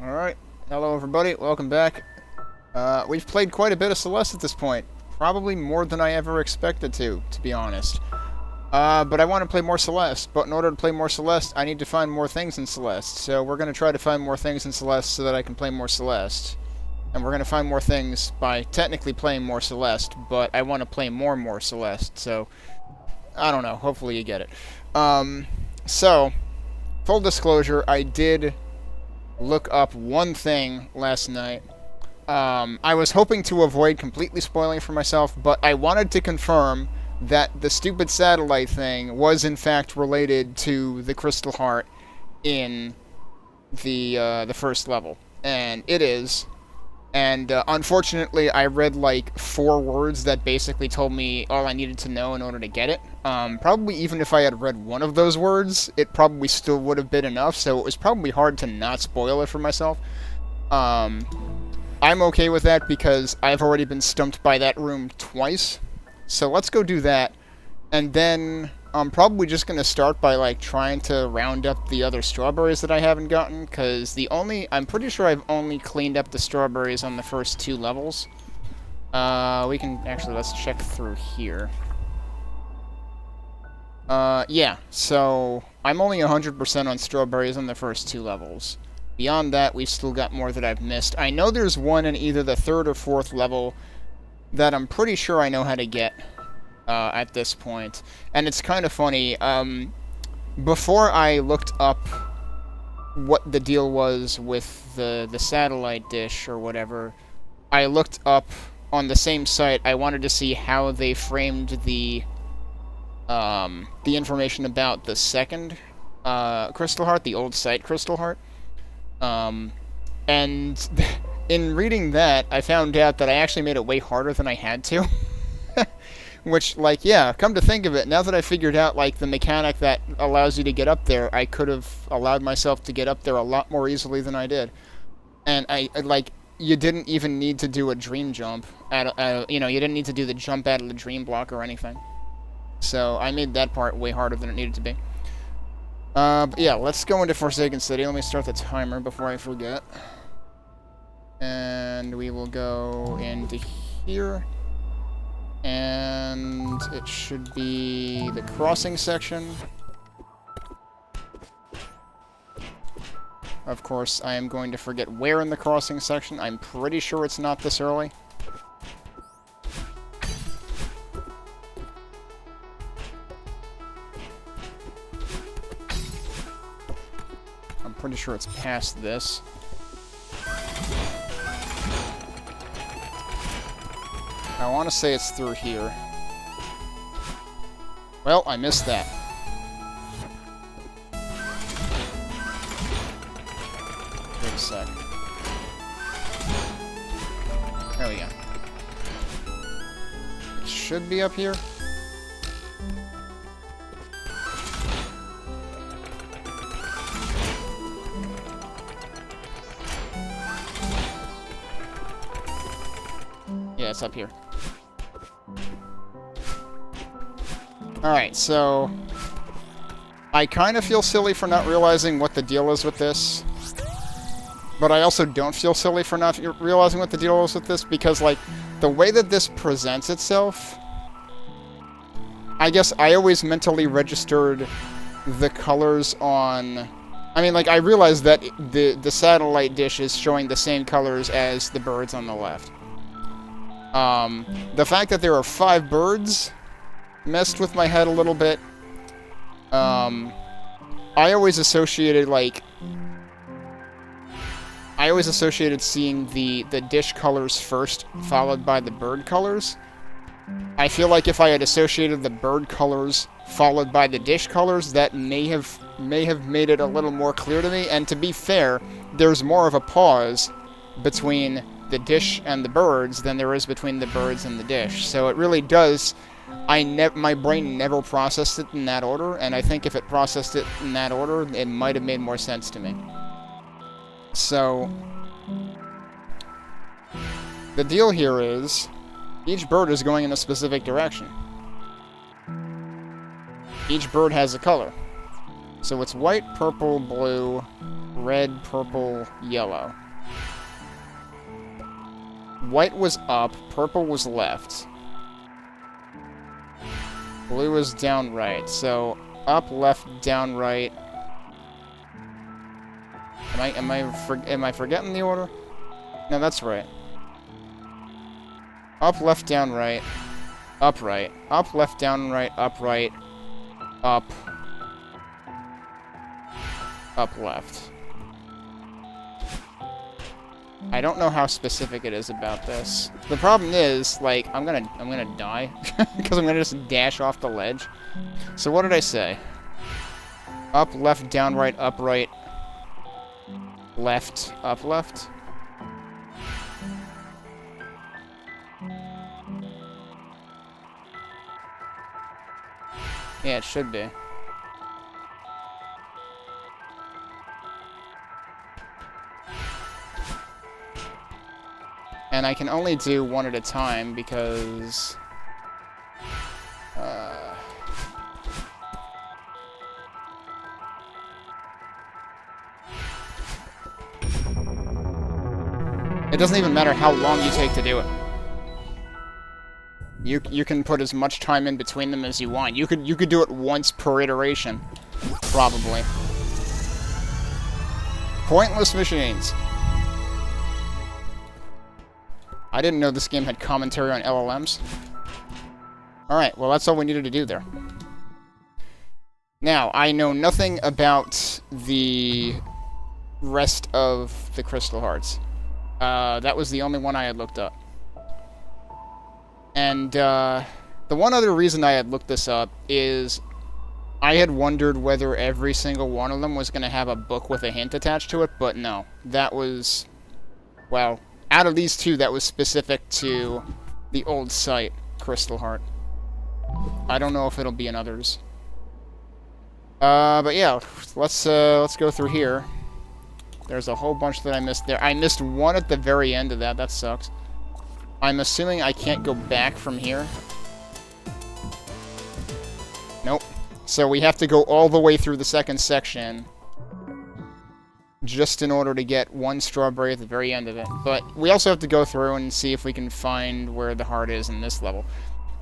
Alright, hello everybody, welcome back. We've played quite a bit of Celeste at this point. Probably more than I ever expected to be honest. But I want to play more Celeste, but in order to play more Celeste, I need to find more things in Celeste. So we're going to try to find more things in Celeste so that I can play more Celeste. And we're going to find more things by technically playing more Celeste, but I want to play more and more Celeste, so I don't know, hopefully you get it. So, full disclosure, I did look up one thing last night. I was hoping to avoid completely spoiling for myself, but I wanted to confirm that the stupid satellite thing was in fact related to the Crystal Heart in the first level, and it is. And unfortunately, I read like 4 words that basically told me all I needed to know in order to get it. Probably even if I had read one of those words, it probably still would have been enough, so it was probably hard to not spoil it for myself. I'm okay with that because I've already been stumped by that room twice. So let's go do that, and then I'm probably just going to start by like trying to round up the other strawberries that I haven't gotten, because I'm pretty sure I've only cleaned up the strawberries on the first 2 levels. Let's check through here. Yeah, so I'm only 100% on strawberries on the first 2 levels. Beyond that, we've still got more that I've missed. I know there's one in either the 3rd or 4th level that I'm pretty sure I know how to get at this point. And it's kind of funny, before I looked up what the deal was with the satellite dish or whatever, I looked up on the same site. I wanted to see how they framed the information about the second Crystal Heart, the old site Crystal Heart. And in reading that, I found out that I actually made it way harder than I had to. Which, like, yeah, come to think of it, now that I figured out, like, the mechanic that allows you to get up there, I could have allowed myself to get up there a lot more easily than I did. And you didn't even need to do a dream jump. You didn't need to do the jump out of the dream block or anything. So, I made that part way harder than it needed to be. But yeah, let's go into Forsaken City. Let me start the timer before I forget. And we will go into here. And it should be the crossing section. Of course, I am going to forget where in the crossing section. I'm pretty sure it's not this early. I'm pretty sure it's past this. I want to say it's through here. Well, I missed that. Wait a sec. There we go. It should be up here. Yeah, it's up here. Alright, so I kind of feel silly for not realizing what the deal is with this, but I also don't feel silly for not realizing what the deal is with this, because, like, the way that this presents itself, I guess I always mentally registered the colors on... I mean, like, I realized that the satellite dish is showing the same colors as the birds on the left. The fact that there are 5 birds messed with my head a little bit. I always associated, like... I always associated seeing the dish colors first, followed by the bird colors. I feel like if I had associated the bird colors followed by the dish colors, that may have made it a little more clear to me, and to be fair, there's more of a pause between the dish and the birds than there is between the birds and the dish. So it really does... my brain never processed it in that order, and I think if it processed it in that order, it might have made more sense to me. So, the deal here is, each bird is going in a specific direction. Each bird has a color. So it's white, purple, blue, red, purple, yellow. White was up, purple was left. Blue was down right, so up, left, down, right. Am I forgetting the order? No, that's right. Up, left, down, right. Up, right. Up, left, down, right. Up, right. Up. Up, left. I don't know how specific it is about this. The problem is, like, I'm gonna die because I'm gonna just dash off the ledge. So what did I say? Up, left, down, right, up, right, left, up, left. Yeah, it should be. And I can only do one at a time because... it doesn't even matter how long you take to do it. You can put as much time in between them as you want. You could do it once per iteration, probably. Pointless machines. I didn't know this game had commentary on LLMs. Alright, well that's all we needed to do there. Now, I know nothing about the rest of the Crystal Hearts. That was the only one I had looked up. And, the one other reason I had looked this up is I had wondered whether every single one of them was going to have a book with a hint attached to it, but no. That was, well, out of these two, that was specific to the old site, Crystal Heart. I don't know if it'll be in others. But yeah, let's go through here. There's a whole bunch that I missed there. I missed one at the very end of that. That sucks. I'm assuming I can't go back from here. Nope. So we have to go all the way through the second section just in order to get one strawberry at the very end of it. But we also have to go through and see if we can find where the heart is in this level.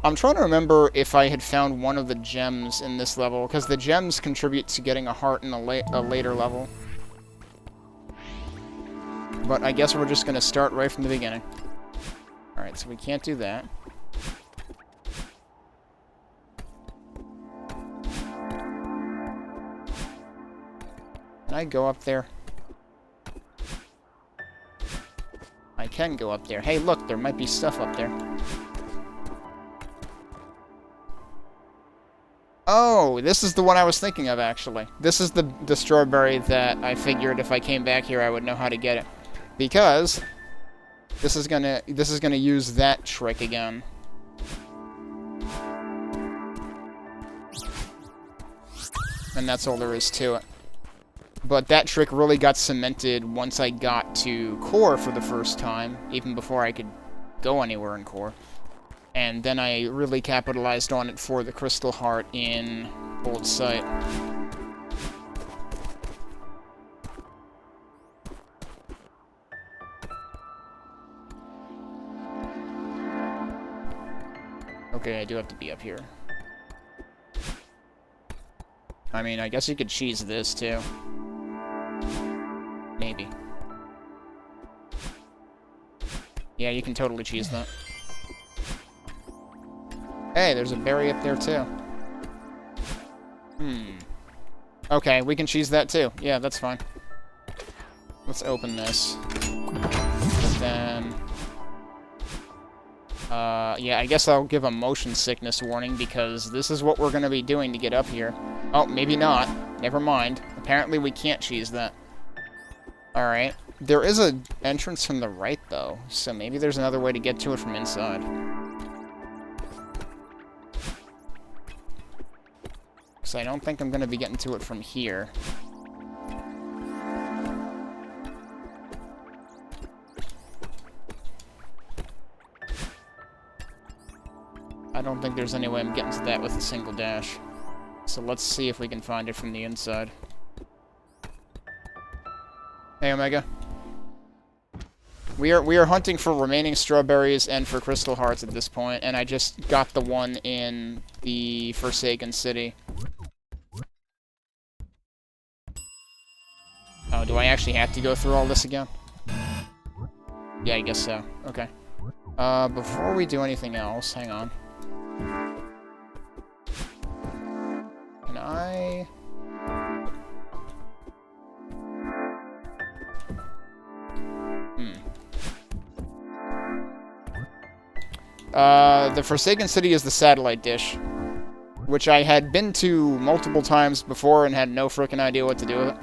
I'm trying to remember if I had found one of the gems in this level, because the gems contribute to getting a heart in a later level. But I guess we're just going to start right from the beginning. Alright, so we can't do that. Can I go up there? I can go up there. Hey, look, there might be stuff up there. Oh, this is the one I was thinking of, actually. This is the strawberry that I figured if I came back here, I would know how to get it. Because this is gonna use that trick again. And that's all there is to it. But that trick really got cemented once I got to Core for the first time, even before I could go anywhere in Core. And then I really capitalized on it for the Crystal Heart in Old Site. Okay, I do have to be up here. I mean, I guess you could cheese this, too. Maybe. Yeah, you can totally cheese that. Hey, there's a berry up there, too. Okay, we can cheese that, too. Yeah, that's fine. Let's open this. But then... yeah, I guess I'll give a motion sickness warning, because this is what we're gonna be doing to get up here. Oh, maybe not. Never mind. Apparently we can't cheese that. Alright. There is an entrance from the right, though, so maybe there's another way to get to it from inside. Because I don't think I'm gonna be getting to it from here. I don't think there's any way I'm getting to that with a single dash. So let's see if we can find it from the inside. Hey, Omega. We are hunting for remaining strawberries and for crystal hearts at this point, and I just got the one in the Forsaken City. Oh, do I actually have to go through all this again? Yeah, I guess so. Okay. Before we do anything else, hang on. Can I... The Forsaken City is the satellite dish, which I had been to multiple times before and had no frickin' idea what to do with it.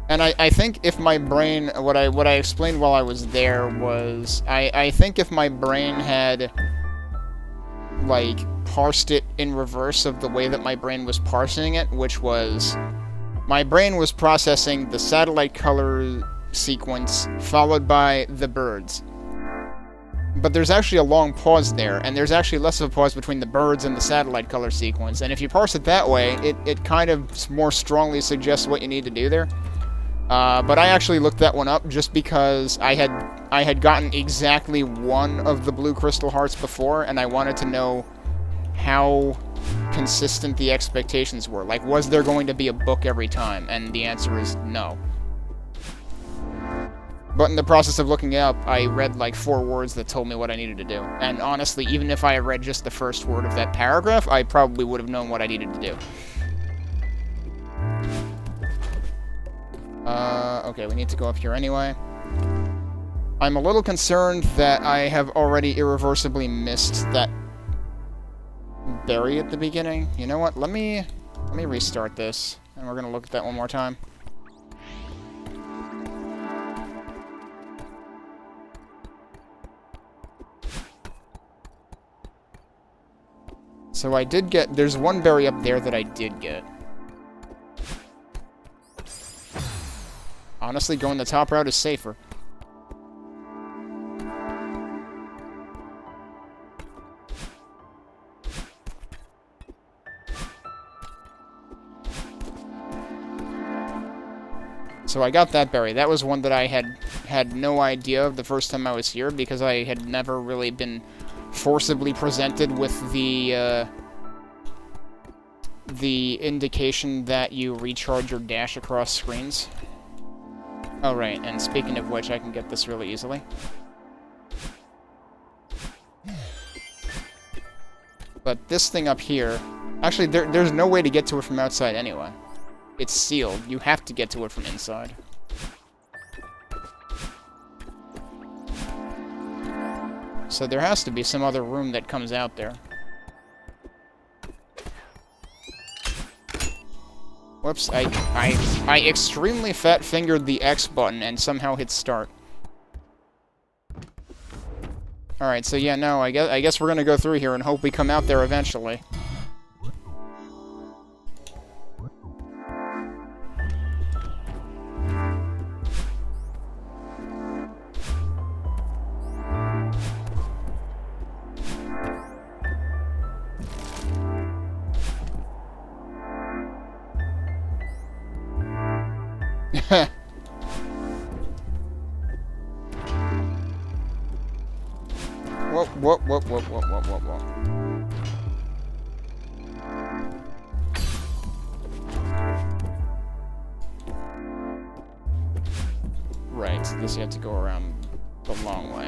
And I think if my brain, what I explained while I was there was, I think if my brain had, like, parsed it in reverse of the way that my brain was parsing it, which was, my brain was processing the satellite color sequence followed by the birds. But there's actually a long pause there, and there's actually less of a pause between the birds and the satellite color sequence, and if you parse it that way, it kind of more strongly suggests what you need to do there. But I actually looked that one up just because I had gotten exactly one of the blue crystal hearts before, and I wanted to know how consistent the expectations were. Like, was there going to be a book every time? And the answer is no. But in the process of looking it up, I read like 4 words that told me what I needed to do. And honestly, even if I had read just the first word of that paragraph, I probably would have known what I needed to do. Okay, we need to go up here anyway. I'm a little concerned that I have already irreversibly missed that berry at the beginning. You know what? Let me restart this, and we're gonna look at that one more time. So I did get... There's one berry up there that I did get. Honestly, going the top route is safer. So I got that berry. That was one that I had no idea of the first time I was here, because I had never really been forcibly presented with the indication that you recharge your dash across screens. Oh, right, and speaking of which, I can get this really easily. But this thing up here... Actually, there's no way to get to it from outside anyway. It's sealed. You have to get to it from inside. So there has to be some other room that comes out there. Whoops, I extremely fat-fingered the X button and somehow hit start. Alright, so yeah, no, I guess we're gonna go through here and hope we come out there eventually. Whoa. Right, so this you have to go around the long way.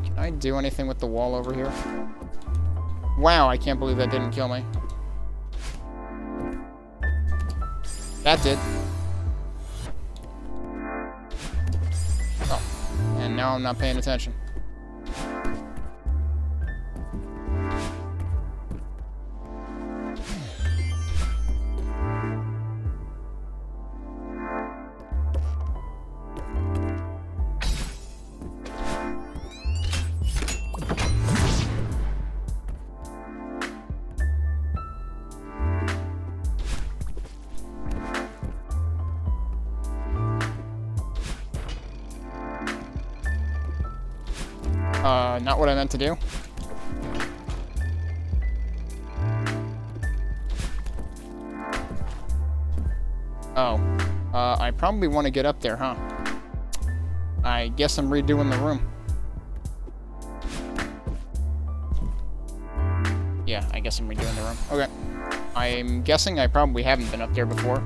Can I do anything with the wall over here? Wow, I can't believe that didn't kill me. That did. Oh, and now I'm not paying attention. Not what I meant to do. Oh. I probably want to get up there, huh? I guess I'm redoing the room. Yeah, I guess I'm redoing the room. Okay. I'm guessing I probably haven't been up there before.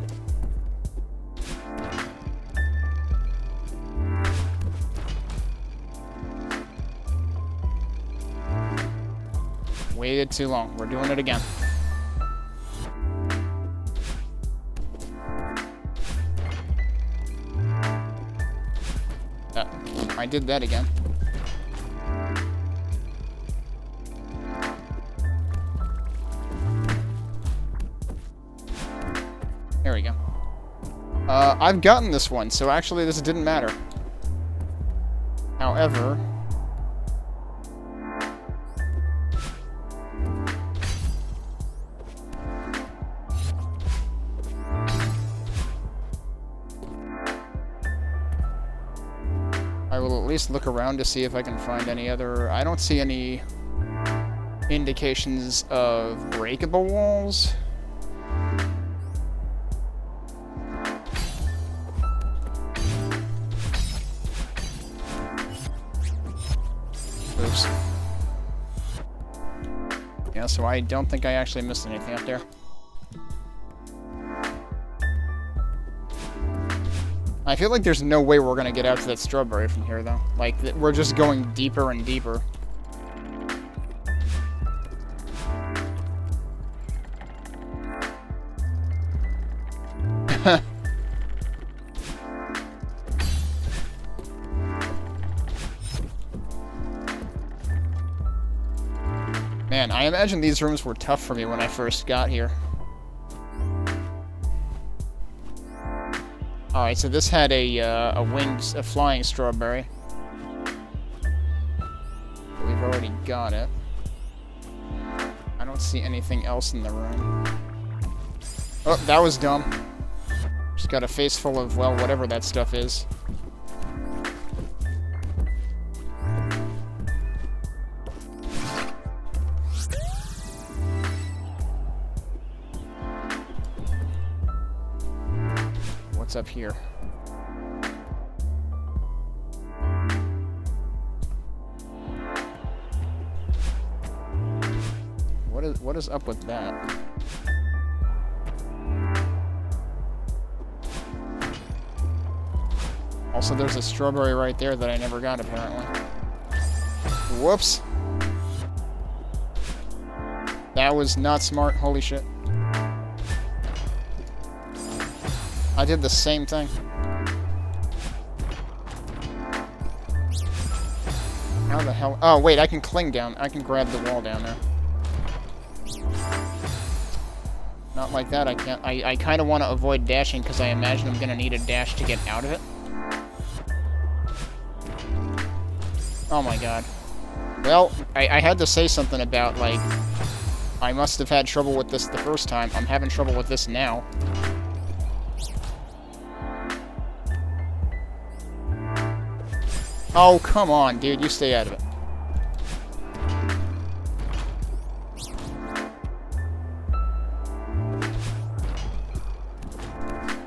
Waited too long. We're doing it again. I did that again. There we go. I've gotten this one, so actually this didn't matter. However... I will at least look around to see if I can find any other... I don't see any indications of breakable walls. Oops. Yeah, so I don't think I actually missed anything up there. I feel like there's no way we're gonna get out to that strawberry from here, though. Like, we're just going deeper and deeper. Man, I imagine these rooms were tough for me when I first got here. Alright, so this had a flying strawberry. But we've already got it. I don't see anything else in the room. Oh, that was dumb. Just got a face full of, well, whatever that stuff is. What's up here? What is up with that? Also, there's a strawberry right there that I never got, apparently. Whoops. That was not smart. Holy shit. I did the same thing. How the hell? Oh, wait, I can cling down. I can grab the wall down there. Not like that, I can't. I kind of want to avoid dashing because I imagine I'm going to need a dash to get out of it. Oh my god. Well, I had to say something about, like, I must have had trouble with this the first time. I'm having trouble with this now. Oh, come on, dude. You stay out of it.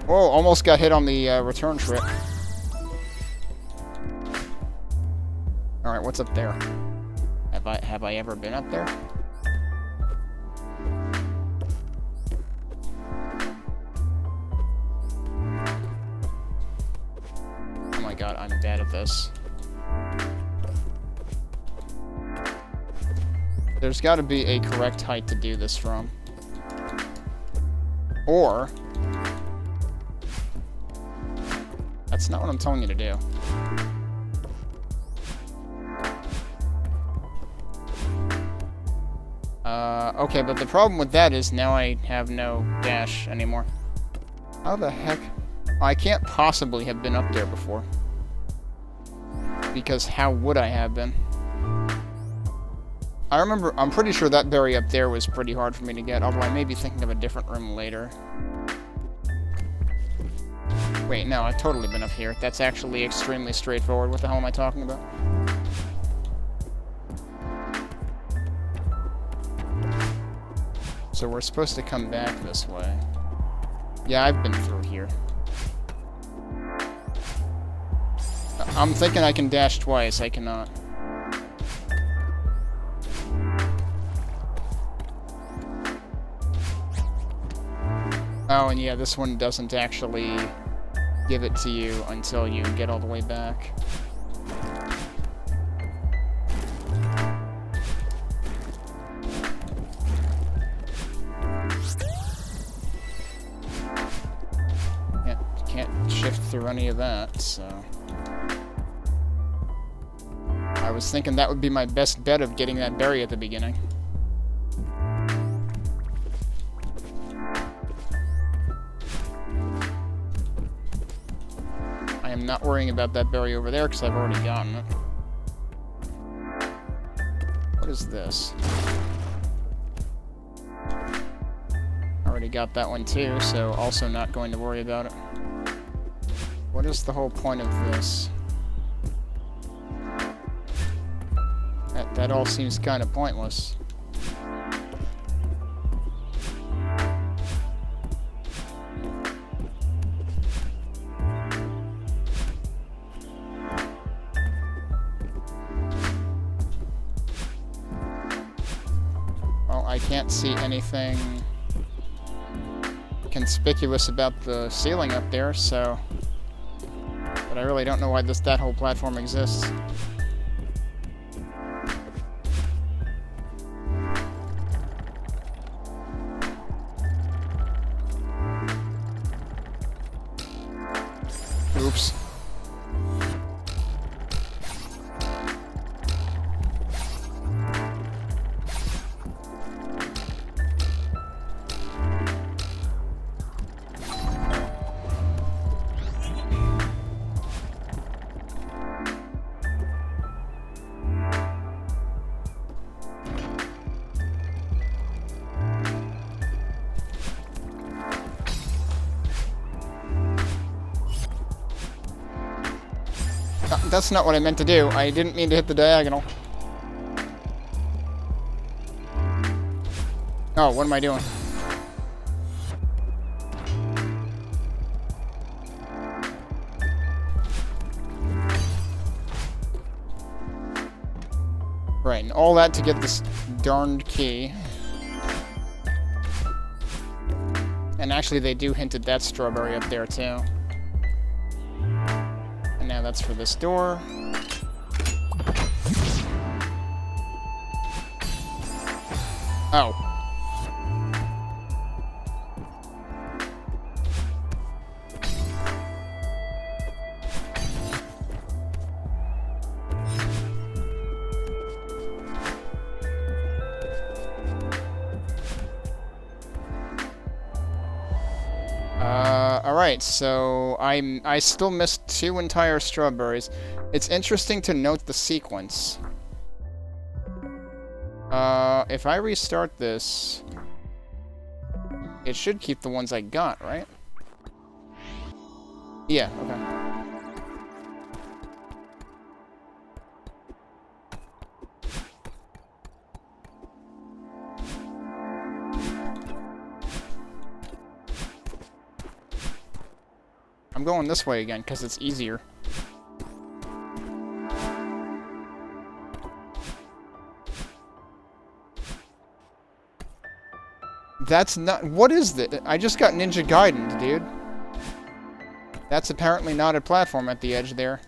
Whoa, almost got hit on the return trip. Alright, what's up there? Have I ever been up there? Oh my god, I'm bad at this. There's got to be a correct height to do this from. Or... that's not what I'm telling you to do. Okay, but the problem with that is now I have no dash anymore. How the heck? I can't possibly have been up there before. Because how would I have been? I remember, I'm pretty sure that berry up there was pretty hard for me to get, although I may be thinking of a different room later. Wait, no, I've totally been up here. That's actually extremely straightforward. What the hell am I talking about? So we're supposed to come back this way. Yeah, I've been through here. I'm thinking I can dash twice. I cannot. Oh, and yeah, this one doesn't actually give it to you until you get all the way back. Yeah, can't shift through any of that, so... I was thinking that would be my best bet of getting that berry at the beginning. I am not worrying about that berry over there because I've already gotten it. What is this? Already got that one too, so also not going to worry about it. What is the whole point of this? That all seems kind of pointless. Well, I can't see anything conspicuous about the ceiling up there, so... But I really don't know why that whole platform exists. Oops. That's not what I meant to do. I didn't mean to hit the diagonal. Oh, what am I doing? Right, and all that to get this darned key. And actually, they do hint at that strawberry up there, too. And now that's for this door. Oh. Alright, so I still missed 2 entire strawberries. It's interesting to note the sequence. If I restart this, it should keep the ones I got, right? Yeah, okay. I'm going this way again, because it's easier. That's not... What is this? I just got Ninja Gaiden, dude. That's apparently not a platform at the edge there.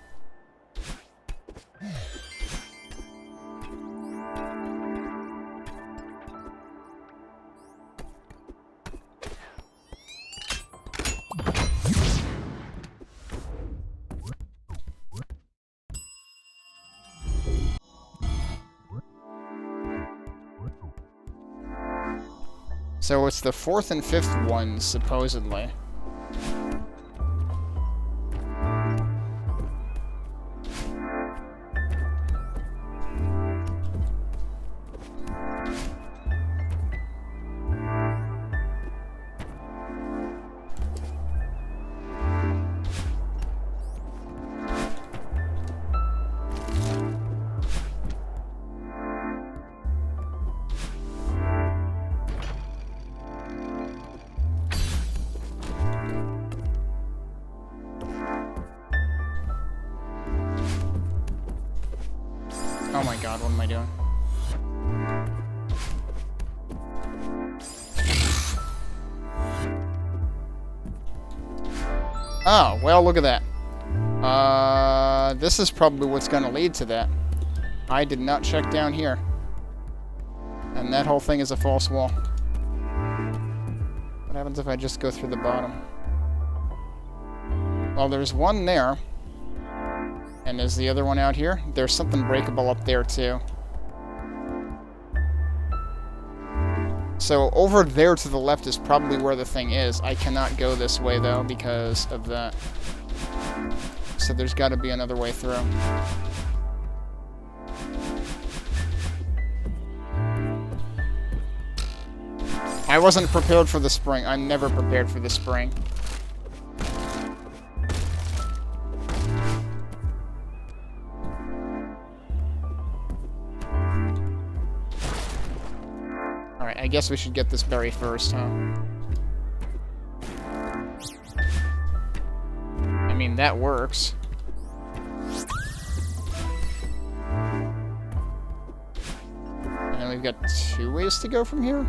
So it's the 4th and 5th ones, supposedly. god, what am I doing? Oh, well, look at that. This is probably what's gonna lead to that. I did not check down here. And that whole thing is a false wall. What happens if I just go through the bottom? Well, there's one there. And there's the other one out here. There's something breakable up there, too. So, over there to the left is probably where the thing is. I cannot go this way, though, because of that. So there's got to be another way through. I wasn't prepared for the spring. I'm never prepared for the spring. Alright, I guess we should get this berry first, huh? I mean, that works. And then we've got 2 ways to go from here?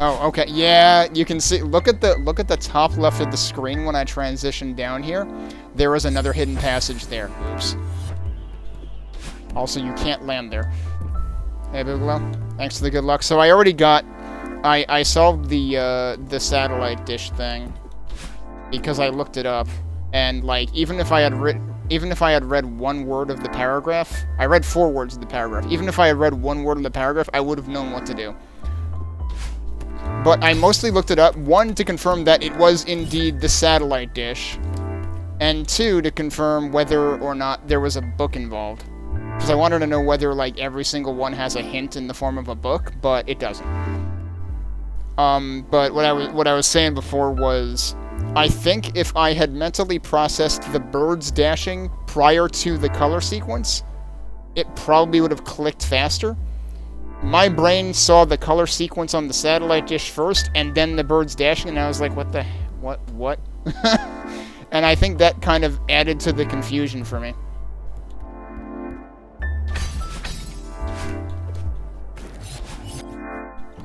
Oh, okay. Yeah, you can see. Look at the top left of the screen when I transition down here. There is another hidden passage there. Oops. Also, you can't land there. Hey, Boogaloo. Thanks for the good luck. So I already got. I solved the satellite dish thing because I looked it up, and like even if I had read one word of the paragraph, I read 4 words of the paragraph. Even if I had read one word of the paragraph, I would have known what to do. But I mostly looked it up, 1, to confirm that it was indeed the satellite dish, and 2, to confirm whether or not there was a book involved. Because I wanted to know whether, like, every single one has a hint in the form of a book, but it doesn't. But what I was saying before was, I think if I had mentally processed the birds dashing prior to the color sequence, it probably would have clicked faster. My brain saw the color sequence on the satellite dish first, and then the birds dashing, and I was like, what? And I think that kind of added to the confusion for me.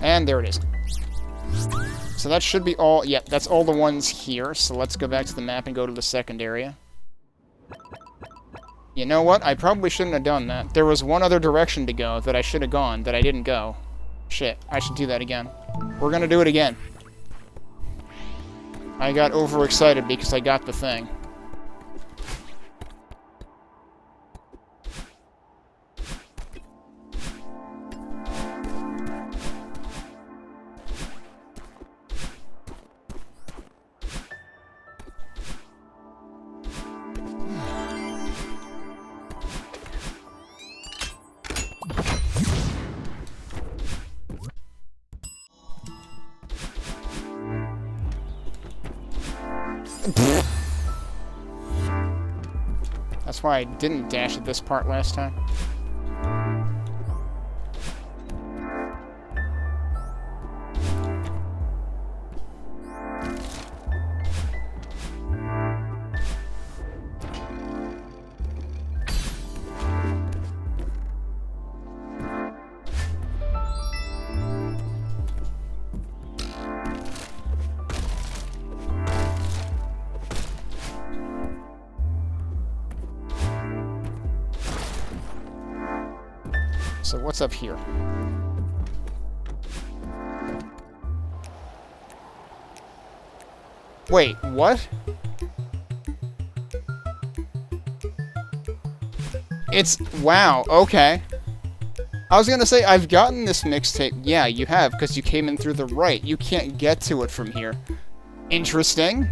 And there it is. So that should be all, yeah, that's all the ones here, so let's go back to the map and go to the second area. You know what? I probably shouldn't have done that. There was one other direction to go that I should have gone, that I didn't go. Shit, I should do that again. We're gonna do it again. I got overexcited because I got the thing. That's why I didn't dash at this part last time. So what's up here? Wait, what? It's... wow, okay. I was gonna say, I've gotten this mixtape. Yeah, you have, because you came in through the right. You can't get to it from here. Interesting.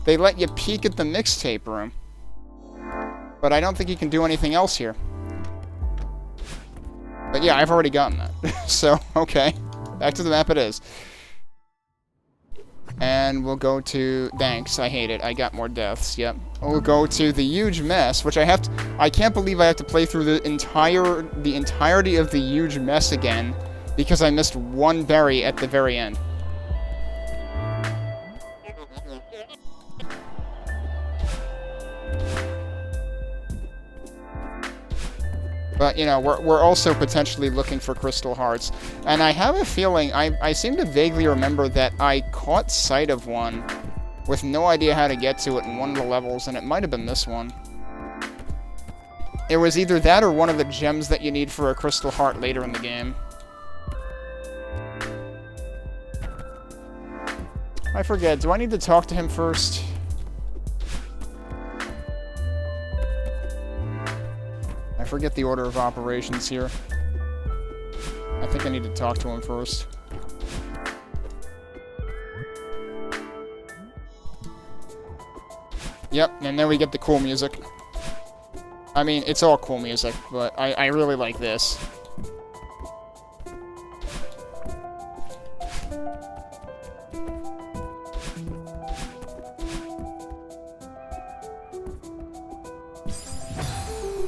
They let you peek at the mixtape room. But I don't think you can do anything else here. But yeah, I've already gotten that. So, okay. Back to the map it is. And we'll go to... thanks, I hate it. I got more deaths, yep. We'll go to the huge mess, which I have to... I can't believe I have to play through the entirety of the huge mess again, because I missed one berry at the very end. But, you know, we're also potentially looking for crystal hearts. And I have a feeling, I seem to vaguely remember that I caught sight of one with no idea how to get to it in one of the levels, and it might have been this one. It was either that or one of the gems that you need for a crystal heart later in the game. I forget, do I need to talk to him first? I forget the order of operations here. I think I need to talk to him first. Yep, and then we get the cool music. I mean, it's all cool music, but I really like this.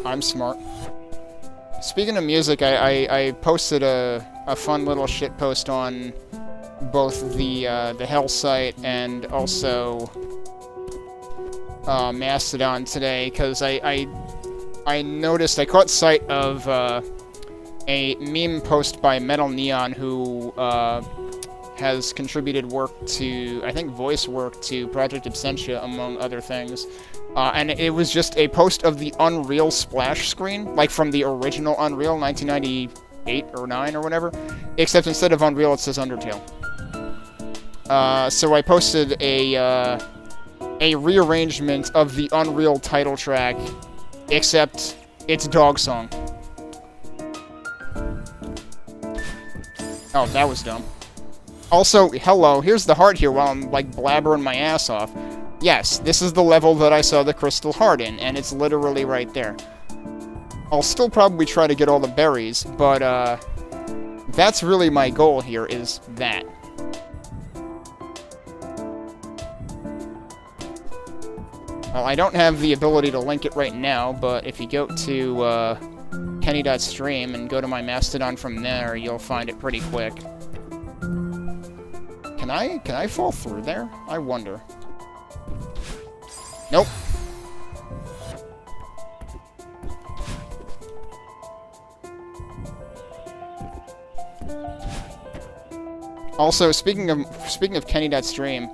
I'm smart. Speaking of music, I posted a fun little shit post on both the Hell site and also Mastodon today, because I noticed, I caught sight of a meme post by Metal Neon, who has contributed work to, I think, voice work to Project Absentia, among other things. And it was just a post of the Unreal splash screen, like from the original Unreal, 1998 or 9 or whatever, except instead of Unreal, it says Undertale. So I posted a rearrangement of the Unreal title track, except it's Dog Song. Oh, that was dumb. Also, hello, here's the heart here while I'm, like, blabbering my ass off. Yes, this is the level that I saw the crystal heart in, and it's literally right there. I'll still probably try to get all the berries, but, that's really my goal here, is that. Well, I don't have the ability to link it right now, but if you go to, Kenny.stream and go to my Mastodon from there, you'll find it pretty quick. Can I fall through there? I wonder. Nope. Also, speaking of Kenny.stream,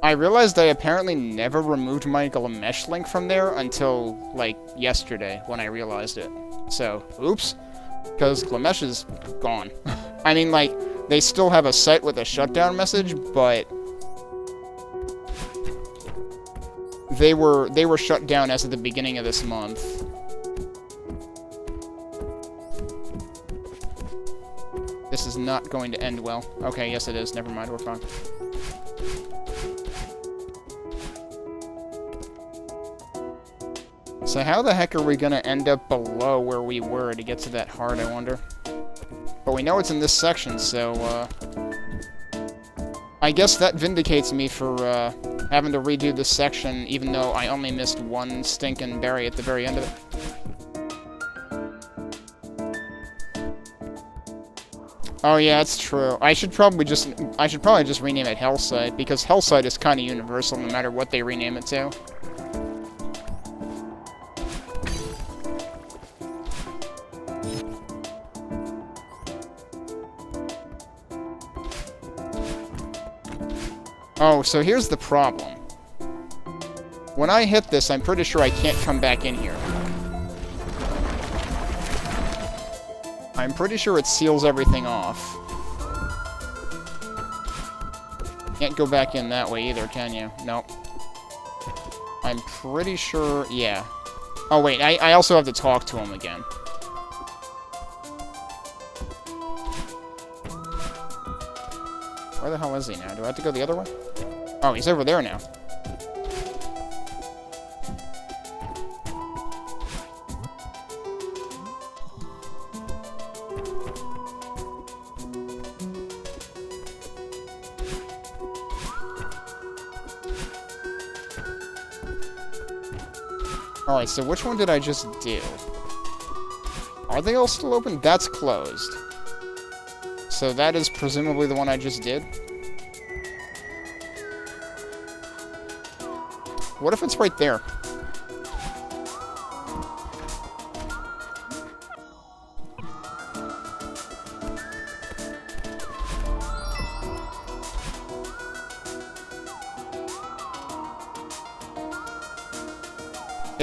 I realized I apparently never removed my Glamesh link from there until, like, yesterday, when I realized it. So, oops. Because Glamesh is gone. I mean, like, they still have a site with a shutdown message, but they were shut down as of the beginning of this month. This is not going to end well. Okay, yes it is. Never mind, we're fine. So how the heck are we gonna end up below where we were to get to that heart, I wonder? But we know it's in this section, so, I guess that vindicates me for, having to redo this section, even though I only missed one stinking berry at the very end of it. Oh yeah, it's true. I should probably just rename it Hellsite, because Hellsite is kind of universal no matter what they rename it to. Oh, so here's the problem. When I hit this, I'm pretty sure I can't come back in here. I'm pretty sure it seals everything off. Can't go back in that way either, can you? Nope. I'm pretty sure... yeah. Oh, wait, I also have to talk to him again. Where the hell is he now? Do I have to go the other way? Oh, he's over there now. Alright, so which one did I just do? Are they all still open? That's closed. So that is presumably the one I just did. What if it's right there?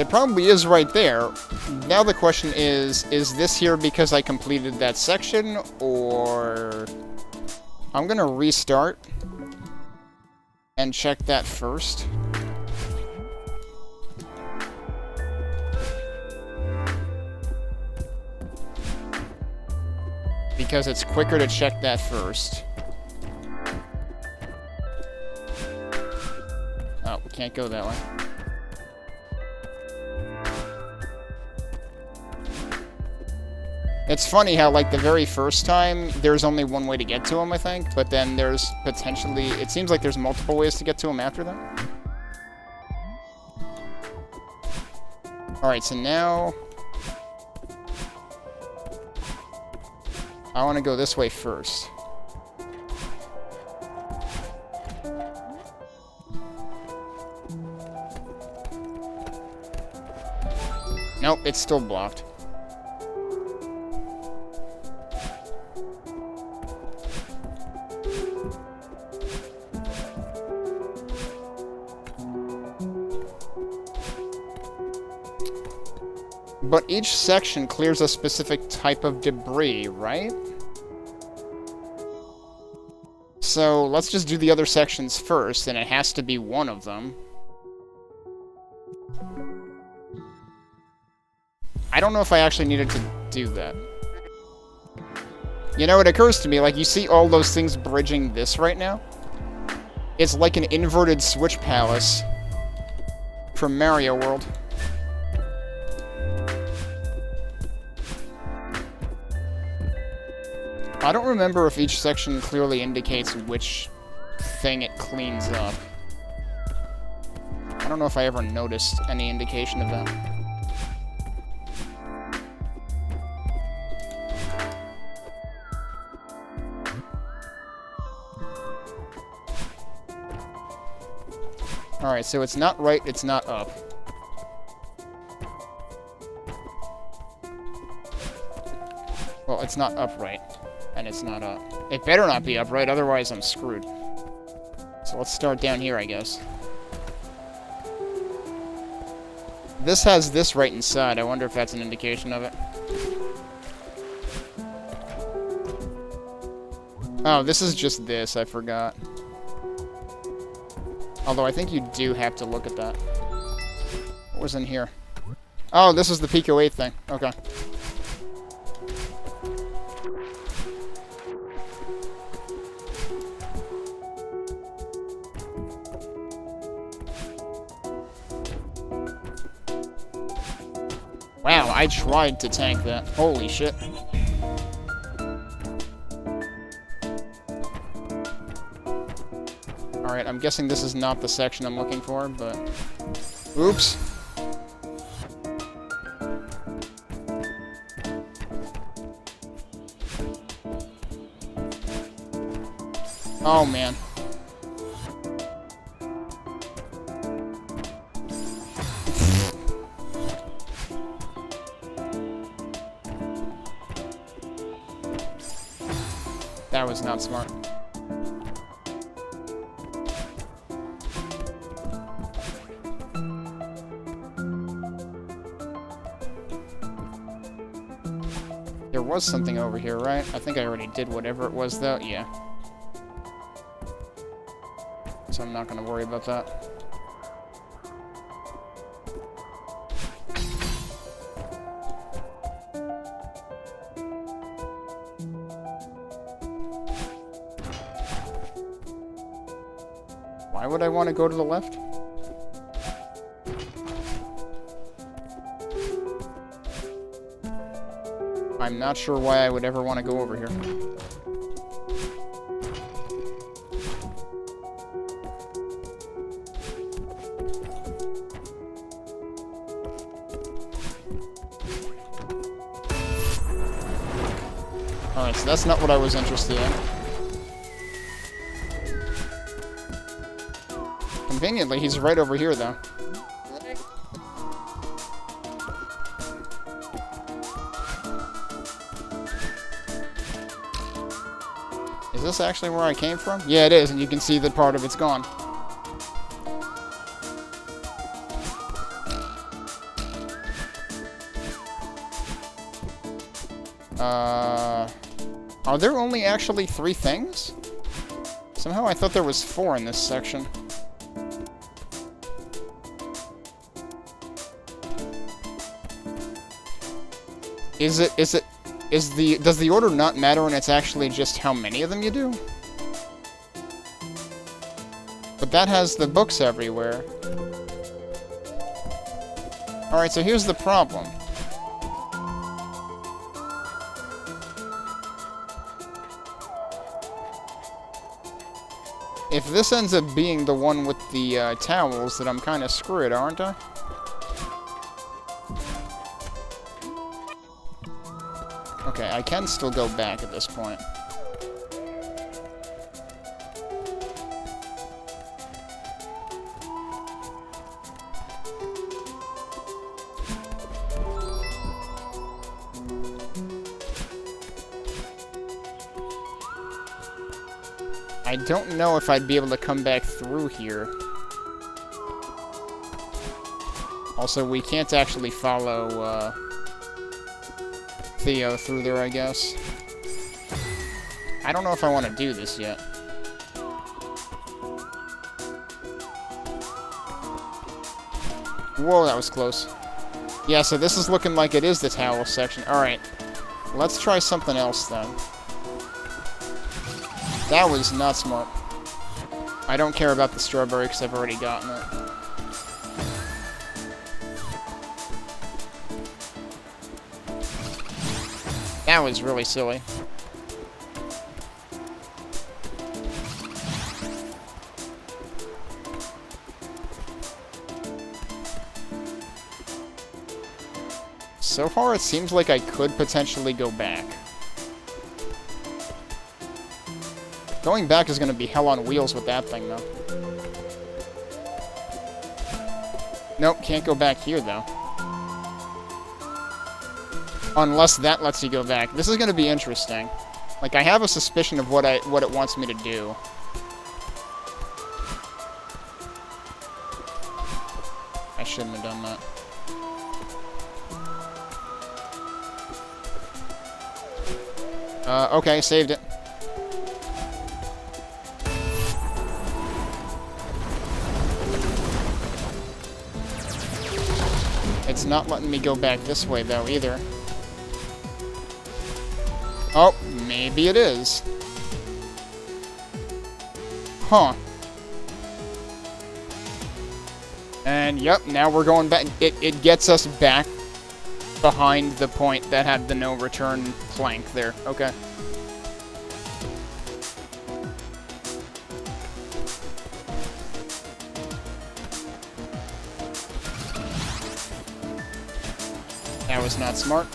It probably is right there. Now the question is this here because I completed that section, or... I'm gonna restart and check that first. Because it's quicker to check that first. Oh, we can't go that way. It's funny how, like, the very first time, there's only one way to get to him, I think, but then there's potentially... It seems like there's multiple ways to get to him after that. Alright, so now... I want to go this way first. Nope, it's still blocked. But each section clears a specific type of debris, right? So, let's just do the other sections first, and it has to be one of them. I don't know if I actually needed to do that. You know, it occurs to me, like, you see all those things bridging this right now? It's like an inverted Switch Palace from Mario World. I don't remember if each section clearly indicates which thing it cleans up. I don't know if I ever noticed any indication of that. Alright, so it's not right, it's not up. Well, it's not upright. And it's not up. It better not be upright, otherwise I'm screwed. So let's start down here, I guess. This has this right inside. I wonder if that's an indication of it. Oh, this is just this. I forgot. Although I think you do have to look at that. What was in here? Oh, this is the Pico 8 thing. Okay. Wow, I tried to tank that. Holy shit. Alright, I'm guessing this is not the section I'm looking for, but... Oops. Oh, man. That was not smart. There was something over here, right? I think I already did whatever it was, though. Yeah. So I'm not going to worry about that. Why would I want to go to the left? I'm not sure why I would ever want to go over here. Alright, so that's not what I was interested in. Conveniently, he's right over here, though. Is this actually where I came from? Yeah, it is, and you can see that part of it's gone. Are there only actually 3 things? Somehow I thought there was 4 in this section. Does the order not matter and it's actually just how many of them you do? But that has the books everywhere. Alright, so here's the problem. If this ends up being the one with the towels, then I'm kind of screwed, aren't I? Okay, I can still go back at this point. I don't know if I'd be able to come back through here. Also, we can't actually follow, Theo through there, I guess. I don't know if I want to do this yet. Whoa, that was close. Yeah, so this is looking like it is the towel section. Alright. Let's try something else, then. That was not smart. I don't care about the strawberry because I've already gotten it. That was really silly. So far, it seems like I could potentially go back. Going back is going to be hell on wheels with that thing, though. Nope, can't go back here, though. Unless that lets you go back. This is going to be interesting. Like, I have a suspicion of what it wants me to do. I shouldn't have done that. Okay, saved it. It's not letting me go back this way, though, either. Oh, maybe it is. Huh. And, yep, now we're going back. It gets us back behind the point that had the no return plank there. Okay. That was not smart.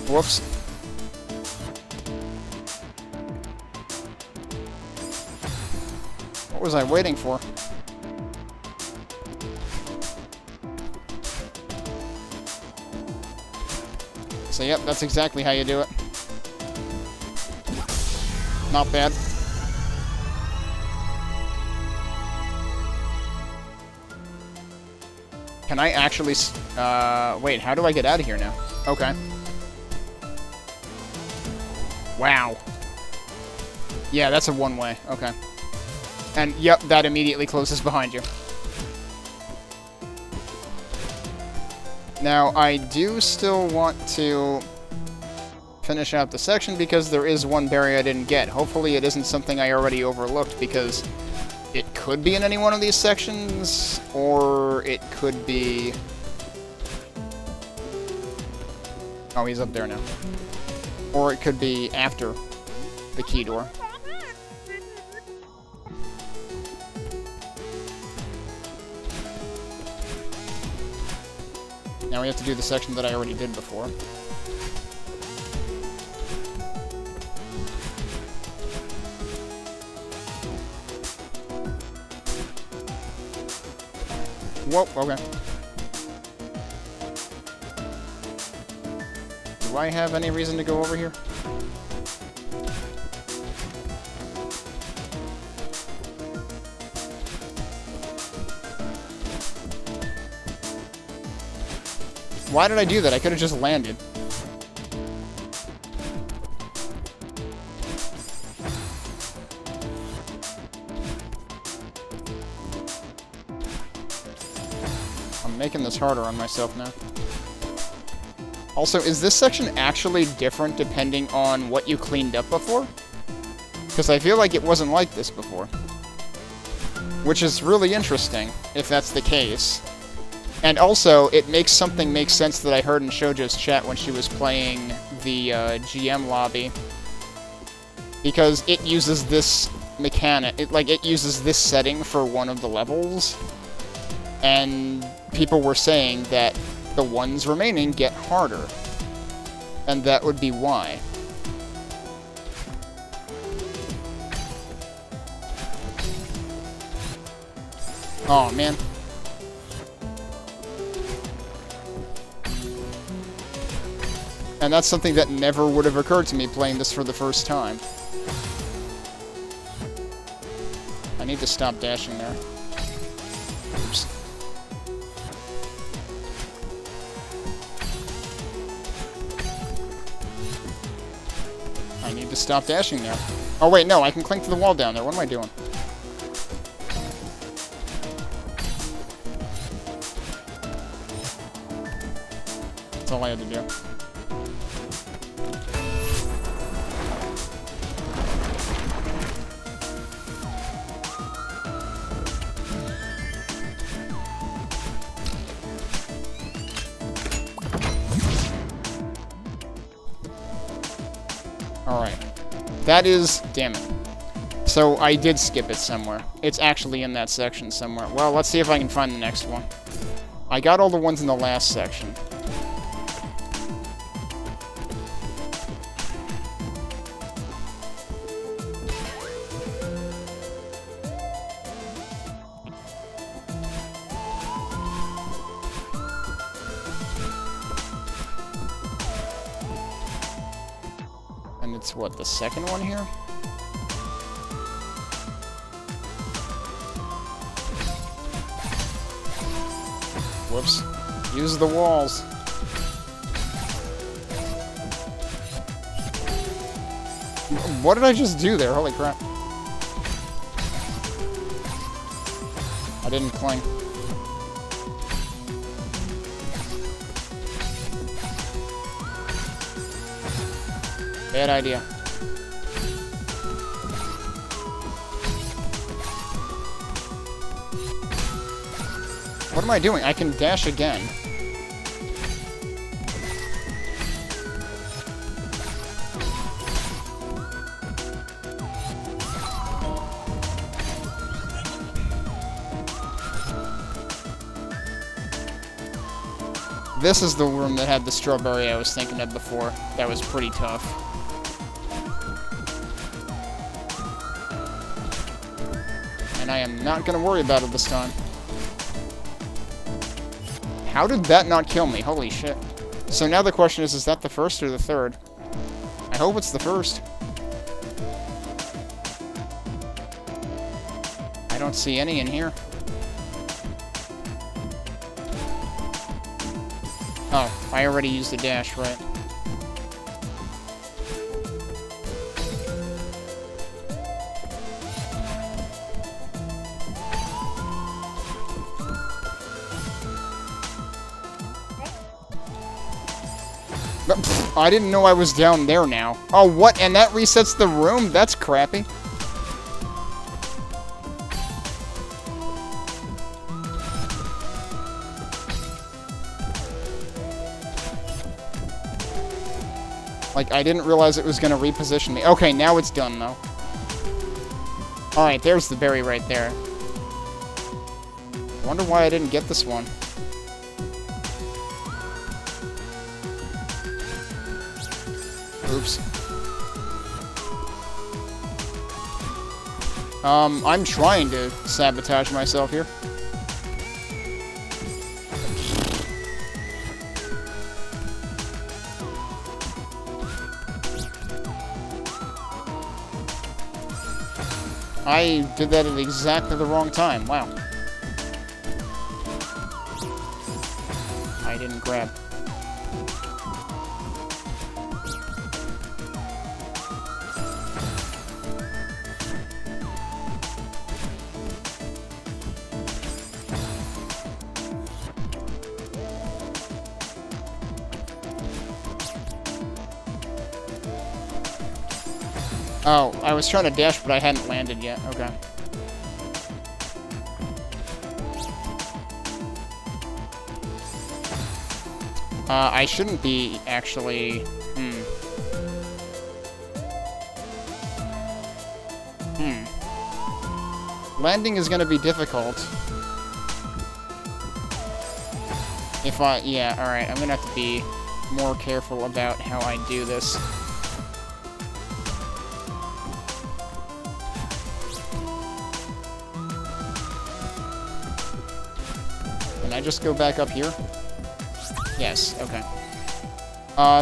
Whoops. What was I waiting for? So yep, that's exactly how you do it. Not bad. Can I actually... wait, how do I get out of here now? Okay. Wow. Yeah, that's a one-way. Okay. And, yep, that immediately closes behind you. Now, I do still want to finish out the section because there is one berry I didn't get. Hopefully it isn't something I already overlooked because it could be in any one of these sections, or it could be... Oh, he's up there now. Or it could be after the key door. Now we have to do the section that I already did before. Whoa, okay. Do I have any reason to go over here? Why did I do that? I could have just landed. I'm making this harder on myself now. Also, is this section actually different depending on what you cleaned up before? Because I feel like it wasn't like this before. Which is really interesting, if that's the case. And also, it makes something make sense that I heard in Shoujo's chat when she was playing the GM lobby. Because it uses this mechanic, it uses this setting for one of the levels. And people were saying that the ones remaining get harder. And that would be why. Oh, man. And that's something that never would have occurred to me playing this for the first time. I need to stop dashing there. Oops. I need to stop dashing there. Oh wait, no, I can clink to the wall down there. What am I doing? That's all I had to do. Alright. That is... damn it. So, I did skip it somewhere. It's actually in that section somewhere. Well, let's see if I can find the next one. I got all the ones in the last section. And it's, what, the second one here? Whoops. Use the walls. What did I just do there? Holy crap. I didn't cling. Bad idea. What am I doing? I can dash again. This is the room that had the strawberry I was thinking of before. That was pretty tough. And I am not going to worry about it this time. How did that not kill me? Holy shit. So now the question is that the first or the third? I hope it's the first. I don't see any in here. Oh, I already used the dash, right? I didn't know I was down there now. Oh, what? And that resets the room? That's crappy. Like, I didn't realize it was going to reposition me. Okay, now it's done, though. Alright, there's the berry right there. Wonder why I didn't get this one. Oops. I'm trying to sabotage myself here. I did that at exactly the wrong time. Wow. I didn't grab. Oh, I was trying to dash, but I hadn't landed yet. Okay. I shouldn't be, actually... Landing is gonna be difficult. If I... Yeah, alright, I'm gonna have to be more careful about how I do this. Can I just go back up here? Yes, okay.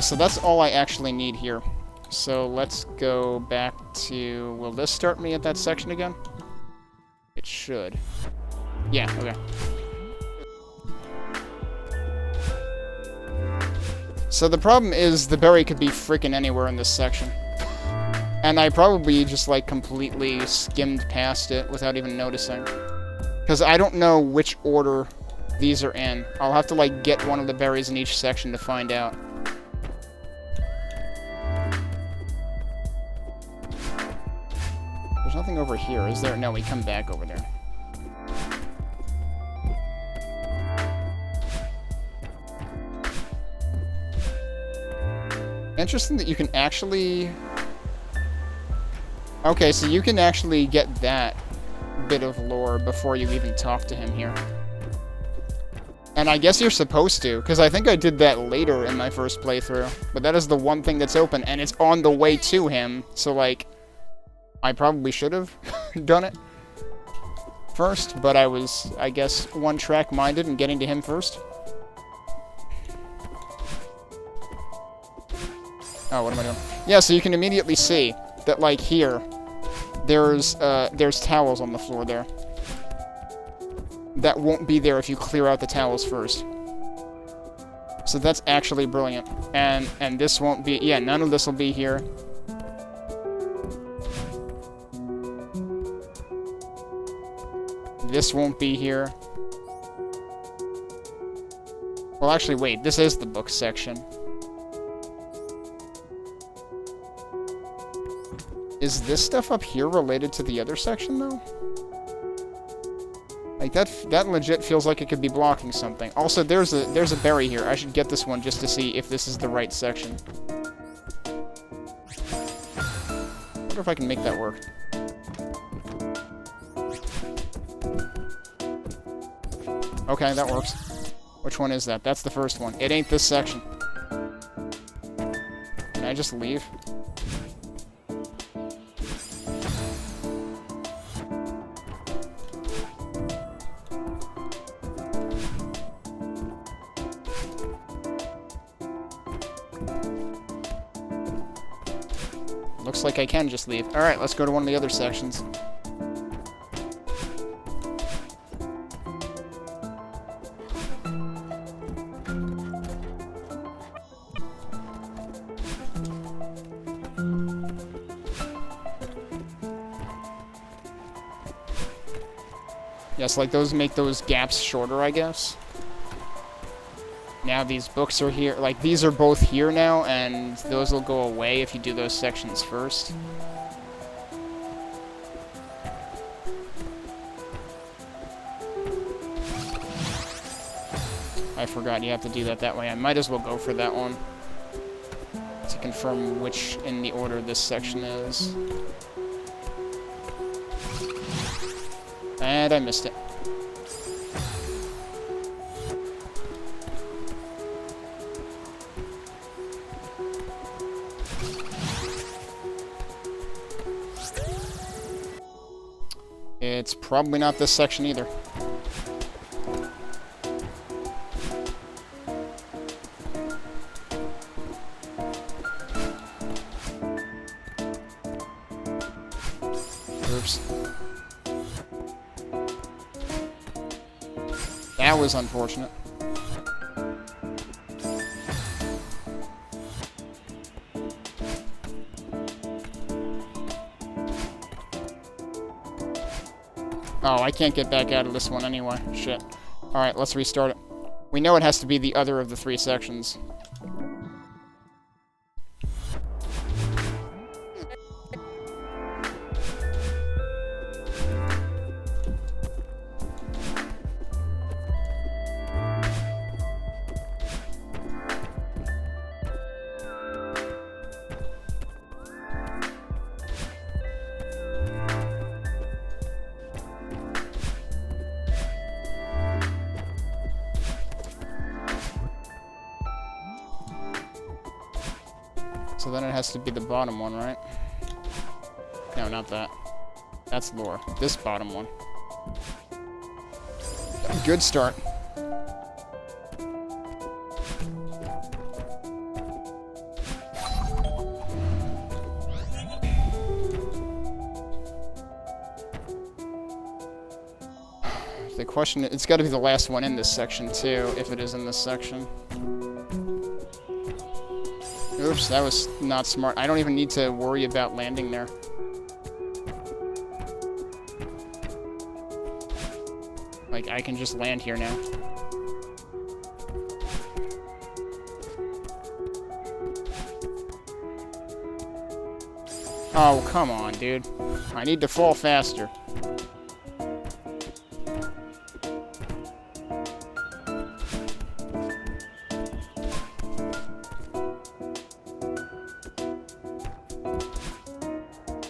So that's all I actually need here. So let's go back to... Will this start me at that section again? It should. Yeah, okay. So the problem is the berry could be freaking anywhere in this section. And I probably just, like, completely skimmed past it without even noticing. Because I don't know which order these are in. I'll have to, like, get one of the berries in each section to find out. There's nothing over here, is there? No, we come back over there. Interesting that you can actually... Okay, so you can actually get that bit of lore before you even talk to him here. And I guess you're supposed to, because I think I did that later in my first playthrough. But that is the one thing that's open, and it's on the way to him, so, like... I probably should have done it first, but I was, I guess, one-track minded and getting to him first. Oh, what am I doing? Yeah, so you can immediately see that, like, here, there's towels on the floor there. That won't be there if you clear out the towels first. So that's actually brilliant. And this won't be... Yeah, none of this will be here. This won't be here. Well, actually, wait. This is the book section. Is this stuff up here related to the other section, though? Like, that legit feels like it could be blocking something. Also, there's a berry here. I should get this one just to see if this is the right section. I wonder if I can make that work. Okay, that works. Which one is that? That's the first one. It ain't this section. Can I just leave? Looks like I can just leave. Alright, let's go to one of the other sections. Yes, like those make those gaps shorter, I guess. Now these books are here. Like, these are both here now, and those will go away if you do those sections first. I forgot you have to do that way. I might as well go for that one to confirm which in the order this section is. And I missed it. It's probably not this section either. Oops. That was unfortunate. Oh, I can't get back out of this one anyway. Shit. Alright, let's restart it. We know it has to be the other of the three sections. So then it has to be the bottom one, right? No, not that. That's lore. This bottom one. Good start. The question, it's got to be the last one in this section, too, if it is in this section. Oops, that was not smart. I don't even need to worry about landing there. Like, I can just land here now. Oh, come on, dude. I need to fall faster.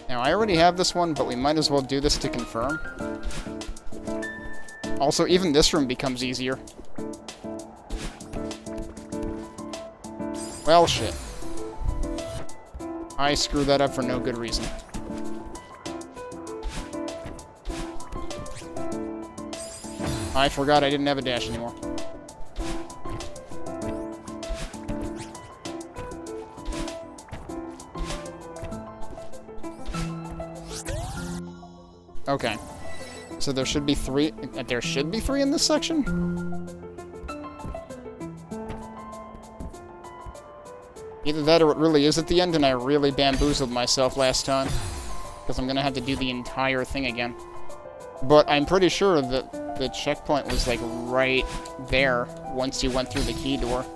Now, I already have this one, but we might as well do this to confirm. Also, even this room becomes easier. Well, shit. I screwed that up for no good reason. I forgot I didn't have a dash anymore. Okay. So there should be three. There should be three in this section? Either that or it really is at the end and I really bamboozled myself last time. Because I'm gonna have to do the entire thing again. But I'm pretty sure that the checkpoint was like right there once you went through the key door.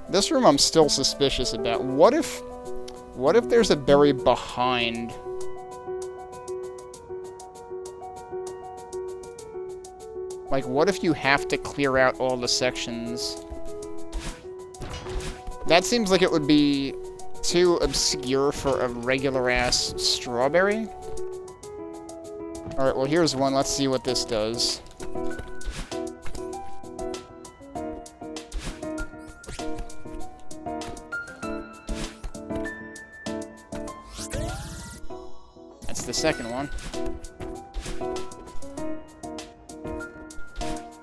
This room I'm still suspicious about. What if there's a berry behind? Like, what if you have to clear out all the sections? That seems like it would be too obscure for a regular-ass strawberry. Alright, well here's one. Let's see what this does. The second one.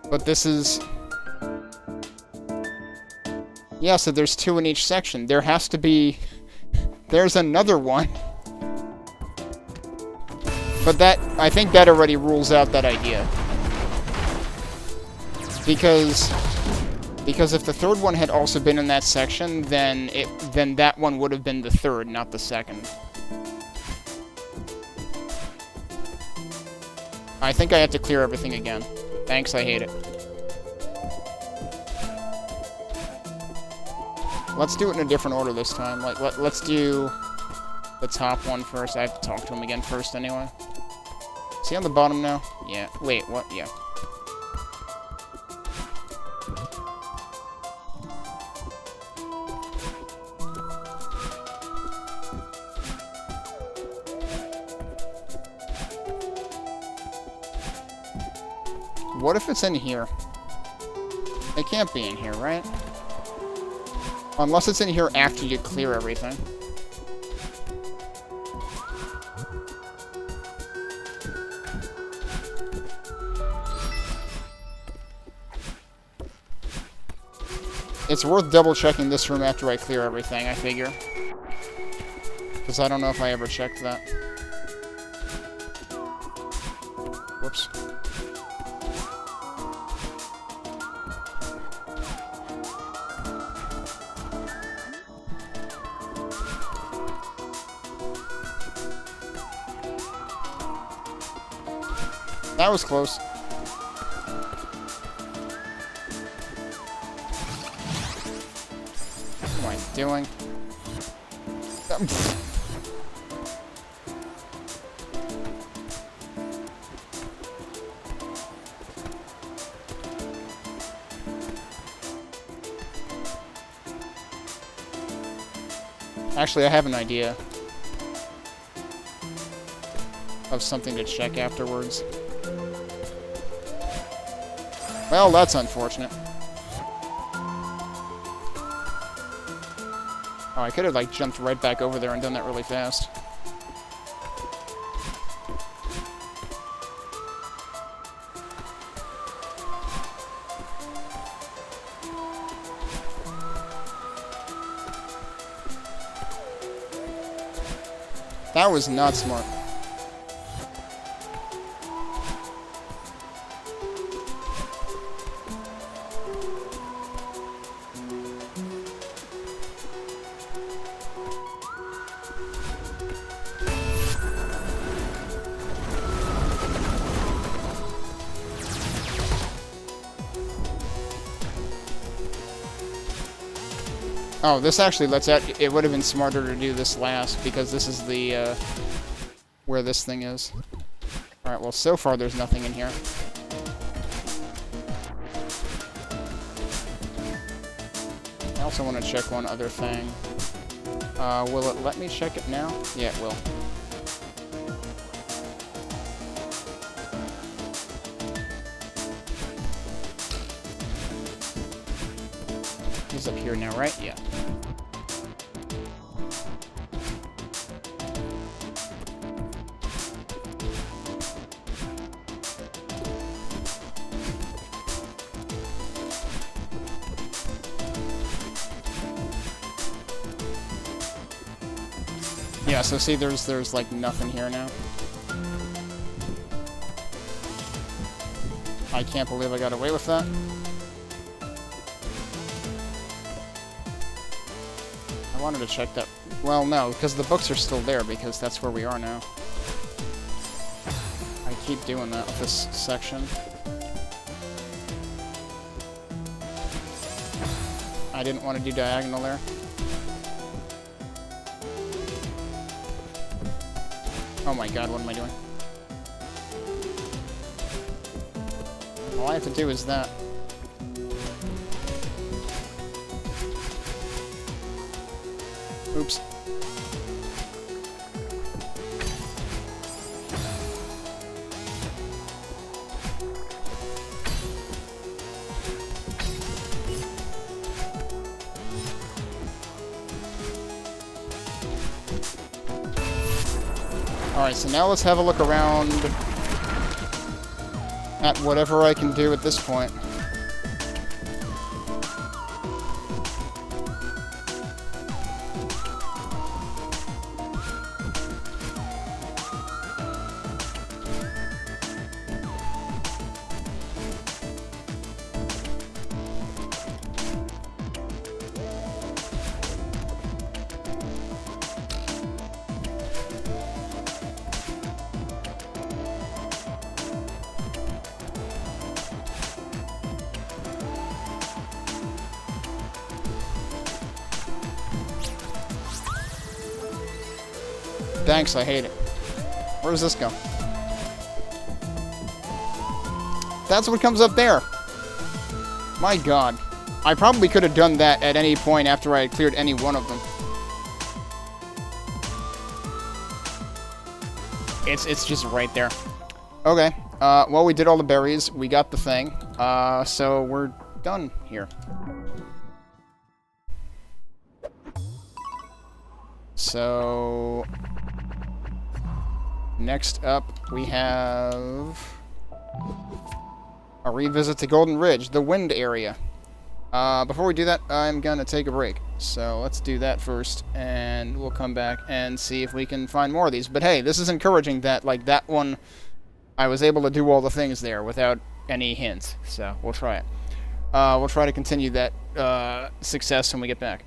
But this is... Yeah, so there's two in each section. There has to be... There's another one. But that... I think that already rules out that idea. Because if the third one had also been in that section, then that one would have been the third, not the second. I think I have to clear everything again. Thanks, I hate it. Let's do it in a different order this time. Like, let's do the top one first. I have to talk to him again first anyway. Is he on the bottom now? Yeah. Wait, what? Yeah. What if it's in here? It can't be in here, right? Unless it's in here after you clear everything. It's worth double-checking this room after I clear everything, I figure. Because I don't know if I ever checked that. Whoops. That was close. What am I doing? Actually, I have an idea of something to check afterwards. Well, that's unfortunate. Oh, I could have, like, jumped right back over there and done that really fast. That was not smart. Oh, this actually lets out. It would have been smarter to do this last, because this is the, where this thing is. Alright, well, so far there's nothing in here. I also want to check one other thing. Will it let me check it now? Yeah, it will. He's up here now, right? Yeah. Yeah, so see, there's like nothing here now. I can't believe I got away with that. I wanted to check that. Well, no, because the books are still there, because that's where we are now. I keep doing that with this section. I didn't want to do diagonal there. Oh my god, what am I doing? All I have to do is that. Oops. Alright, so now let's have a look around at whatever I can do at this point. Thanks, I hate it. Where does this go? That's what comes up there. My god. I probably could have done that at any point after I had cleared any one of them. It's just right there. Okay. Well, we did all the berries. We got the thing. So we're done here. So next up, we have a revisit to Golden Ridge, the wind area. Before we do that, I'm gonna take a break. So let's do that first, and we'll come back and see if we can find more of these. But hey, this is encouraging that, like, that one, I was able to do all the things there without any hints. So we'll try it. We'll try to continue that success when we get back.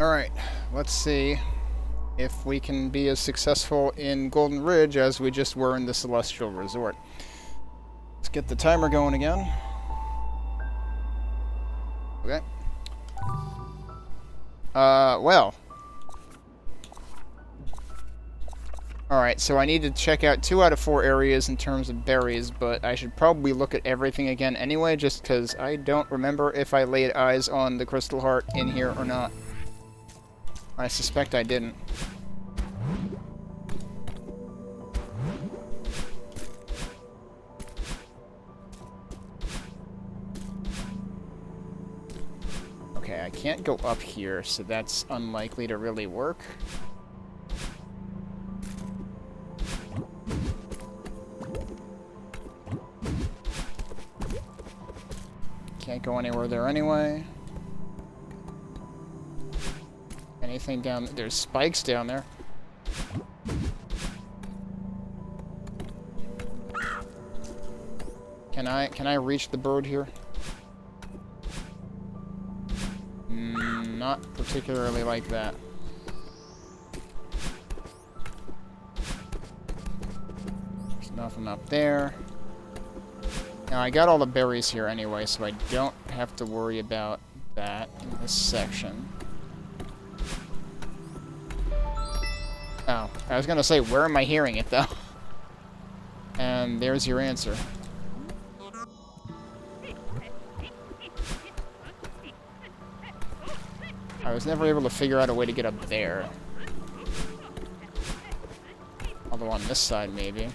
Alright, let's see if we can be as successful in Golden Ridge as we just were in the Celestial Resort. Let's get the timer going again. Okay. Well. Alright, so I need to check out 2 out of 4 areas in terms of berries, but I should probably look at everything again anyway, just because I don't remember if I laid eyes on the Crystal Heart in here or not. I suspect I didn't. Okay, I can't go up here, so that's unlikely to really work. Can't go anywhere there anyway. Anything down there? There's spikes down there. Can I reach the bird here? Not particularly like that. There's nothing up there. Now, I got all the berries here anyway, so I don't have to worry about that in this section. Oh, I was gonna say, where am I hearing it, though? And there's your answer. I was never able to figure out a way to get up there. Although on this side, maybe.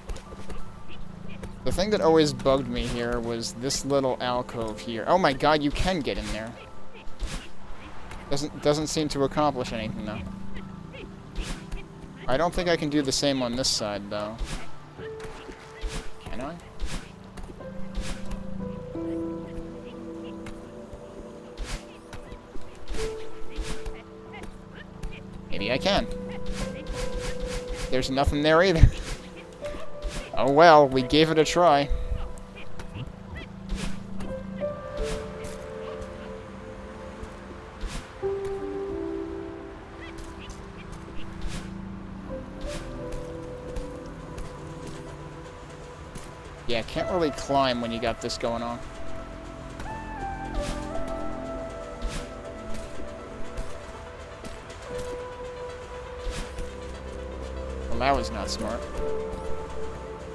The thing that always bugged me here was this little alcove here. Oh my god, you can get in there. Doesn't seem to accomplish anything, though. I don't think I can do the same on this side, though. Can I? Maybe I can. There's nothing there either. Oh well, we gave it a try. Yeah, can't really climb when you got this going on. Well, that was not smart.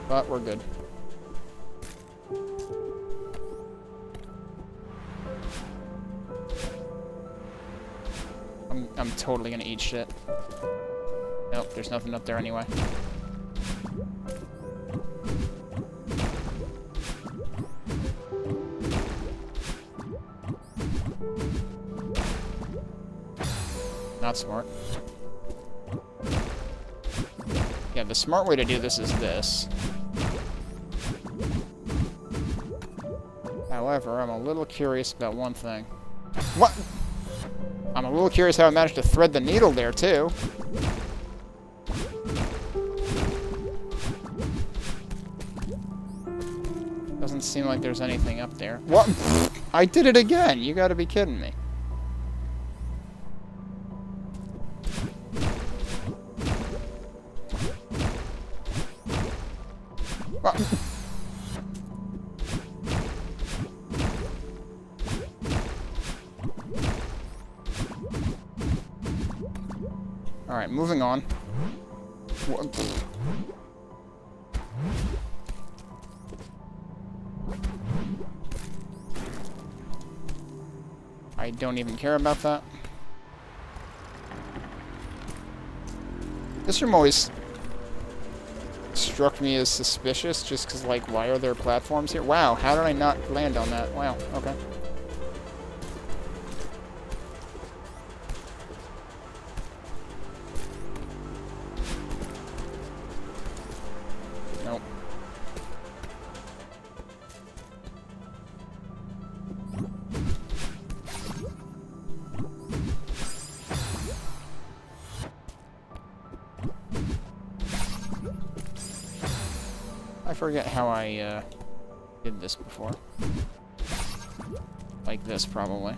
But we're good. I'm totally gonna eat shit. Nope, there's nothing up there anyway. Not smart. Yeah, the smart way to do this is this. However, I'm a little curious about one thing. What? I'm a little curious how I managed to thread the needle there, too. Doesn't seem like there's anything up there. What? I did it again! You gotta be kidding me. What? Alright, moving on. I don't even care about that. This room always struck me as suspicious, just because, like, why are there platforms here? Wow, how did I not land on that? Wow, okay. Nope. I forget how I did this before. Like this, probably.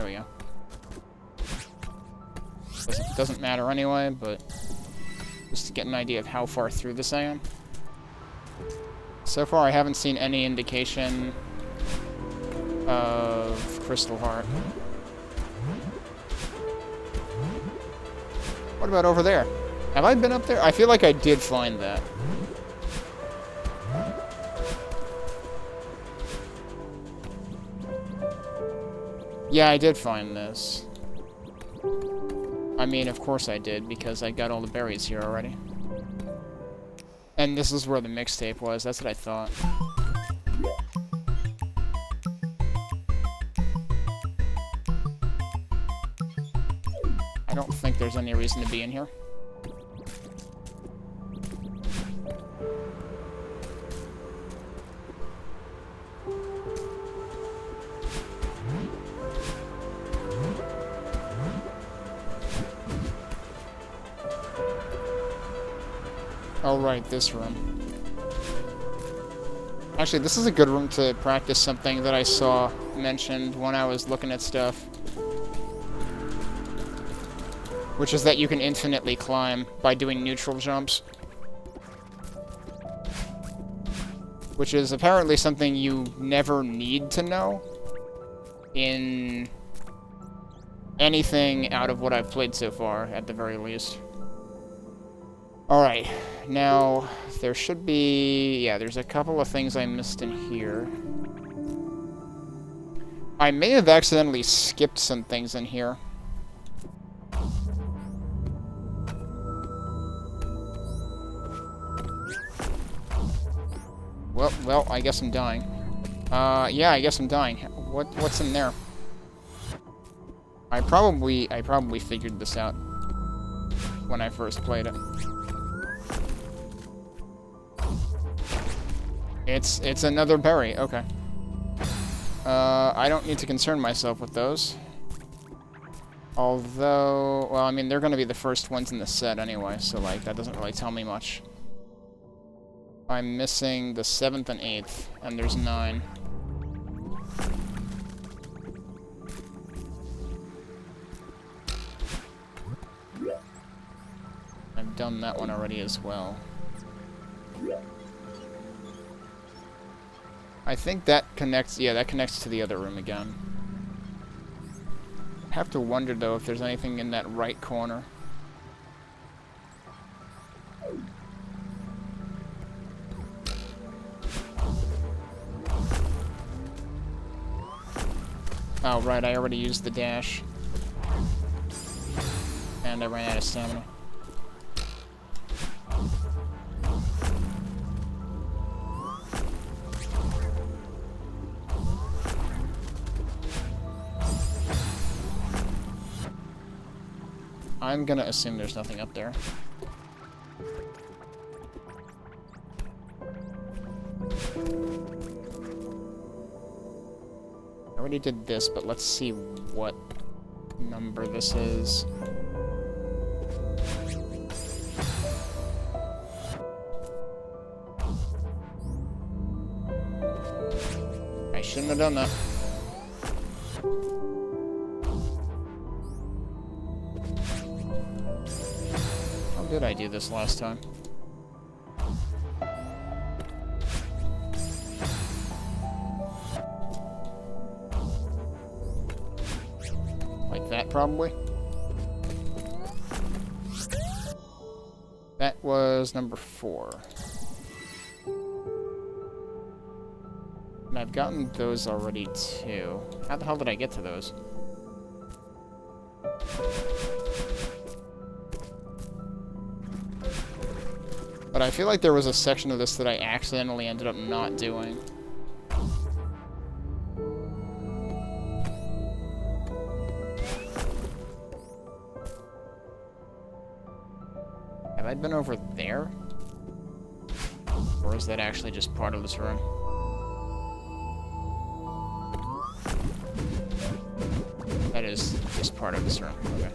we go. Doesn't matter anyway, but just to get an idea of how far through this I am. So far, I haven't seen any indication of Crystal Heart. What about over there? Have I been up there? I feel like I did find that. Yeah, I did find this. I mean, of course I did, because I got all the berries here already. And this is where the mixtape was, that's what I thought. I don't think there's any reason to be in here. Oh, right, this room. Actually, this is a good room to practice something that I saw mentioned when I was looking at stuff. Which is that you can infinitely climb by doing neutral jumps. Which is apparently something you never need to know in anything out of what I've played so far, at the very least. Alright, now, there should be... yeah, there's a couple of things I missed in here. I may have accidentally skipped some things in here. Well, I guess I'm dying. Yeah, I guess I'm dying. What's in there? I probably figured this out when I first played it. It's another berry, okay. I don't need to concern myself with those. Although, well, I mean, they're gonna be the first ones in the set anyway, so, like, that doesn't really tell me much. I'm missing the 7th and 8th, and there's 9. I've done that one already as well. I think that connects, yeah, that connects to the other room again. I have to wonder, though, if there's anything in that right corner. Oh, right, I already used the dash. And I ran out of stamina. I'm gonna assume there's nothing up there. I already did this, but let's see what number this is. I shouldn't have done that. How did I do this last time? Like that, probably? That was number 4. And I've gotten those already, too. How the hell did I get to those? But I feel like there was a section of this that I accidentally ended up not doing. Have I been over there? Or is that actually just part of this room? That is just part of this room, okay.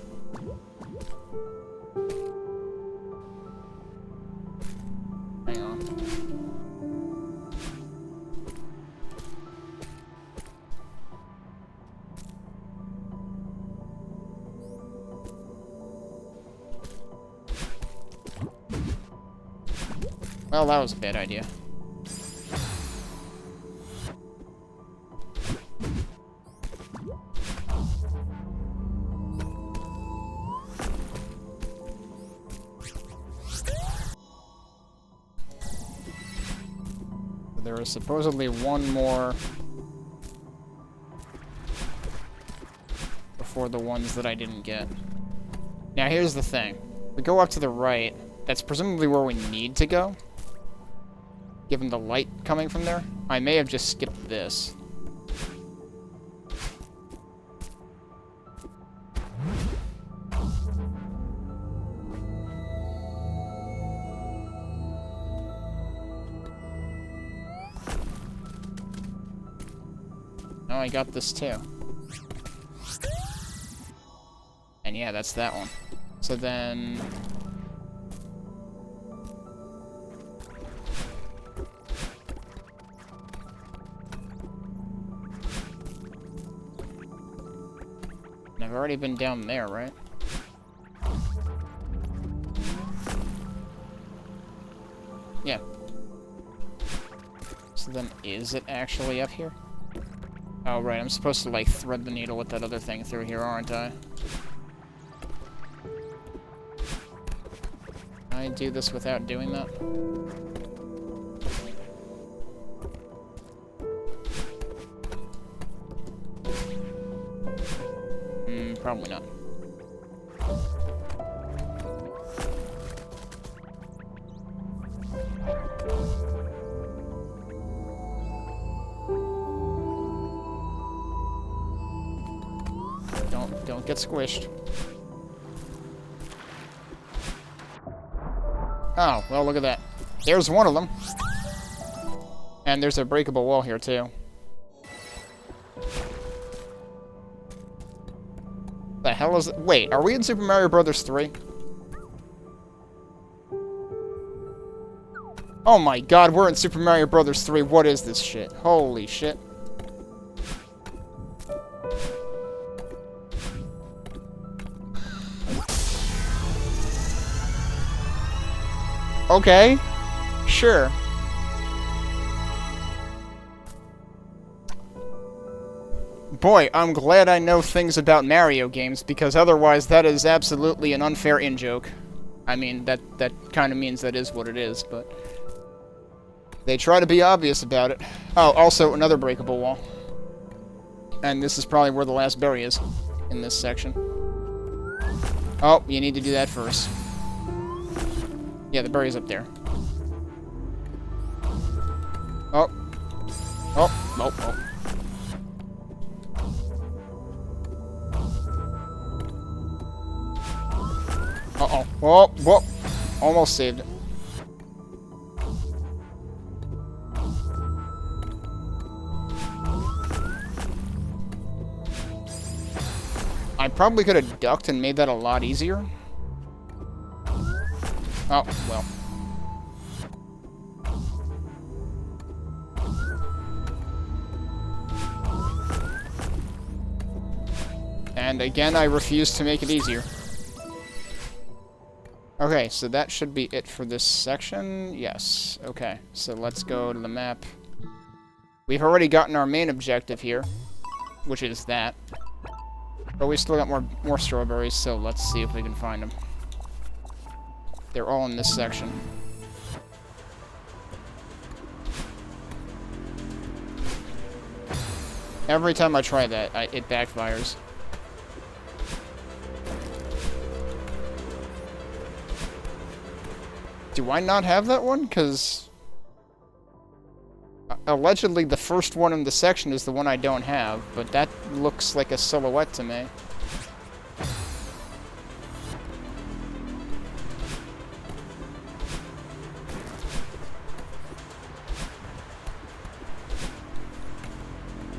Hang on. Well, that was a bad idea. There is supposedly one more before the ones that I didn't get. Now here's the thing. We go up to the right. That's presumably where we need to go, given the light coming from there. I may have just skipped this. Oh, I got this too. And yeah, that's that one. So then... I've already been down there, right? Yeah. So then, is it actually up here? Oh, right, I'm supposed to, like, thread the needle with that other thing through here, aren't I? Can I do this without doing that? Probably not. Don't get squished. Oh, well, look at that. There's one of them. And there's a breakable wall here, too. The hell is it? Wait, are we in Super Mario Brothers 3? Oh my god, we're in Super Mario Brothers 3. What is this shit? Holy shit. Okay. Sure. Boy, I'm glad I know things about Mario games, because otherwise that is absolutely an unfair in-joke. I mean, that kind of means that is what it is, but... They try to be obvious about it. Oh, also, another breakable wall. And this is probably where the last berry is, in this section. Oh, you need to do that first. Yeah, the berry's up there. Oh. Oh, oh, oh. Uh-oh. Whoa, whoa. Almost saved it. I probably could have ducked and made that a lot easier. Oh, well. And again, I refuse to make it easier. Okay, so that should be it for this section. Yes. Okay, so let's go to the map. We've already gotten our main objective here, which is that. But we still got more strawberries, so let's see if we can find them. They're all in this section. Every time I try that, it backfires. Do I not have that one? Because... allegedly the first one in the section is the one I don't have, but that looks like a silhouette to me.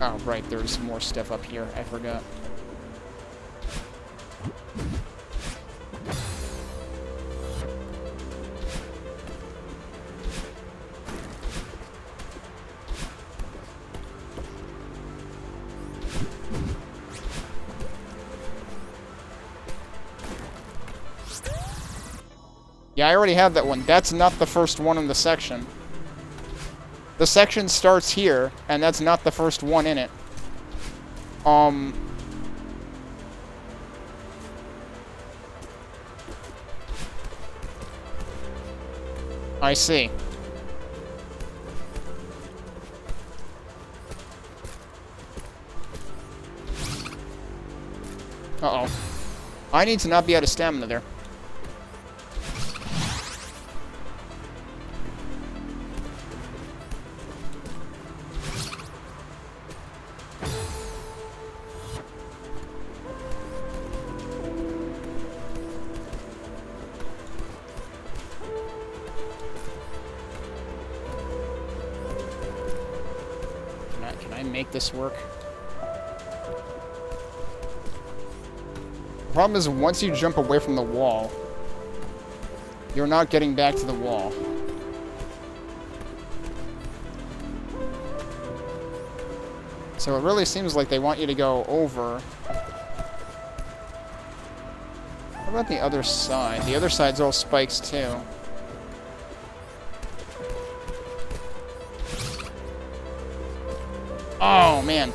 Oh, right, there's more stuff up here. I forgot. Yeah, I already have that one. That's not the first one in the section. The section starts here, and that's not the first one in it. I see. Uh-oh. I need to not be out of stamina there. Can I make this work? The problem is, once you jump away from the wall, you're not getting back to the wall. So it really seems like they want you to go over. What about the other side? The other side's all spikes, too. Oh, man.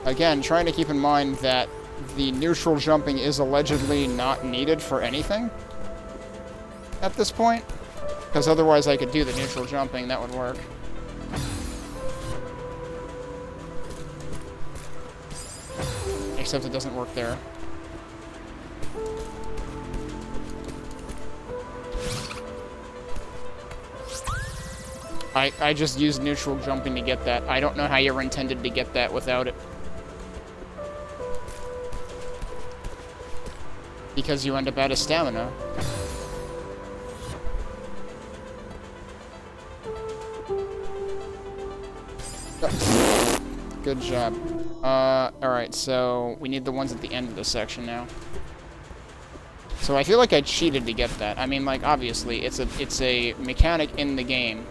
Again, trying to keep in mind that the neutral jumping is allegedly not needed for anything at this point. Because otherwise I could do the neutral jumping, that would work. Except it doesn't work there. I just used neutral jumping to get that. I don't know how you were intended to get that without it. Because you end up out of stamina. Good job. Alright, so we need the ones at the end of the section now. So I feel like I cheated to get that. I mean, like, obviously, it's a mechanic in the game.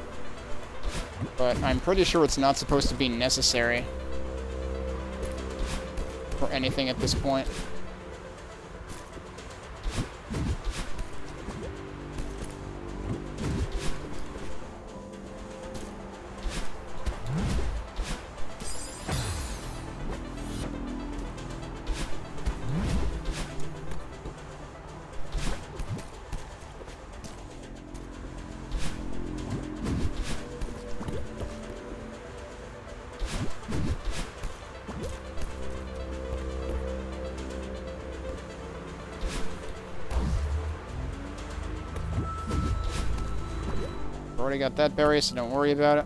But I'm pretty sure it's not supposed to be necessary for anything at this point. Already got that berry, so don't worry about it.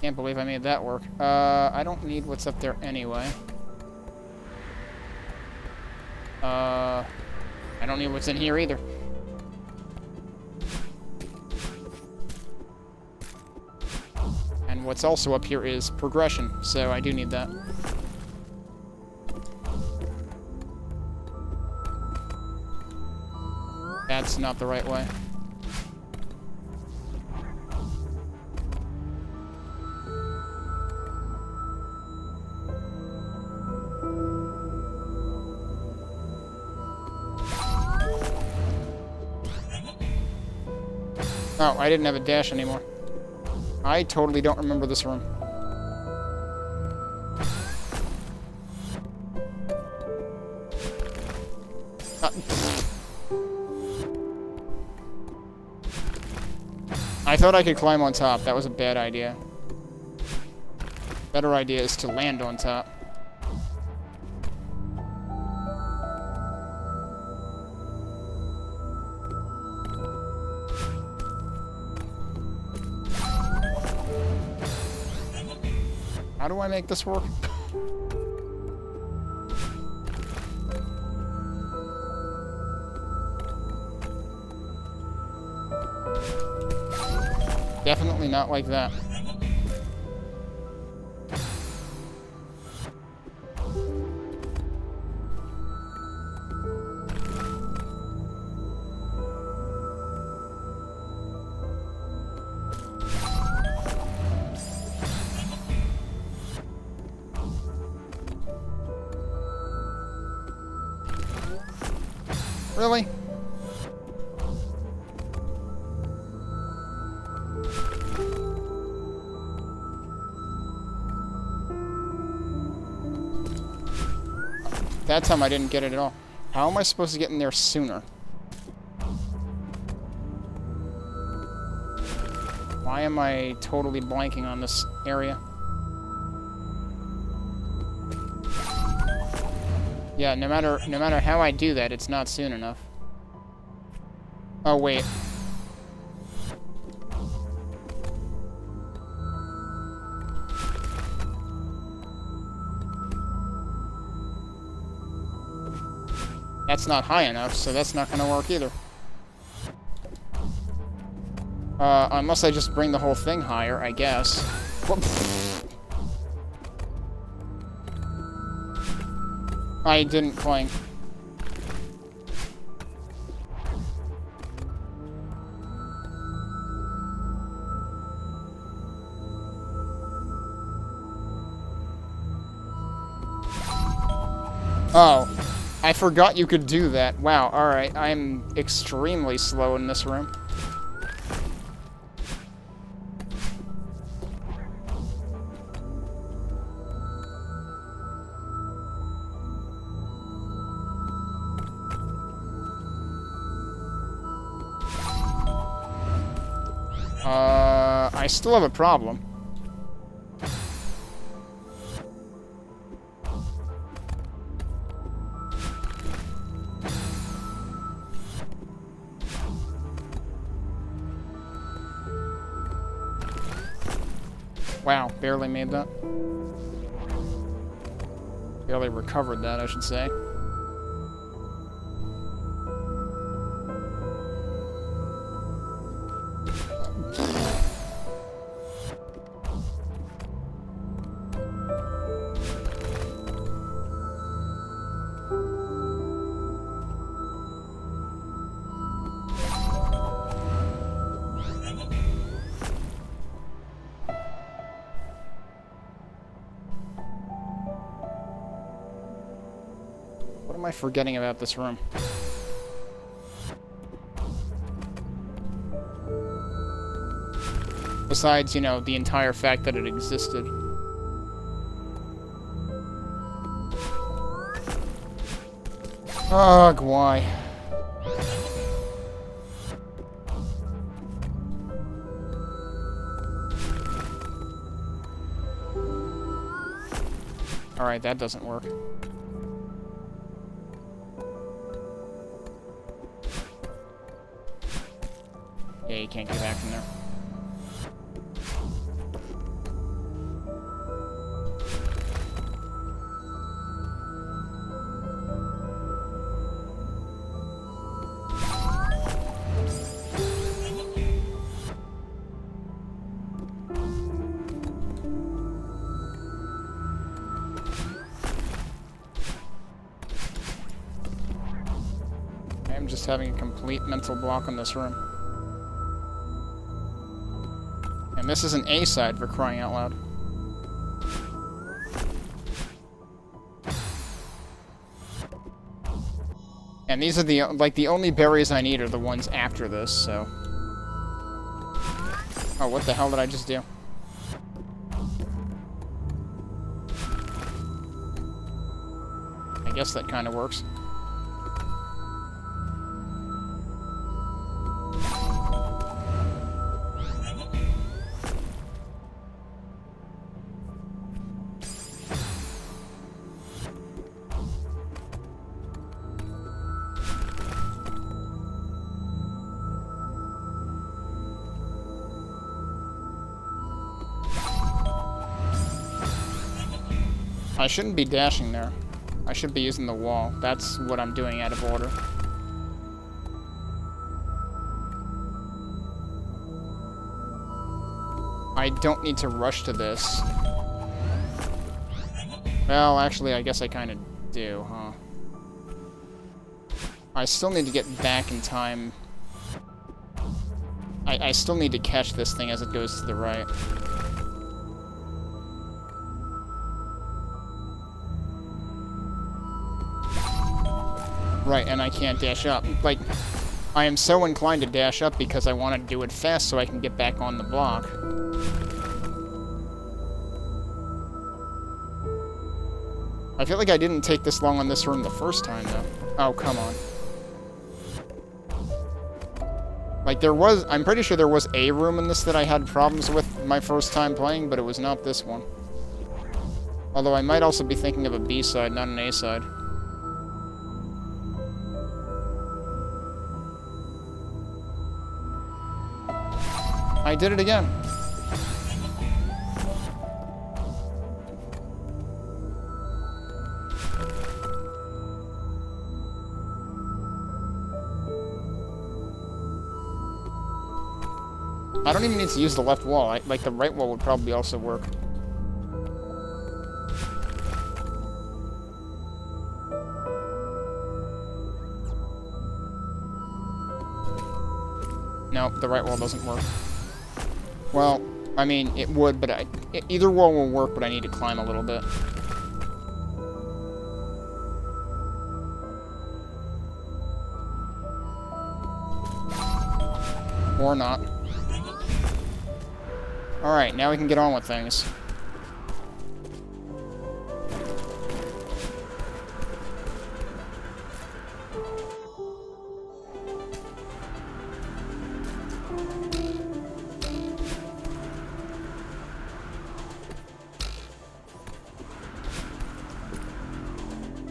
Can't believe I made that work. I don't need what's up there anyway. I don't need what's in here either. And what's also up here is progression, so I do need that. That's not the right way. Oh, I didn't have a dash anymore. I totally don't remember this room. I thought I could climb on top. That was a bad idea. Better idea is to land on top. How do I make this work? Definitely not like that. Really? That time I didn't get it at all. How am I supposed to get in there sooner? Why am I totally blanking on this area? Yeah, no matter how I do that, it's not soon enough. Oh, wait. That's not high enough, so that's not gonna work either. Unless I just bring the whole thing higher, I guess. I didn't cling. Oh. I forgot you could do that. Wow, alright. I'm extremely slow in this room. I still have a problem. Wow, barely made that. Barely recovered that, I should say. What am I forgetting about this room? Besides, you know, the entire fact that it existed. Ugh, why? Alright, that doesn't work. Yeah, you can't get back from there. I'm just having a complete mental block on this room. And this is an A side, for crying out loud. And these are the, like, the only berries I need are the ones after this, so... Oh, what the hell did I just do? I guess that kind of works. I shouldn't be dashing there. I should be using the wall. That's what I'm doing out of order. I don't need to rush to this. Well, actually, I guess I kind of do, huh? I still need to get back in time. I still need to catch this thing as it goes to the right. Right, and I can't dash up. Like, I am so inclined to dash up because I want to do it fast so I can get back on the block. I feel like I didn't take this long on this room the first time, though. Oh, come on. Like, there was... I'm pretty sure there was a room in this that I had problems with my first time playing, but it was not this one. Although I might also be thinking of a B side, not an A side. I did it again. I don't even need to use the left wall. Like, the right wall would probably also work. No, the right wall doesn't work. Well, I mean, it would, but either wall will work, but I need to climb a little bit. Or not. Alright, now we can get on with things.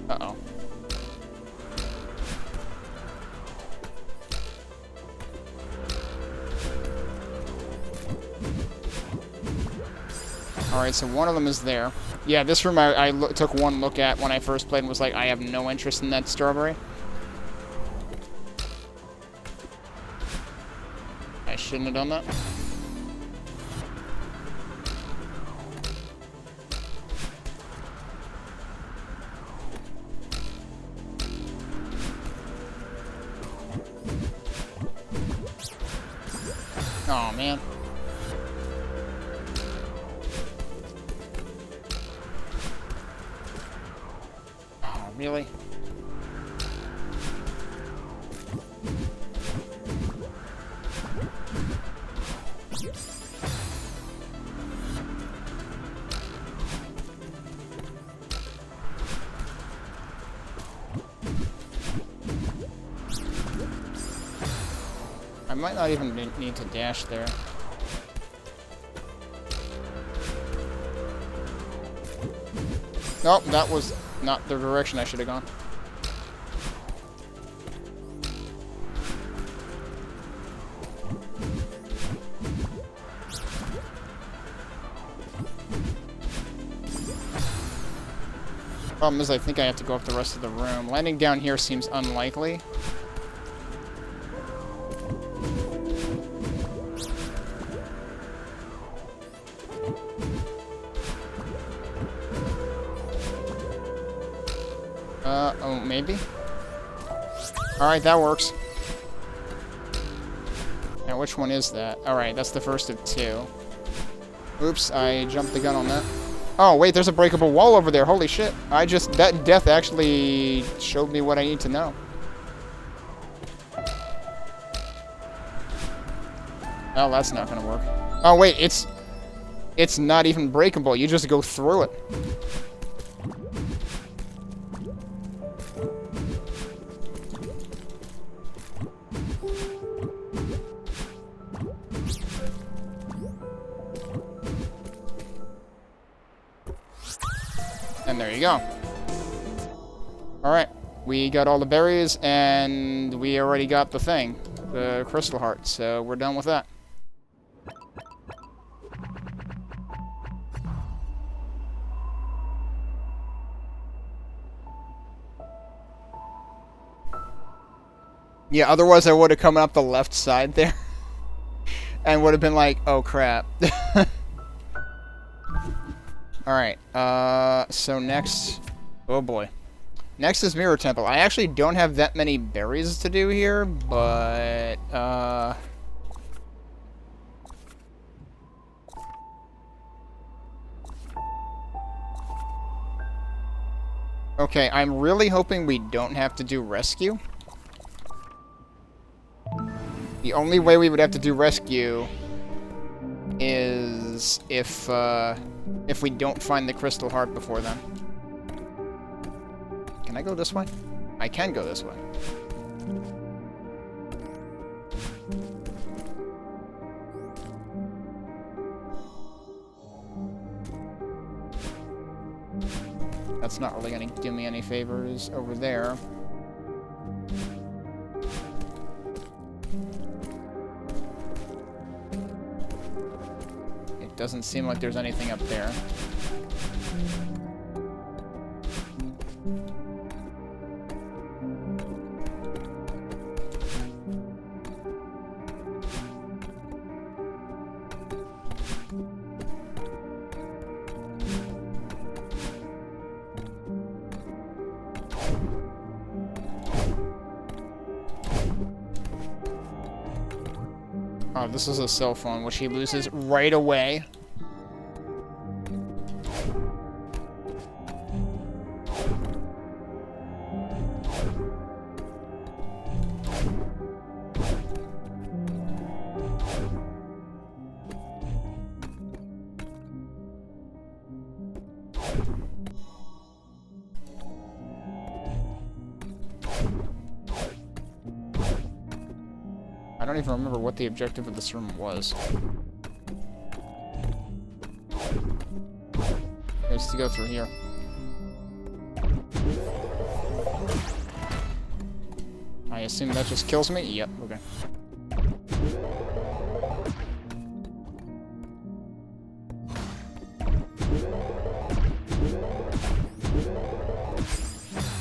Uh-oh. Alright, so one of them is there. Yeah, this room I took one look at when I first played and was like, I have no interest in that strawberry. I shouldn't have done that. Oh, man. Oh, really? I might not even need to dash there. Nope, that was not the direction I should have gone. Problem is, I think I have to go up the rest of the room. Landing down here seems unlikely. Oh, maybe? Alright, that works. Now, which one is that? Alright, that's the first of two. Oops, I jumped the gun on that. Oh, wait, there's a breakable wall over there. Holy shit. That death actually showed me what I need to know. Oh, that's not gonna work. Oh, wait, it's not even breakable. You just go through it. And there you go. Alright, we got all the berries, and we already got the thing, the crystal heart, so we're done with that. Yeah, otherwise I would have come up the left side there, and would have been like, oh crap. Alright, so next... Oh boy. Next is Mirror Temple. I actually don't have that many berries to do here, but, Okay, I'm really hoping we don't have to do rescue. The only way we would have to do rescue is if we don't find the crystal heart before then. Can I go this way? I can go this way. That's not really going to do me any favors over there. It doesn't seem like there's anything up there. Oh, this is a cell phone, which he loses right away. I don't even remember what the objective of this room was. It's to go through here. I assume that just kills me? Yep, okay.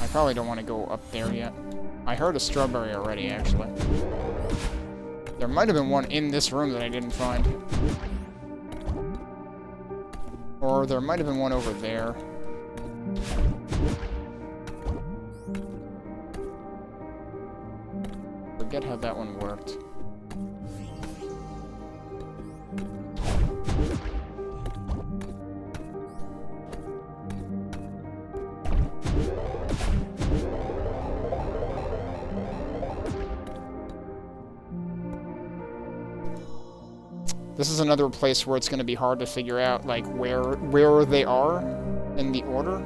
I probably don't want to go up there yet. I heard a strawberry already, actually. There might have been one in this room that I didn't find. Or there might have been one over there. Forget how that one worked. This is another place where it's going to be hard to figure out, like, where they are in the order.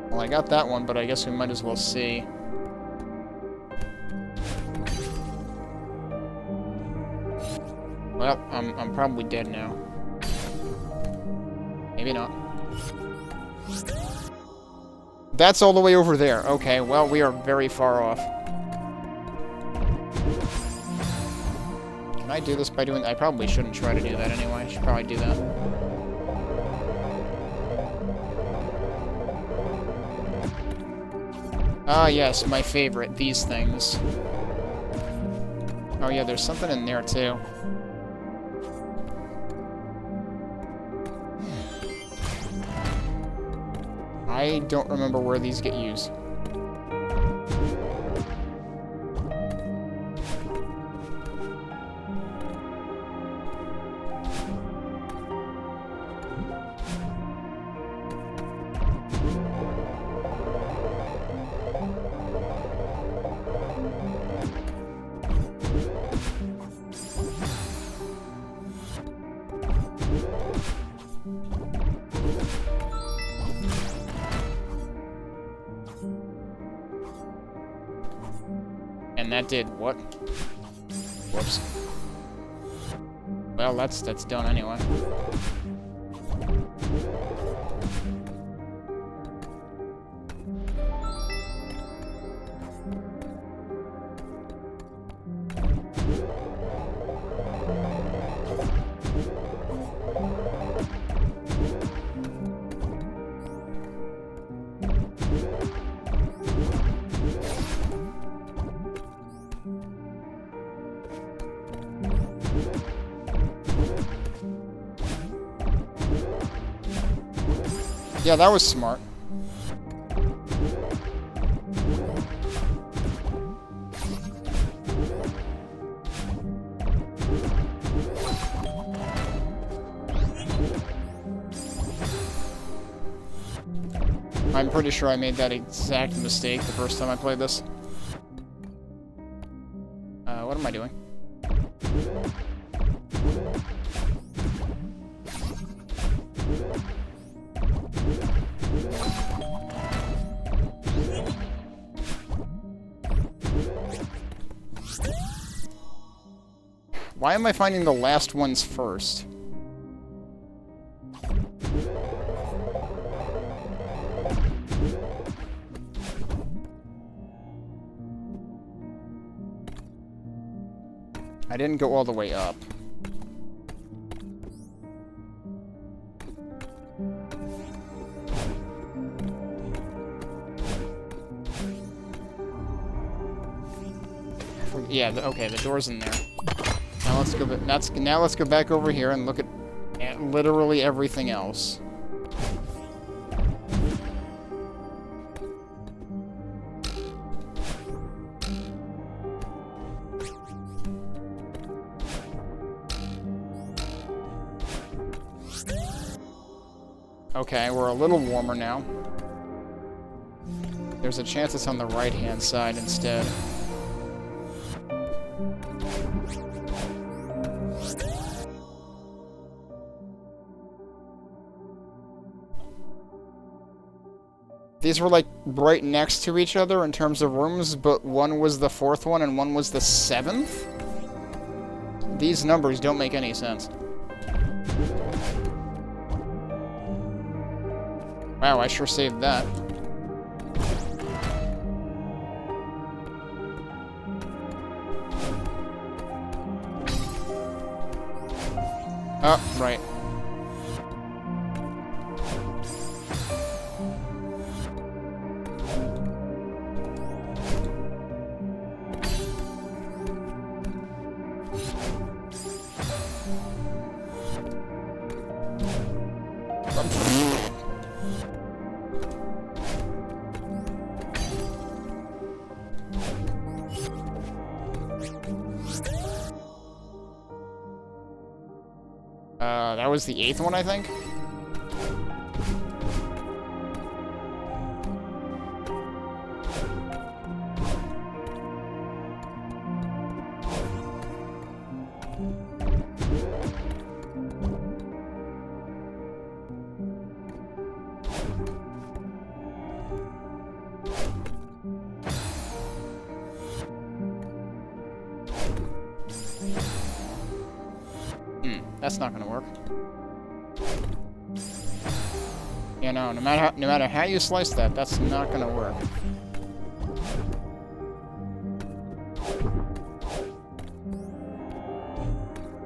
Well, I got that one, but I guess we might as well see. Well, I'm probably dead now. Maybe not. That's all the way over there. Okay, well, we are very far off. Can I do this by doing... I probably shouldn't try to do that anyway. I should probably do that. Ah, yes, my favorite. These things. Oh, yeah, there's something in there, too. I don't remember where these get used. And that did what? Whoops. Well, that's done anyway. Yeah, that was smart. I'm pretty sure I made that exact mistake the first time I played this. What am I doing? Why am I finding the last ones first? I didn't go all the way up. Yeah, okay, the door's in there. Now let's go. Now let's go back over here and look at literally everything else. Okay, we're a little warmer now. There's a chance it's on the right-hand side instead. These were like right next to each other in terms of rooms, but one was the fourth one and one was the seventh? These numbers don't make any sense. Wow, I sure saved that. Oh, right. That was the 8th one, I think? That's not gonna work. You know, no matter how you slice that, that's not gonna work.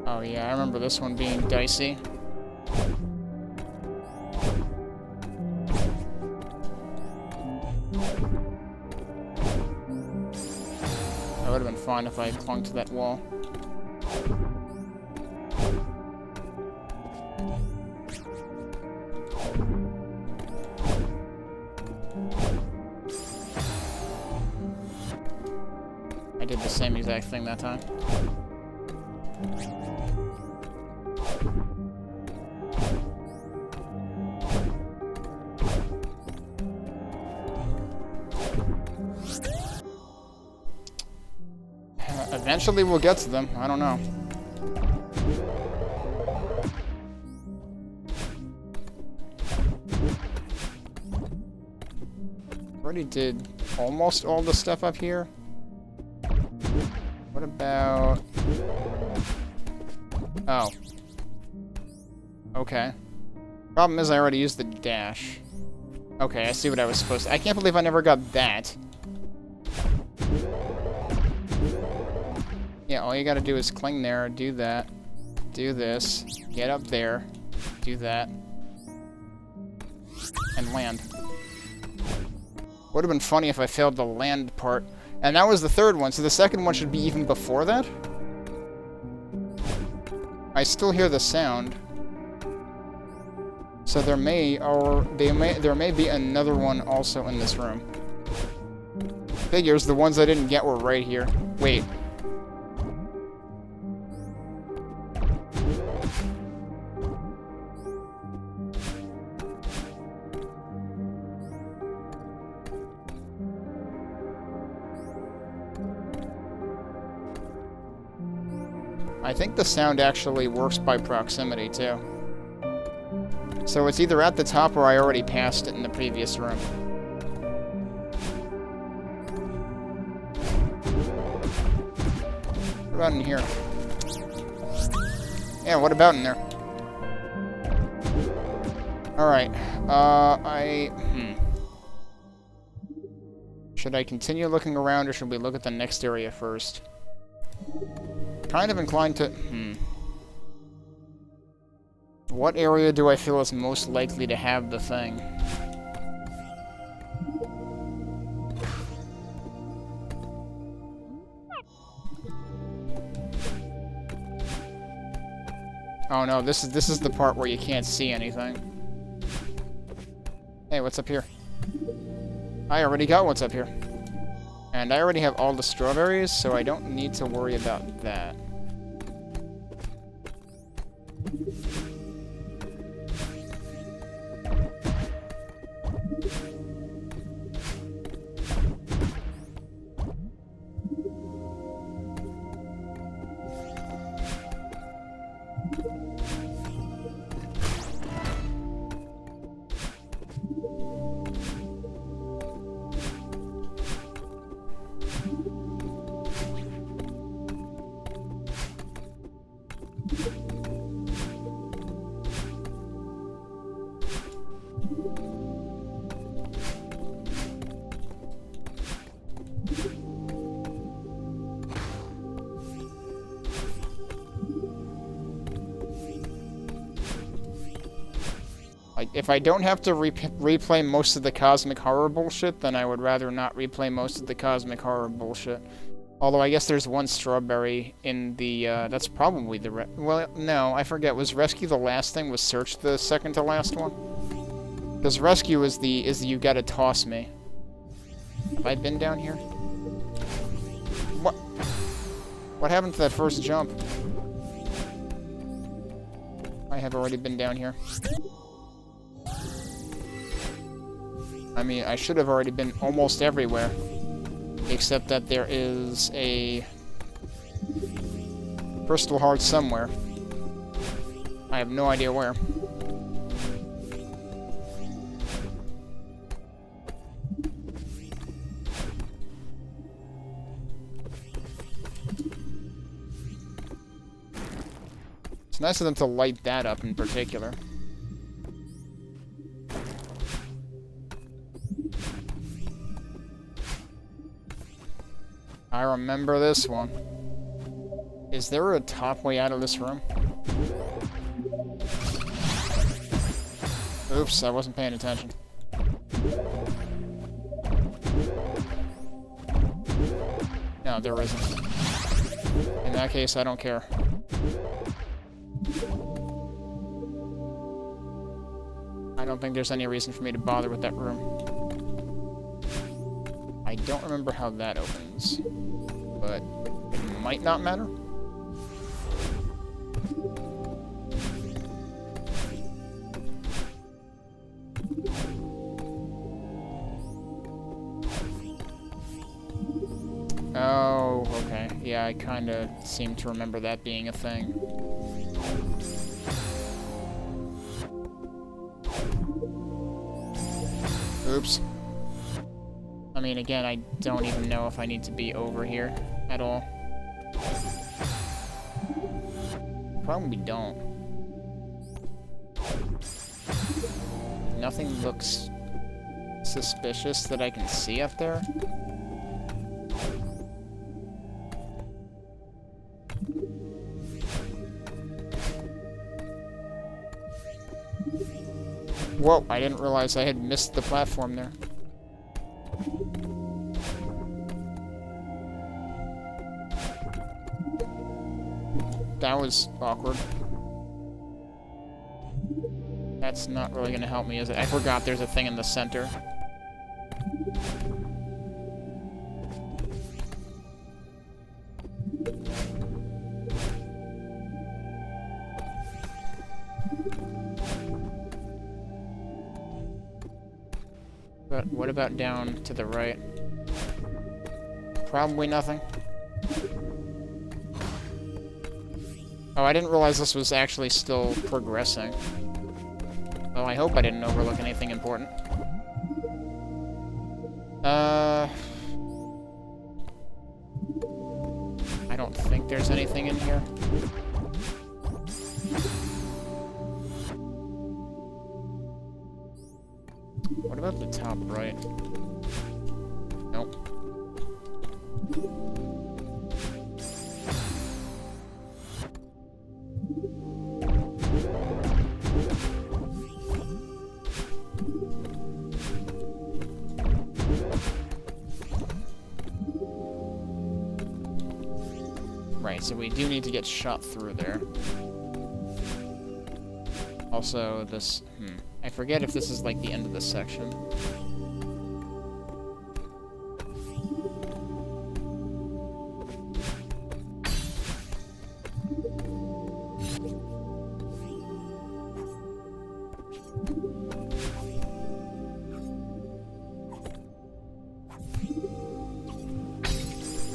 Oh yeah, I remember this one being dicey. That would have been fine if I clung to that wall. I did the same exact thing that time. Eventually we'll get to them. I don't know. Already did almost all the stuff up here. What about... Oh. Okay. Problem is I already used the dash. Okay, I see what I was supposed to... I can't believe I never got that. Yeah, all you gotta do is cling there, do that, do this, get up there, do that, and land. Would have been funny if I failed the land part. And that was the third one, so the second one should be even before that? I still hear the sound. So there may be another one also in this room. Figures, the ones I didn't get were right here. Wait. I think the sound actually works by proximity, too. So it's either at the top or I already passed it in the previous room. What about in here? Yeah, what about in there? Alright, Should I continue looking around, or should we look at the next area first? Kind of inclined to... What area do I feel is most likely to have the thing? Oh no, this is the part where you can't see anything. Hey, what's up here? I already got what's up here. And I already have all the strawberries, so I don't need to worry about that. If I don't have to replay most of the cosmic horror bullshit, then I would rather not replay most of the cosmic horror bullshit. Although I guess there's one strawberry in the, that's probably the well, no, I forget. Was rescue the last thing? Was search the second to last one? Because rescue is the you gotta toss me. Have I been down here? What? What happened to that first jump? I have already been down here. I mean, I should have already been almost everywhere. Except that there is a crystal heart somewhere. I have no idea where. It's nice of them to light that up in particular. I remember this one. Is there a top way out of this room? Oops, I wasn't paying attention. No, there isn't. In that case, I don't care. I don't think there's any reason for me to bother with that room. I don't remember how that opens, but it might not matter. Oh, okay. Yeah, I kind of seem to remember that being a thing. Oops. I mean, again, I don't even know if I need to be over here at all. Probably don't. Nothing looks suspicious that I can see up there. Whoa, I didn't realize I had missed the platform there. That was awkward. That's not really going to help me, is it? I forgot there's a thing in the center. But what about down to the right? Probably nothing. Oh, I didn't realize this was actually still progressing. Oh, I hope I didn't overlook anything important. I don't think there's anything in here. What about the top right? Nope. Right, so we do need to get shot through there. Also, this... I forget if this is, like, the end of this section.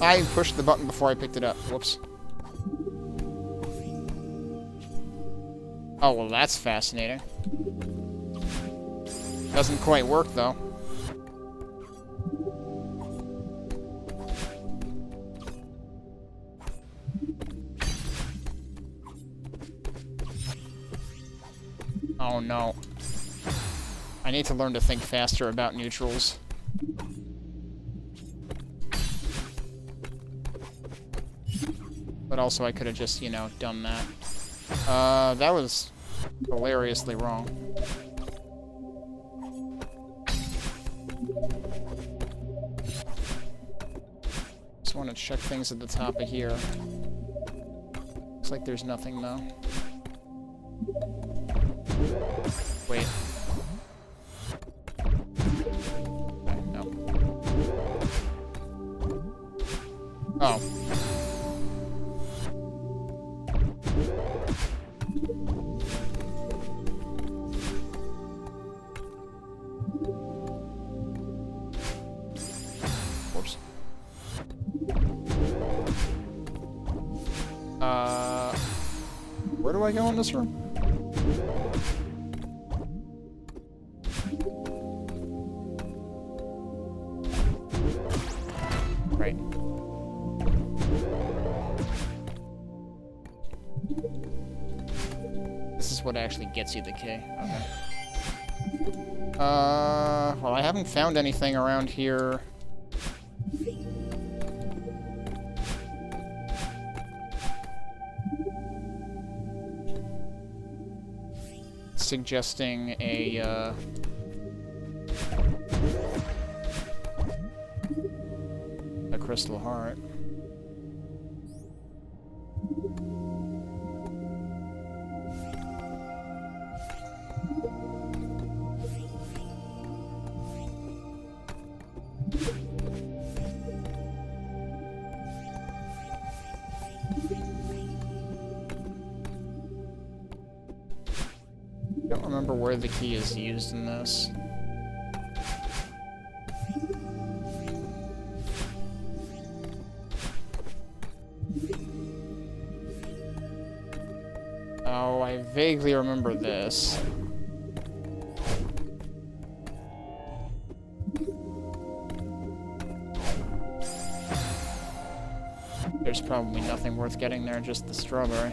I pushed the button before I picked it up. Whoops. Oh, well, that's fascinating. Doesn't quite work, though. Oh, no. I need to learn to think faster about neutrals. But also I could have just, you know, done that. That was hilariously wrong. Just want to check things at the top of here. Looks like there's nothing, though. Wait. Okay, no. Oh. Whoops. Where do I go in this room? Right. This is what actually gets you the K. Okay. Well, I haven't found anything around here. Suggesting a crystal heart. I don't remember where the key is used in this. Oh, I vaguely remember this. There's probably nothing worth getting there, just the strawberry.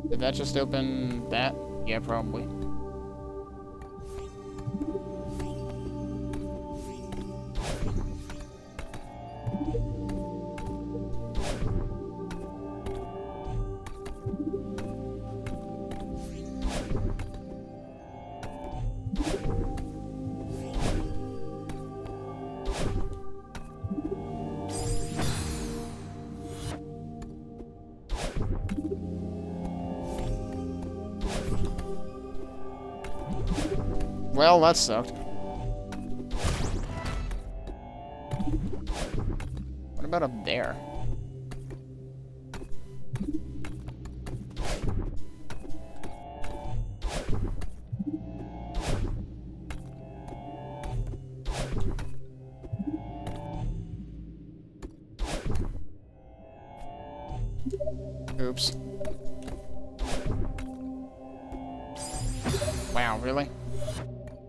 Did that just open that? Yeah, probably. Well, that sucked. What about up there? Oops. Wow, really?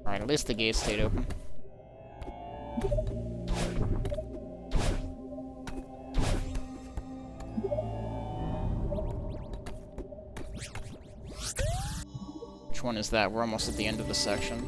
Alright, at least the gate stayed open. Which one is that? We're almost at the end of the section.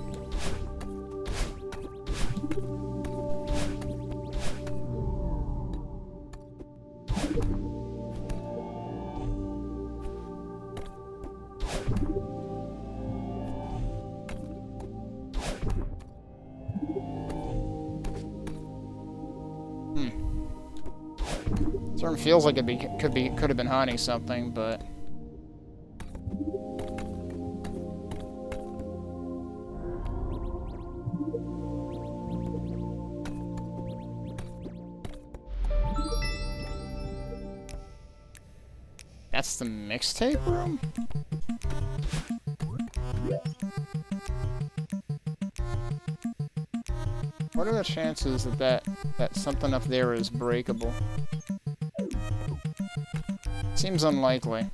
Sort of feels like it could have been hiding something, but that's the mixtape room? What are the chances that something up there is breakable? Seems unlikely.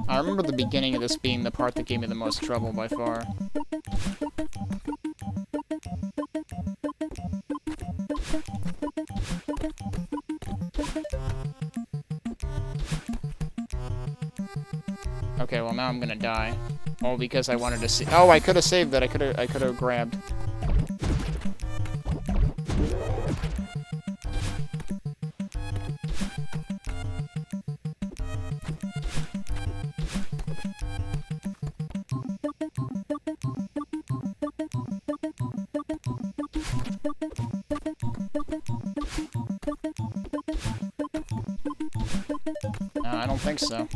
I remember the beginning of this being the part that gave me the most trouble by far. Okay, well now I'm gonna die. All because I wanted to see. Oh, I could have saved that. I could have grabbed. No, I don't think so.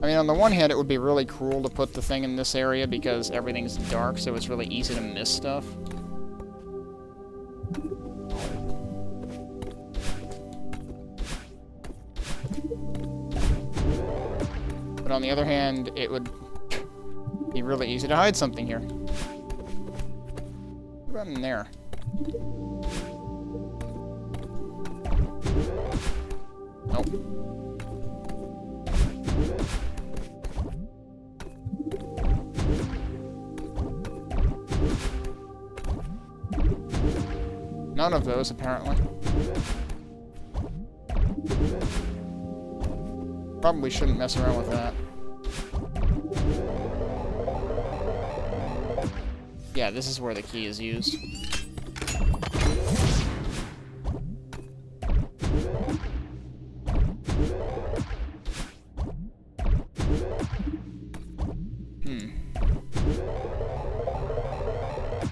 I mean, on the one hand, it would be really cruel to put the thing in this area because everything's dark, so it's really easy to miss stuff. But on the other hand, it would be really easy to hide something here. What about in there? Nope. None of those, apparently. Probably shouldn't mess around with that. Yeah, this is where the key is used.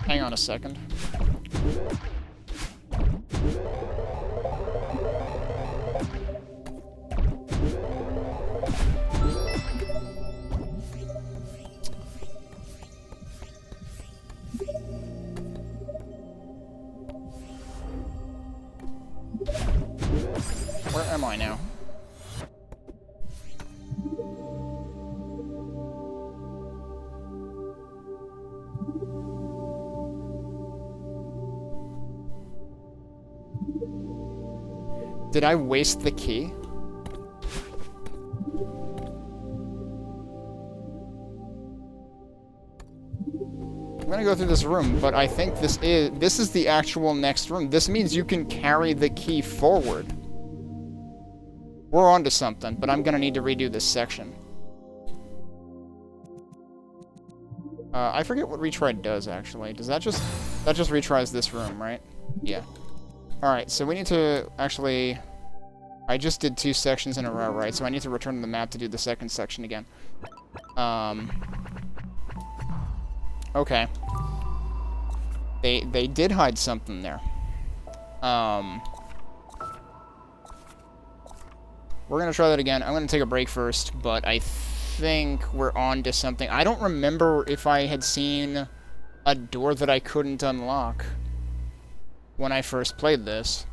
Hang on a second. Where am I now? Did I waste the key? I'm gonna go through this room, but I think this is the actual next room. This means you can carry the key forward. We're onto something, but I'm gonna need to redo this section. I forget what retry does, actually. Does that just... That just retries this room, right? Yeah. Alright, so we need to actually... I just did 2 sections in a row, right? So I need to return to the map to do the second section again. Okay. They did hide something there. We're gonna try that again. I'm gonna take a break first, but I think we're on to something. I don't remember if I had seen a door that I couldn't unlock when I first played this,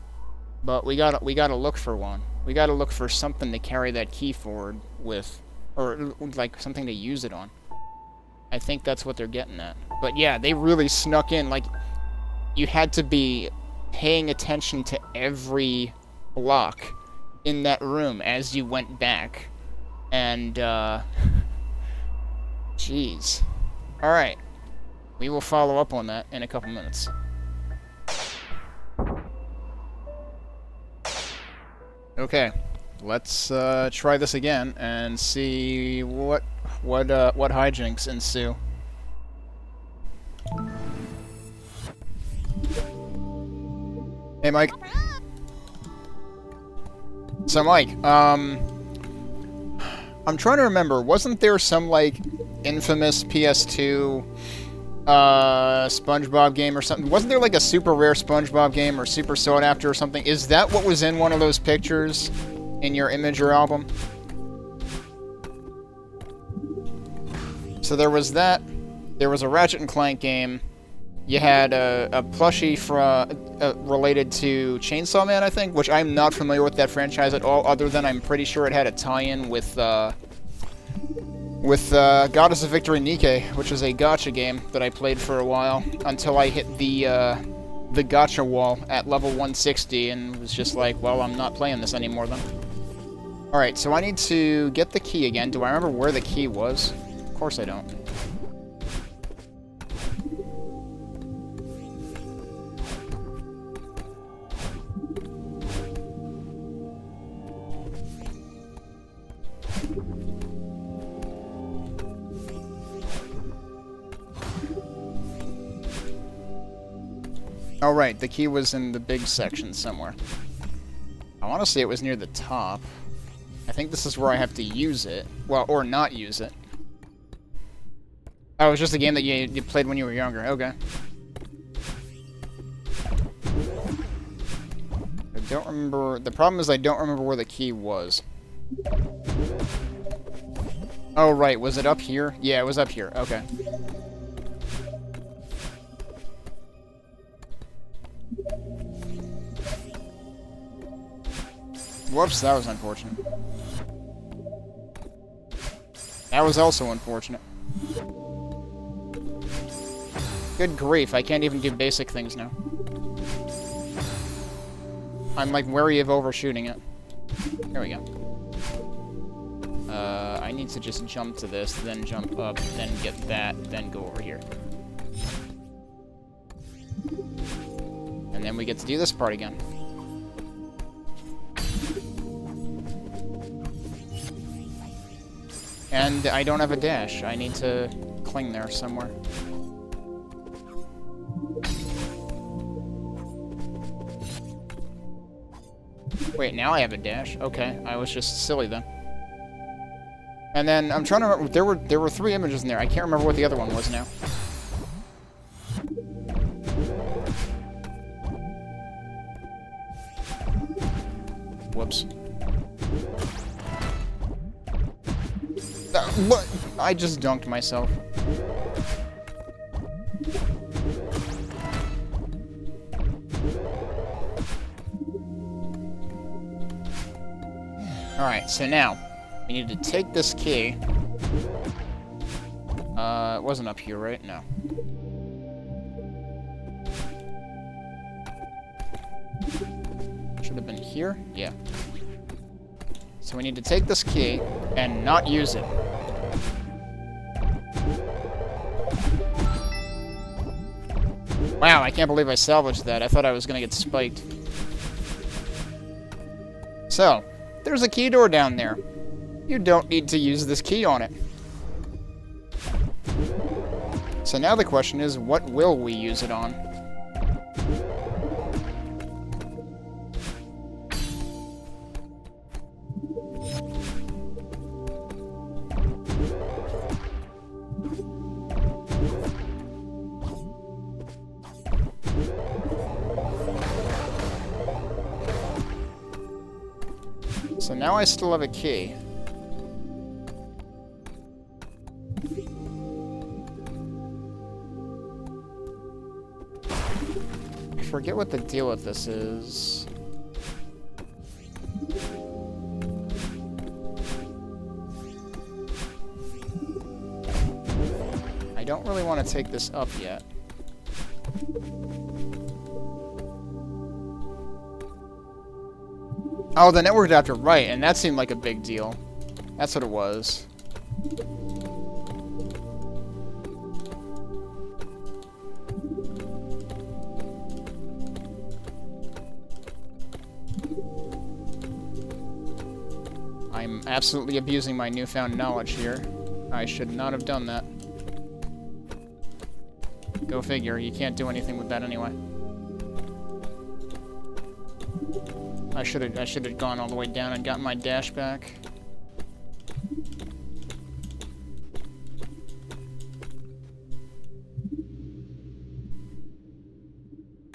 but we gotta look for one. We gotta look for something to carry that key forward with, or like something to use it on. I think that's what they're getting at. But yeah, they really snuck in. Like, you had to be paying attention to every block in that room as you went back. And, jeez. Alright. We will follow up on that in a couple minutes. Okay. Let's, try this again and see what hijinks ensue. Hey, Mike. So, Mike, I'm trying to remember, wasn't there some, like, infamous PS2, SpongeBob game or something? Wasn't there, like, a super rare SpongeBob game or super sought after or something? Is that what was in one of those pictures in your Imager album? So there was that. There was a Ratchet & Clank game. You had a plushie related to Chainsaw Man, I think, which I'm not familiar with that franchise at all, other than I'm pretty sure it had a tie-in with Goddess of Victory Nike, which is a gacha game that I played for a while, until I hit the gacha wall at level 160, and was just like, well, I'm not playing this anymore then. Alright, so I need to get the key again. Do I remember where the key was? Of course I don't. Oh, right, the key was in the big section somewhere. I want to say it was near the top. I think this is where I have to use it. Well, or not use it. Oh, it was just a game that you played when you were younger. Okay. I don't remember... The problem is I don't remember where the key was. Oh, right, was it up here? Yeah, it was up here. Okay. Whoops, that was unfortunate. That was also unfortunate. Good grief, I can't even do basic things now. I'm, like, wary of overshooting it. There we go. I need to just jump to this, then jump up, then get that, then go over here. And then we get to do this part again. And I don't have a dash. I need to cling there somewhere. Wait, now I have a dash. Okay, I was just silly then. And then I'm trying to remember. There were 3 images in there. I can't remember what the other one was now. Whoops. What? I just dunked myself. Alright, so now, we need to take this key. It wasn't up here, right? No. Should have been here? Yeah. So we need to take this key and not use it. Wow, I can't believe I salvaged that. I thought I was gonna get spiked. So, There's a key door down there. You don't need to use this key on it. So now the question is, what will we use it on? So now I still have a key. I forget what the deal with this is. I don't really want to take this up yet. Oh, the network adapter, right, and that seemed like a big deal. That's what it was. I'm absolutely abusing my newfound knowledge here. I should not have done that. Go figure, you can't do anything with that anyway. I should have gone all the way down and gotten my dash back.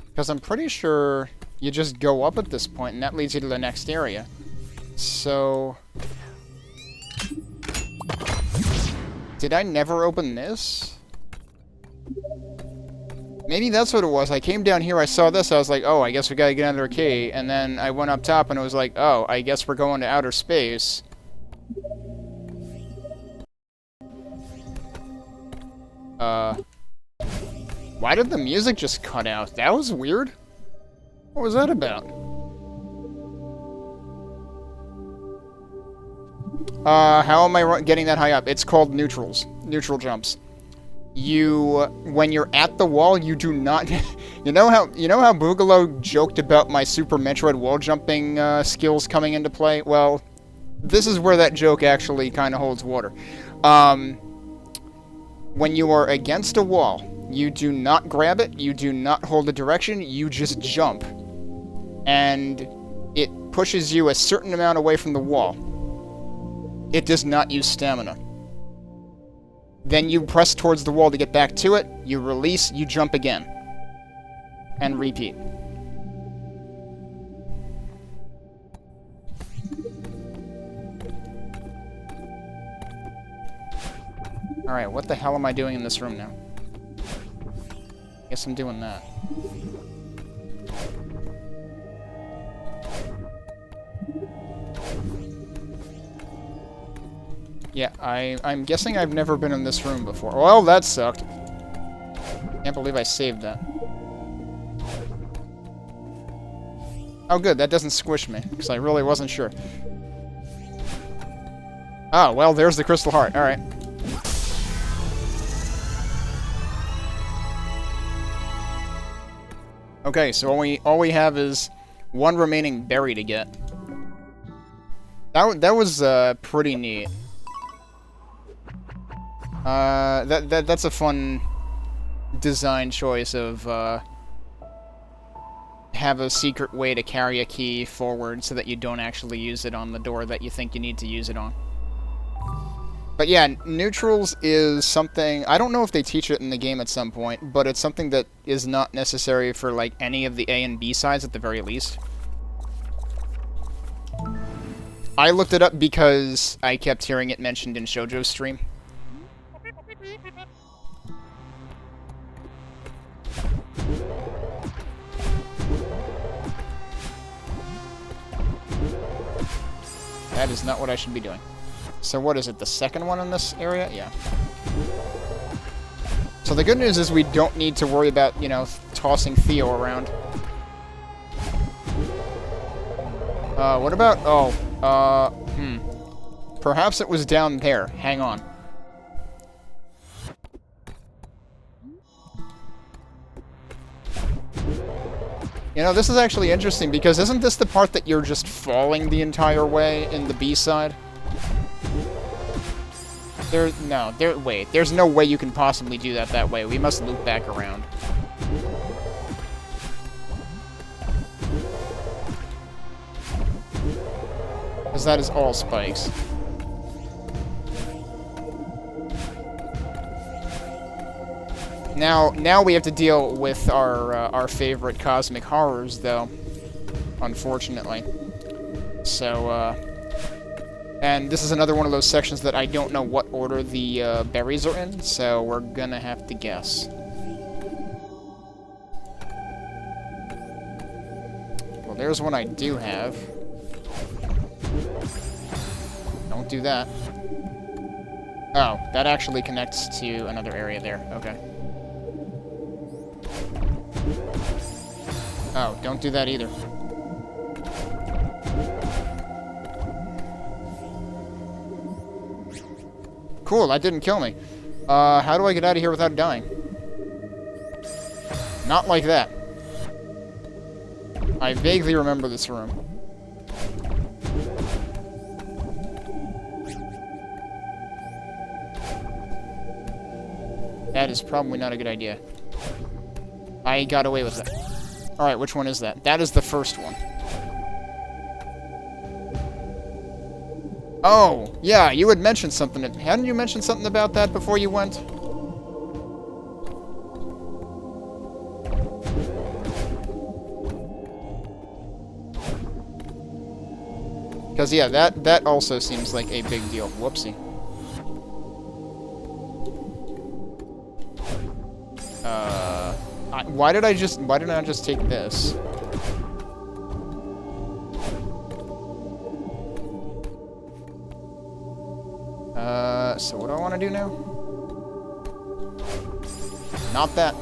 Because I'm pretty sure you just go up at this point, and that leads you to the next area. So... did I never open this? Maybe that's what it was. I came down here, I saw this, I was like, oh, I guess we gotta get under a key. And then I went up top and it was like, oh, I guess we're going to outer space. Why did the music just cut out? That was weird. What was that about? How am I getting that high up? It's called neutrals. Neutral jumps. When you're at the wall, you do not... you know how Boogaloo joked about my Super Metroid wall jumping skills coming into play? Well, this is where that joke actually kind of holds water. When you are against a wall, you do not grab it, you do not hold a direction, you just jump. And it pushes you a certain amount away from the wall. It does not use stamina. Then you press towards the wall to get back to it, you release, you jump again. And repeat. Alright, what the hell am I doing in this room now? Guess I'm doing that. Yeah, I'm guessing I've never been in this room before. Well, that sucked. Can't believe I saved that. Oh good, that doesn't squish me, because I really wasn't sure. Oh, well, there's the crystal heart. Alright. Okay, so all we have is one remaining berry to get. That was pretty neat. That's a fun design choice of have a secret way to carry a key forward so that you don't actually use it on the door that you think you need to use it on. But yeah, neutrals is something, I don't know if they teach it in the game at some point, but it's something that is not necessary for like any of the A and B sides at the very least. I looked it up because I kept hearing it mentioned in Shoujo's stream. That is not what I should be doing. So what is it, the second one in this area? Yeah. So the good news is we don't need to worry about, you know, tossing Theo around. What about... oh, perhaps it was down there. Hang on. You know, this is actually interesting, because isn't this the part that you're just falling the entire way in the B-side? Wait, there's no way you can possibly do that way. We must loop back around. Because that is all spikes. Now we have to deal with our favorite cosmic horrors, though, unfortunately. So, and this is another one of those sections that I don't know what order the berries are in, so we're gonna have to guess. Well, there's one I do have. Don't do that. Oh, that actually connects to another area there. Okay. Oh, don't do that either. Cool, that didn't kill me. How do I get out of here without dying? Not like that. I vaguely remember this room. That is probably not a good idea. I got away with it. Alright, which one is that? That is the first one. Oh, yeah, you had mentioned something. Hadn't you mentioned something about that before you went? Because, yeah, that also seems like a big deal. Whoopsie. Why didn't I just take this? So what do I want to do now? Not that.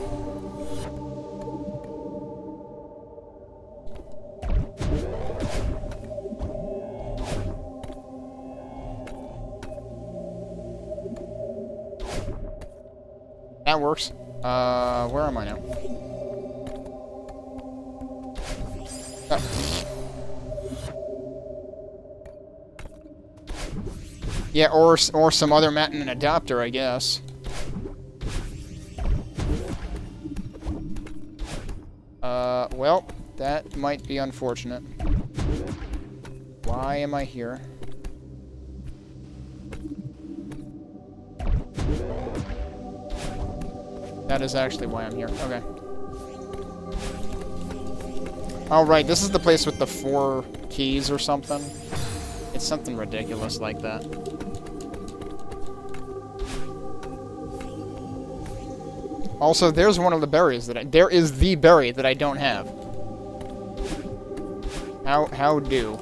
That works. Where am I now? Yeah, or some other mat and an adapter, I guess. Well, that might be unfortunate. Why am I here? That is actually why I'm here. Okay. Oh, right, this is the place with the 4 keys or something. It's something ridiculous like that. Also, there's one of the berries that there is the berry that I don't have. How do?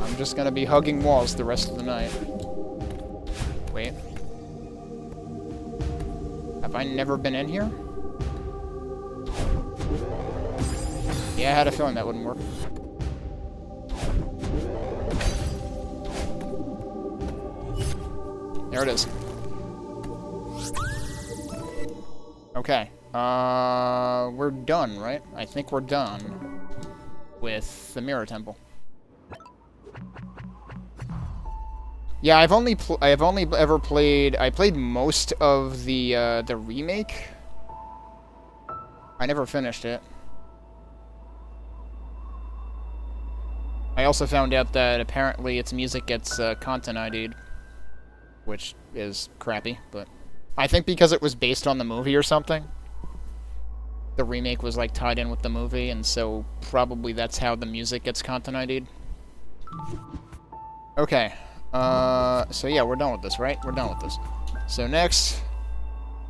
I'm just gonna be hugging walls the rest of the night. Wait. Have I never been in here? Yeah, I had a feeling that wouldn't work. There it is. Okay. We're done, right? I think we're done with the Mirror Temple. Yeah, I've only ever played. I played most of the remake. I never finished it. I also found out that apparently its music gets content ID'd, which is crappy. But I think because it was based on the movie or something, the remake was like tied in with the movie, and so probably that's how the music gets content ID'd. Okay. So yeah, we're done with this, right? We're done with this. So next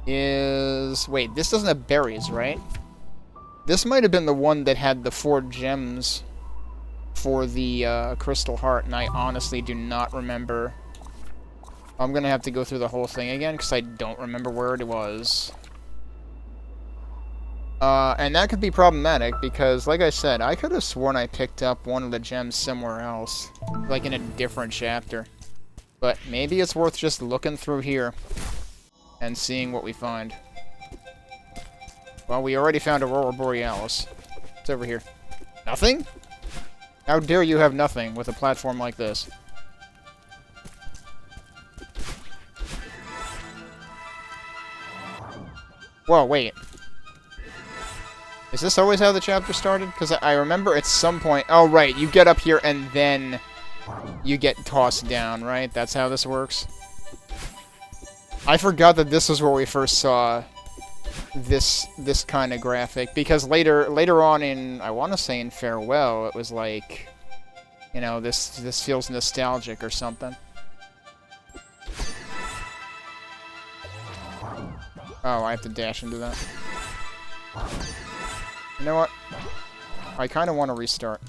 is... Wait, this doesn't have berries, right? This might have been the one that had the 4 gems for the crystal heart, and I honestly do not remember. I'm gonna have to go through the whole thing again, because I don't remember where it was. And that could be problematic because, like I said, I could have sworn I picked up one of the gems somewhere else, like in a different chapter. But maybe it's worth just looking through here and seeing what we find. Well, we already found Aurora Borealis. It's over here. Nothing? How dare you have nothing with a platform like this? Whoa, wait. Is this always how the chapter started? Because I remember at some point... Oh, right. You get up here and then you get tossed down, right? That's how this works? I forgot that this was where we first saw this kind of graphic. Because later on in... I want to say in Farewell, it was like... You know, this feels nostalgic or something. Oh, I have to dash into that. You know what? I kind of want to restart.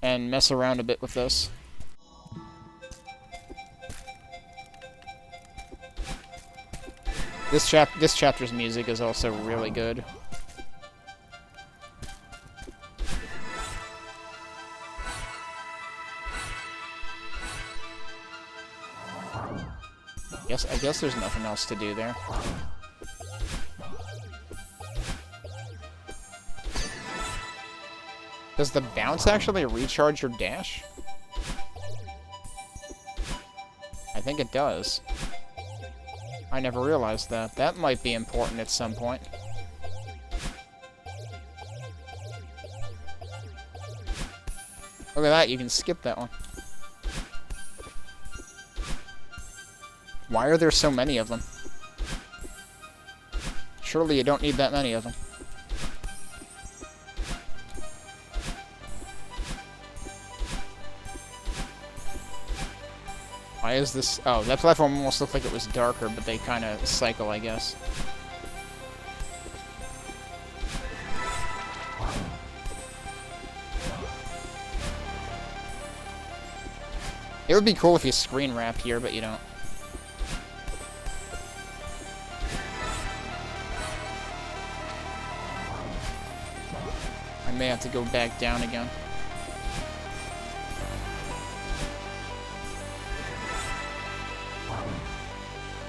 And mess around a bit with this. This chapter's music is also really good. I guess there's nothing else to do there. Does the bounce actually recharge your dash? I think it does. I never realized that. That might be important at some point. Look at that, you can skip that one. Why are there so many of them? Surely you don't need that many of them. Why is this... Oh, that platform almost looked like it was darker, but they kind of cycle, I guess. It would be cool if you screen wrap here, but you don't. I may have to go back down again.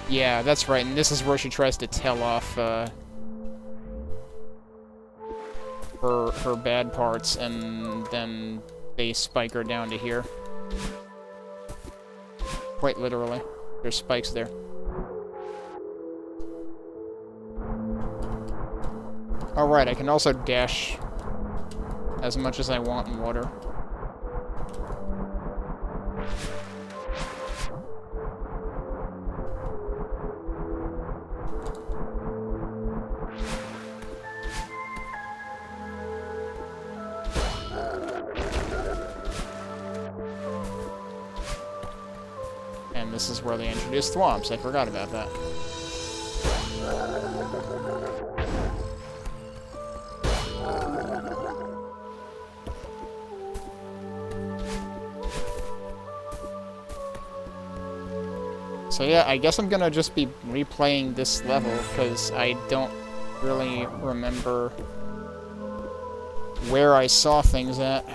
Yeah, that's right, and this is where she tries to tell off her bad parts, and then they spike her down to here. Quite literally. There's spikes there. Alright, I can also dash as much as I want in water. And this is where they introduced thwomps. I forgot about that. So yeah, I guess I'm gonna just be replaying this level, because I don't really remember where I saw things at.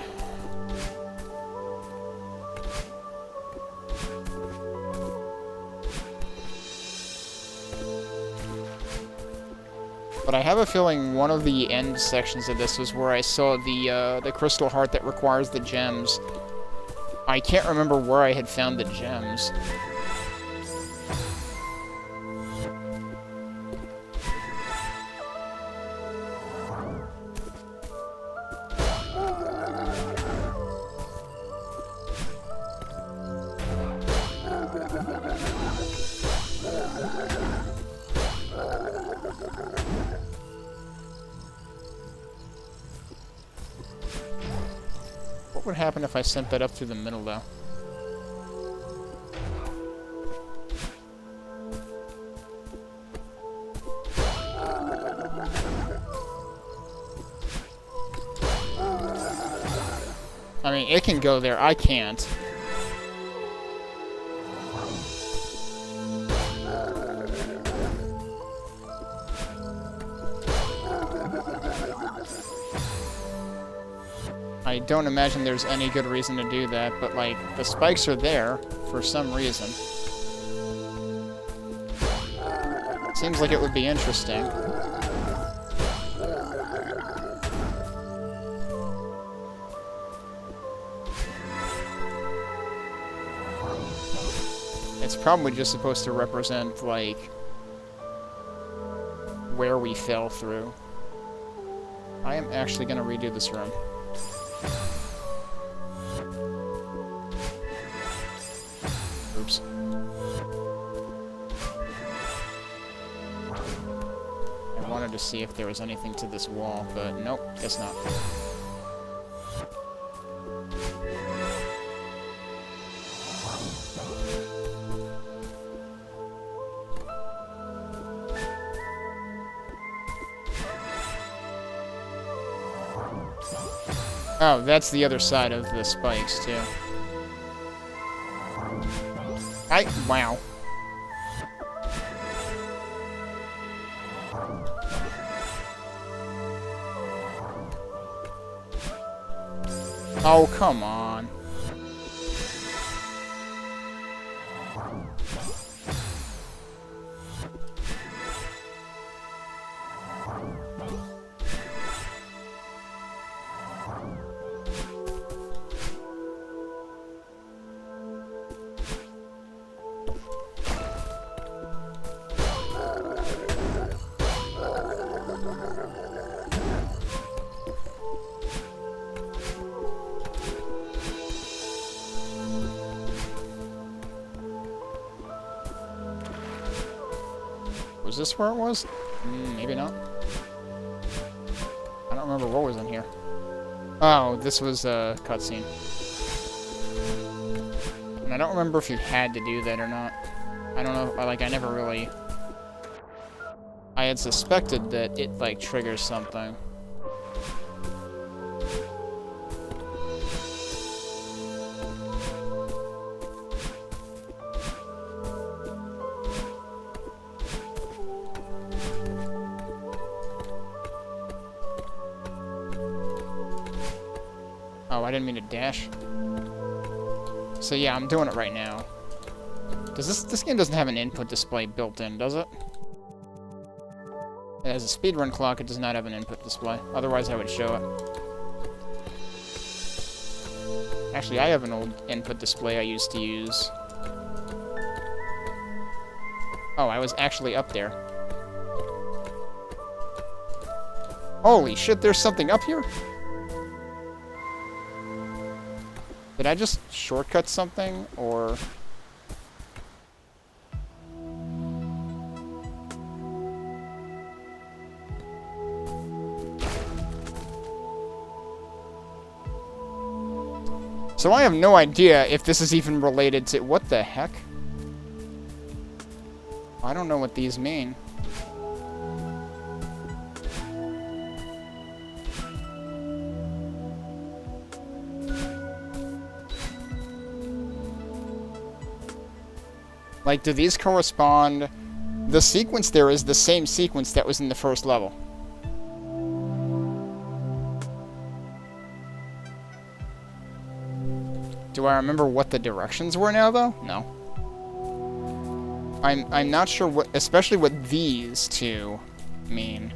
But I have a feeling one of the end sections of this was where I saw the crystal heart that requires the gems. I can't remember where I had found the gems. What would happen if I sent that up through the middle, though? I mean, it can go there. I can't. I don't imagine there's any good reason to do that, but, like, the spikes are there for some reason. Seems like it would be interesting. It's probably just supposed to represent, like, where we fell through. I am actually going to redo this room. Oops. I wanted to see if there was anything to this wall, but nope, guess not. Oh, that's the other side of the spikes, too. Wow. Oh, come on. Was this where it was? Maybe not. I don't remember what was in here. Oh, this was a cutscene. And I don't remember if you had to do that or not. I don't know, like, I never really... I had suspected that it, like, triggers something. Oh, I didn't mean to dash. So yeah, I'm doing it right now. Does this game doesn't have an input display built in, does it? It has a speedrun clock, it does not have an input display. Otherwise I would show it. Actually, I have an old input display I used to use. Oh, I was actually up there. Holy shit, there's something up here? Did I just shortcut something, or... So I have no idea if this is even related to... What the heck? I don't know what these mean. Like, do these correspond... The sequence there is the same sequence that was in the first level. Do I remember what the directions were now, though? No. I'm not sure what... Especially what these two mean.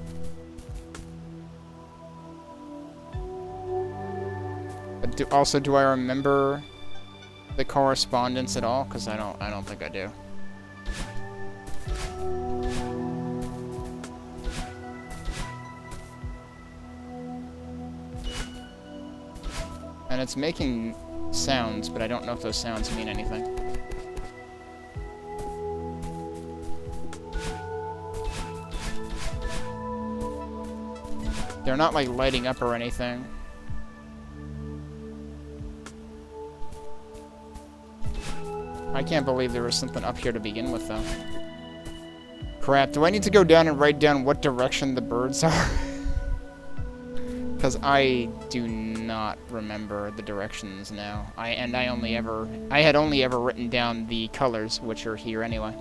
But do I remember... the correspondence at all? Because I don't think I do. And it's making sounds, but I don't know if those sounds mean anything. They're not, like, lighting up or anything. I can't believe there was something up here to begin with, though. Crap, do I need to go down and write down what direction the birds are? Because I do not remember the directions now. I had only ever written down the colors, which are here anyway.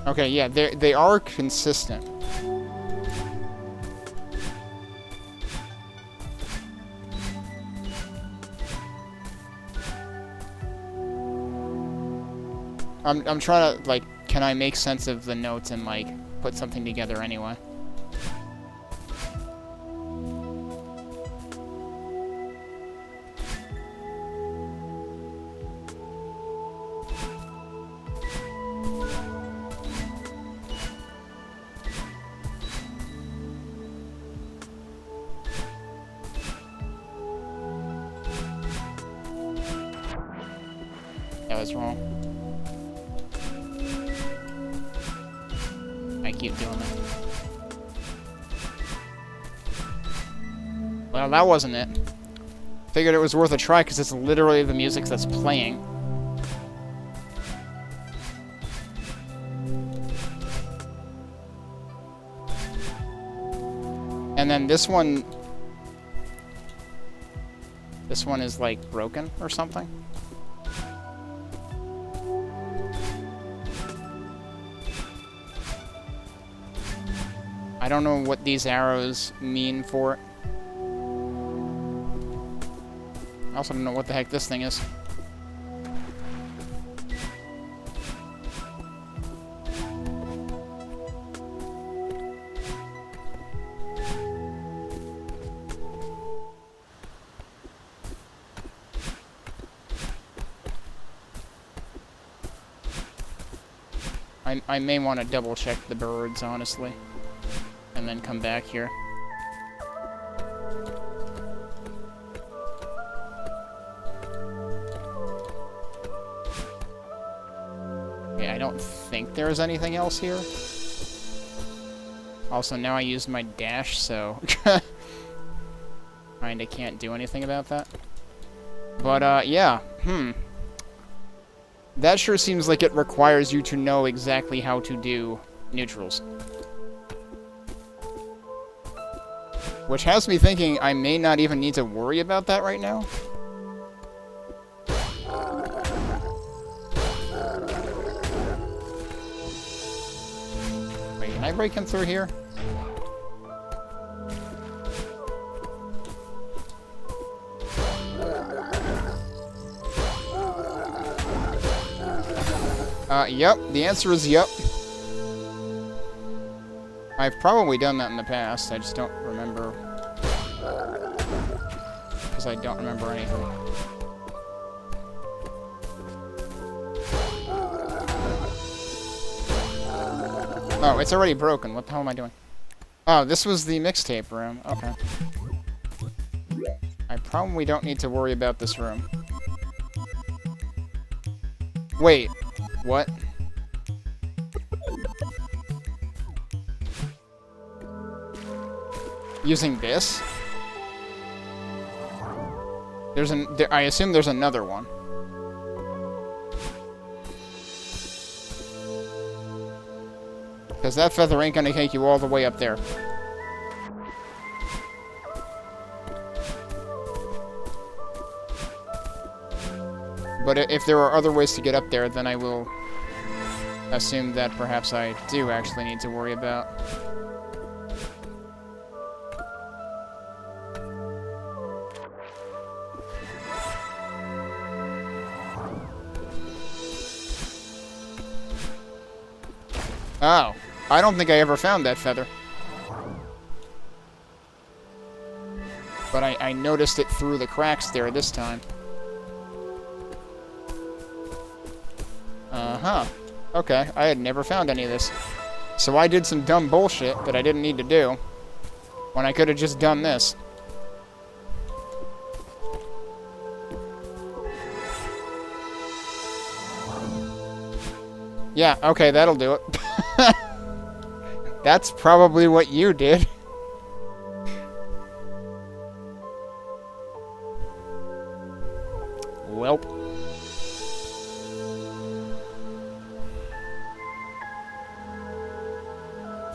Okay, yeah, they are consistent. I'm trying to, like, can I make sense of the notes and, like, put something together anyway? That was wrong. I keep doing that. Well, that wasn't it. Figured it was worth a try because it's literally the music that's playing. And then this one is like broken or something. I don't know what these arrows mean for it. I also don't know what the heck this thing is. I may want to double check the birds, honestly. And then come back here. Okay, I don't think there's anything else here. Also, now I used my dash, so... kinda can't do anything about that. But, yeah. That sure seems like it requires you to know exactly how to do neutrals. Which has me thinking I may not even need to worry about that right now. Wait, can I break him through here? Yep. The answer is yep. I've probably done that in the past, I just don't remember. Because I don't remember anything. Oh, it's already broken. What the hell am I doing? Oh, this was the mixtape room. Okay. I probably don't need to worry about this room. Wait. What? Using this? I assume there's another one. Because that feather ain't gonna take you all the way up there. But if there are other ways to get up there, then I will assume that perhaps I do actually need to worry about. Oh, I don't think I ever found that feather. But I noticed it through the cracks there this time. Uh-huh. Okay, I had never found any of this. So I did some dumb bullshit that I didn't need to do, when I could have just done this. Yeah, okay, that'll do it. That's probably what you did. Welp.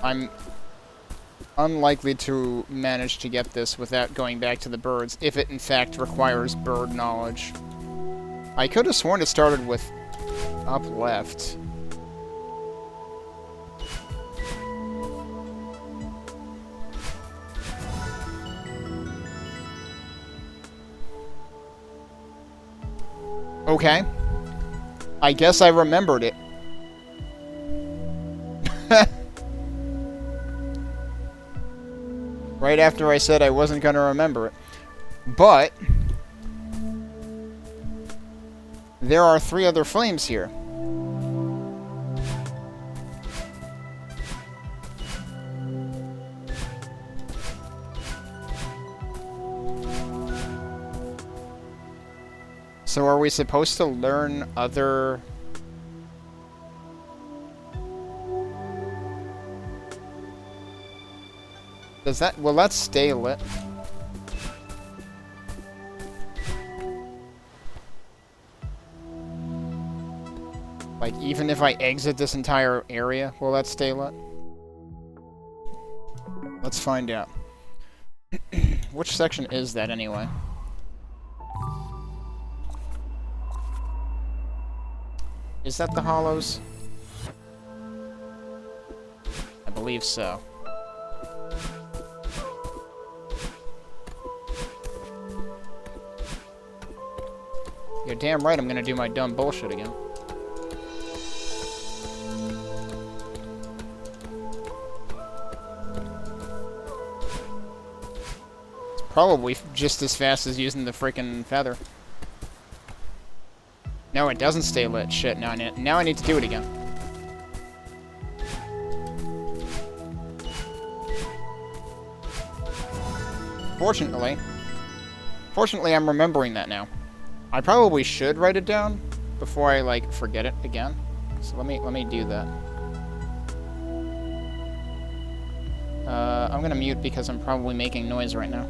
I'm unlikely to manage to get this without going back to the birds, if it in fact requires bird knowledge. I could have sworn it started with up left. Okay. I guess I remembered it. Right after I said I wasn't going to remember it. But there are 3 other flames here. So are we supposed to learn other... Does that... Will that stay lit? Like, even if I exit this entire area, will that stay lit? Let's find out. Which section is that, anyway? Is that the hollows? I believe so. You're damn right I'm gonna do my dumb bullshit again. It's probably just as fast as using the freaking feather. No, it doesn't stay lit. Shit, now I need to do it again. Fortunately, I'm remembering that now. I probably should write it down before I, like, forget it again. So let me do that. I'm gonna mute because I'm probably making noise right now.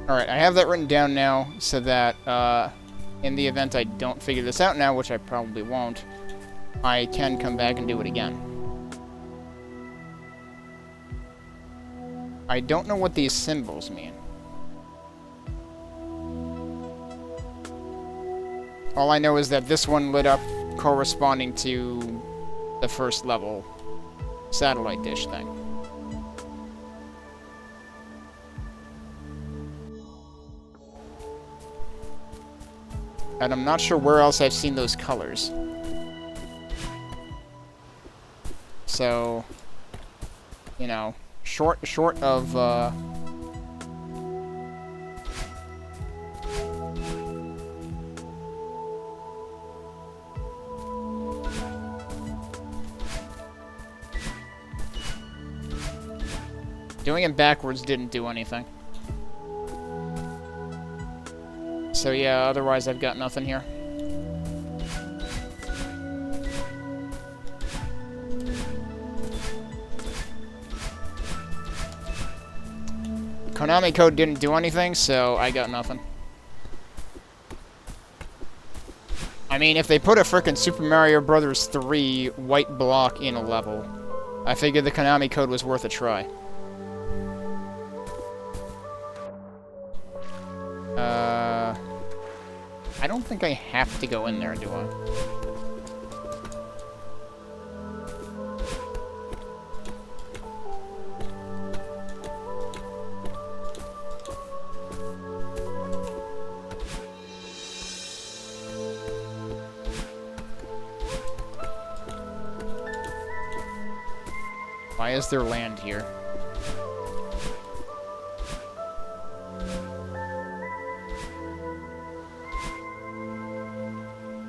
Alright, I have that written down now so that in the event I don't figure this out now, which I probably won't, I can come back and do it again. I don't know what these symbols mean. All I know is that this one lit up corresponding to the first level satellite dish thing. And I'm not sure where else I've seen those colors. So, you know, short of, doing it backwards didn't do anything. So yeah, otherwise I've got nothing here. Konami code didn't do anything, so I got nothing. I mean, if they put a frickin' Super Mario Bros. 3 white block in a level, I figured the Konami code was worth a try. I don't think I have to go in there, do I? Why is there land here?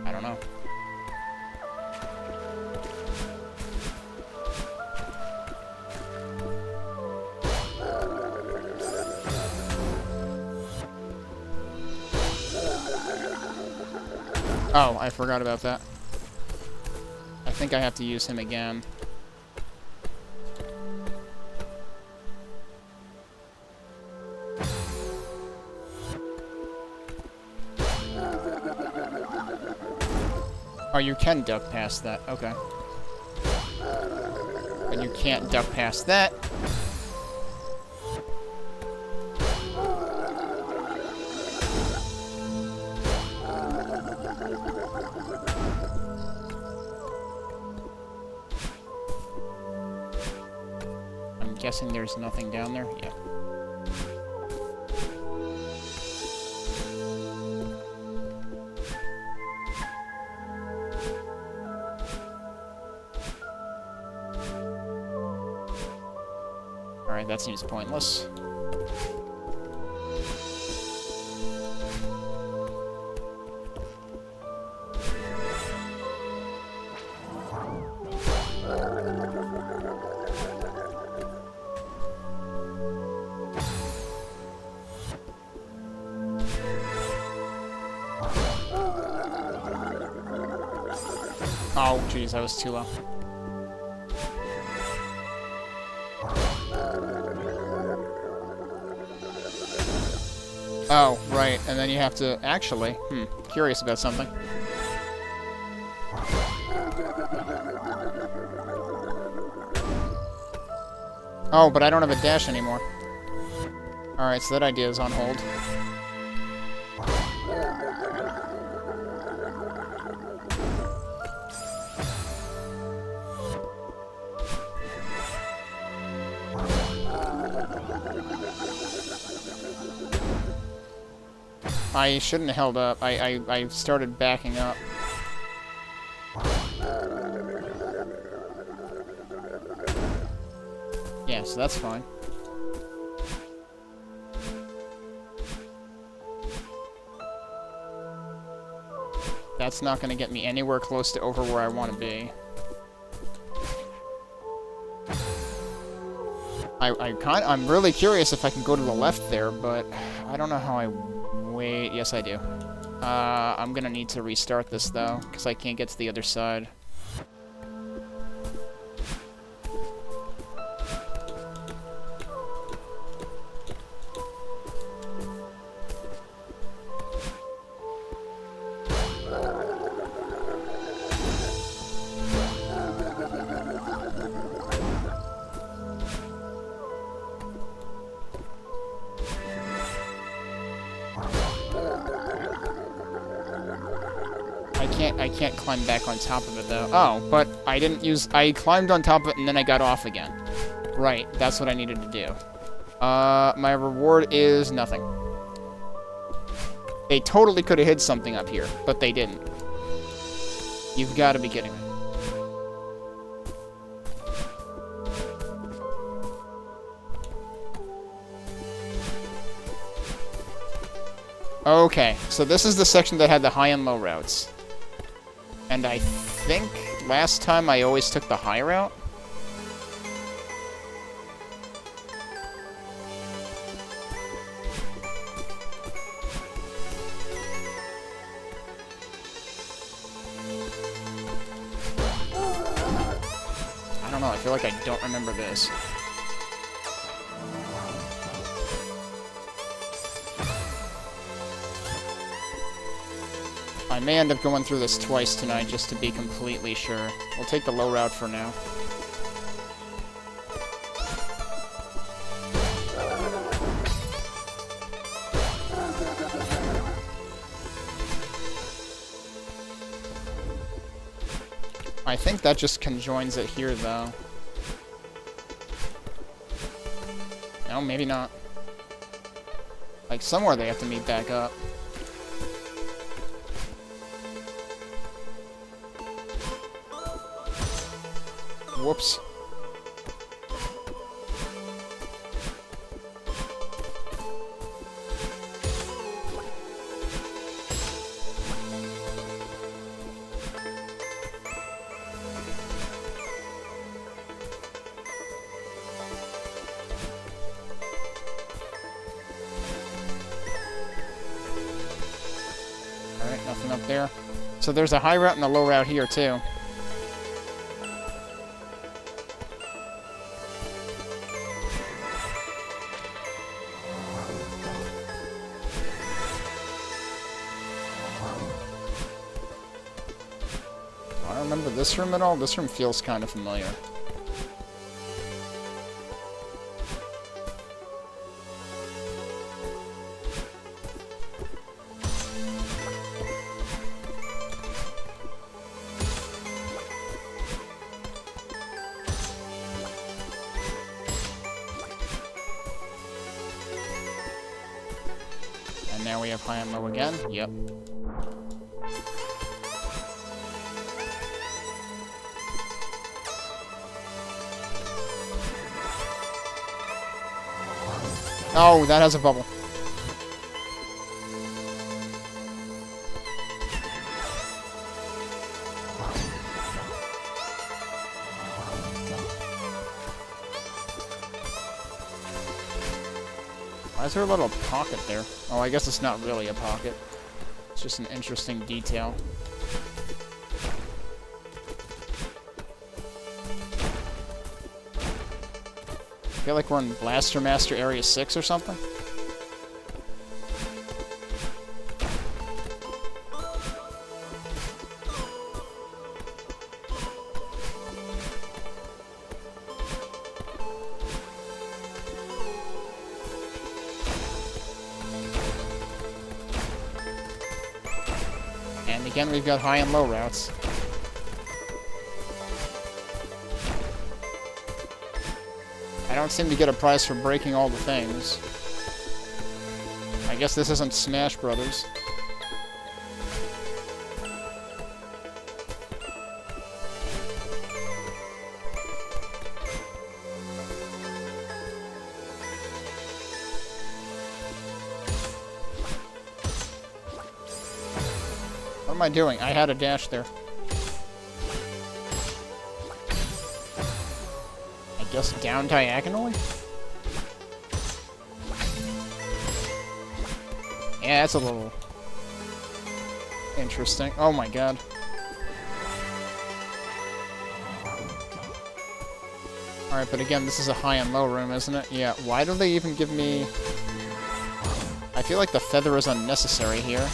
I don't know. Oh, I forgot about that. I think I have to use him again. Oh, you can duck past that. Okay. But you can't duck past that. I'm guessing there's nothing down there. Yeah. Alright, that seems pointless. Oh, jeez, I was too low. Oh, right, and then you have to... Actually, curious about something. Oh, but I don't have a dash anymore. Alright, so that idea is on hold. I shouldn't have held up. I started backing up. Yeah, so that's fine. That's not going to get me anywhere close to over where I want to be. I'm really curious if I can go to the left there, but I don't know how I... Wait, yes I do. I'm gonna need to restart this though, because I can't get to the other side. I can't climb back on top of it, though. Oh, but I didn't use... I climbed on top of it, and then I got off again. Right, that's what I needed to do. My reward is nothing. They totally could have hid something up here, but they didn't. You've got to be kidding me. Okay, so this is the section that had the high and low routes. And I think last time I always took the high route. I don't know, I feel like I don't remember this. I may end up going through this twice tonight just to be completely sure. We'll take the low route for now. I think that just conjoins it here, though. No, maybe not. Like, somewhere they have to meet back up. Whoops. Alright, nothing up there. So there's a high route and a low route here, too. remember this room at all? This room feels kind of familiar. And now we have high and low again. Yep. Oh, that has a bubble. Why is there a little pocket there? Oh, I guess it's not really a pocket. It's just an interesting detail. I feel like we're in Blaster Master Area 6 or something. And again, we've got high and low routes. I don't seem to get a prize for breaking all the things. I guess this isn't Smash Brothers. What am I doing? I had a dash there. Just down diagonally? Yeah, that's a little interesting. Oh my god. Alright, but again, this is a high and low room, isn't it? Yeah, why do they even give me... I feel like the feather is unnecessary here.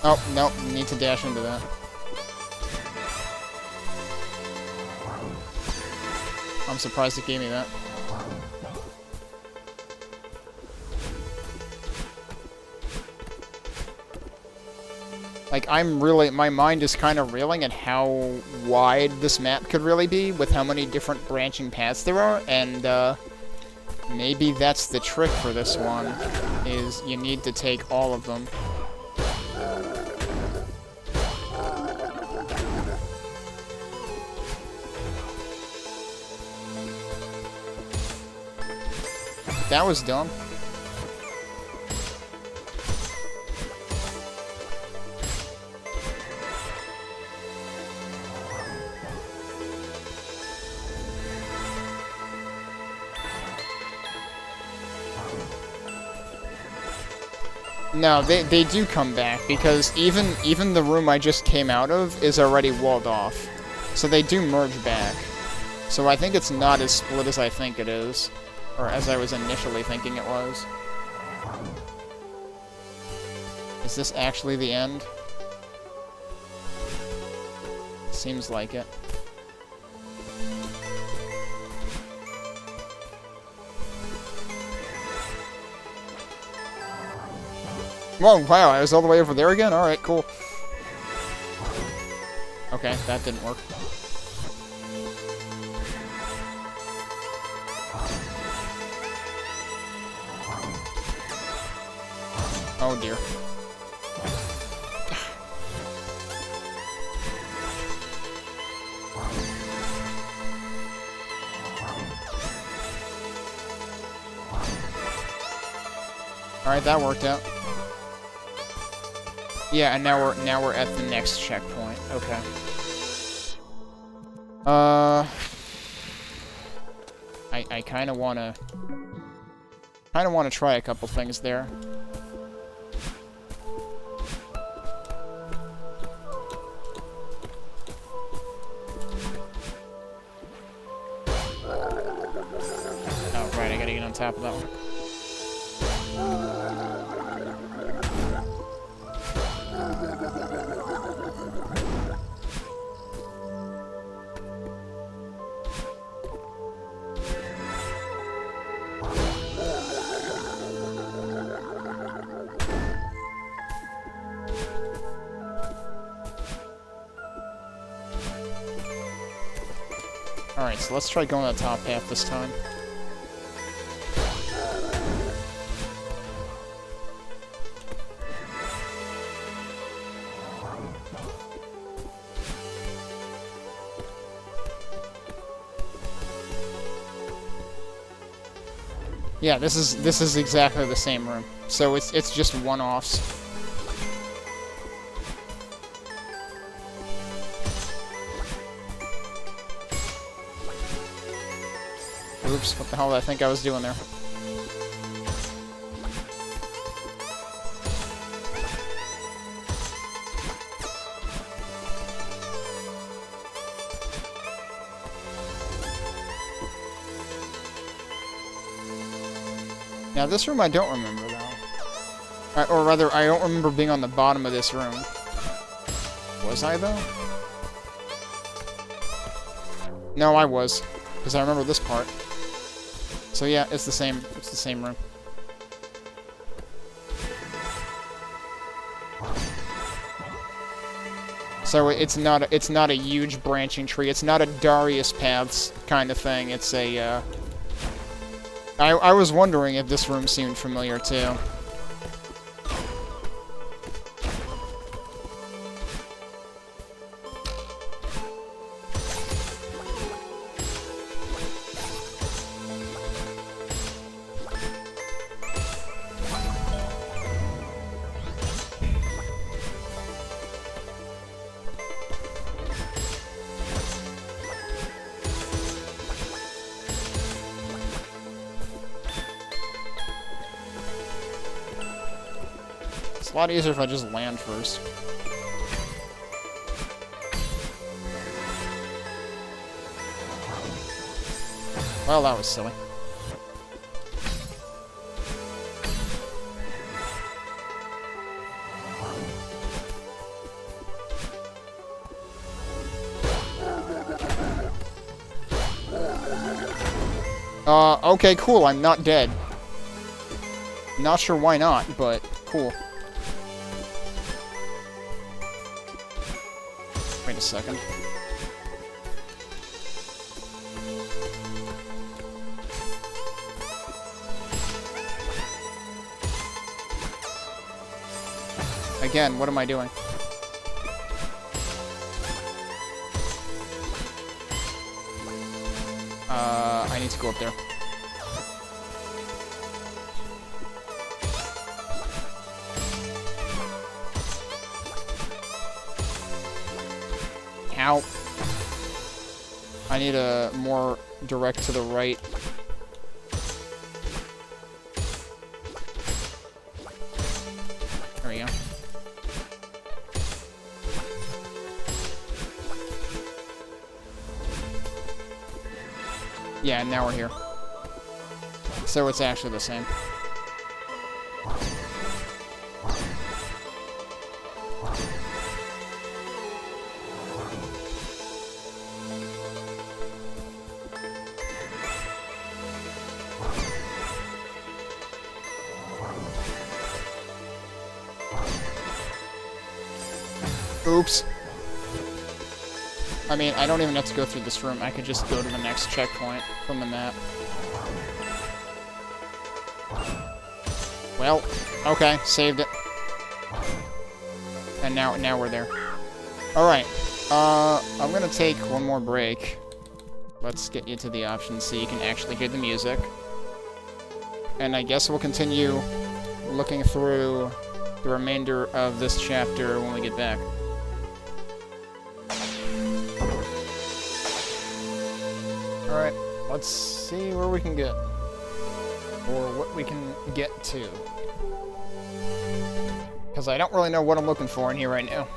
Oh, nope, need to dash into that. I'm surprised it gave me that. Like, my mind is kind of reeling at how wide this map could really be with how many different branching paths there are, and, maybe that's the trick for this one, is you need to take all of them. That was dumb. No, they do come back, because even the room I just came out of is already walled off. So they do merge back. So I think it's not as split as I think it is. Or as I was initially thinking it was. Is this actually the end? Seems like it. Whoa, wow, I was all the way over there again? Alright, cool. Okay, that didn't work. Oh dear. Alright, that worked out. Yeah, and now we're at the next checkpoint. Okay. I kind of wanna try a couple things there. top of that one. Alright, so let's try going the top path this time. Yeah, this is exactly the same room. So it's just one-offs. Oops, what the hell did I think I was doing there? Now this room I don't remember though. Or rather, I don't remember being on the bottom of this room. Was I though? No, I was. Because I remember this part. So yeah, it's the same room. So it's not a huge branching tree. It's not a Darius Paths kind of thing. It's a I was wondering if this room seemed familiar too. It's a lot easier if I just land first. Well, that was silly. Okay, cool, I'm not dead. Not sure why not, but cool. Wait a second. Again, what am I doing? I need to go up there. Ow. I need a more direct to the right. There we go. Yeah, and now we're here. So it's actually the same. Oops. I mean, I don't even have to go through this room. I could just go to the next checkpoint from the map. Well, okay, saved it. And now we're there. Alright, I'm gonna take one more break. Let's get you to the options so you can actually hear the music. And I guess we'll continue looking through the remainder of this chapter when we get back. Alright, let's see where we can get. Or what we can get to. Because I don't really know what I'm looking for in here right now.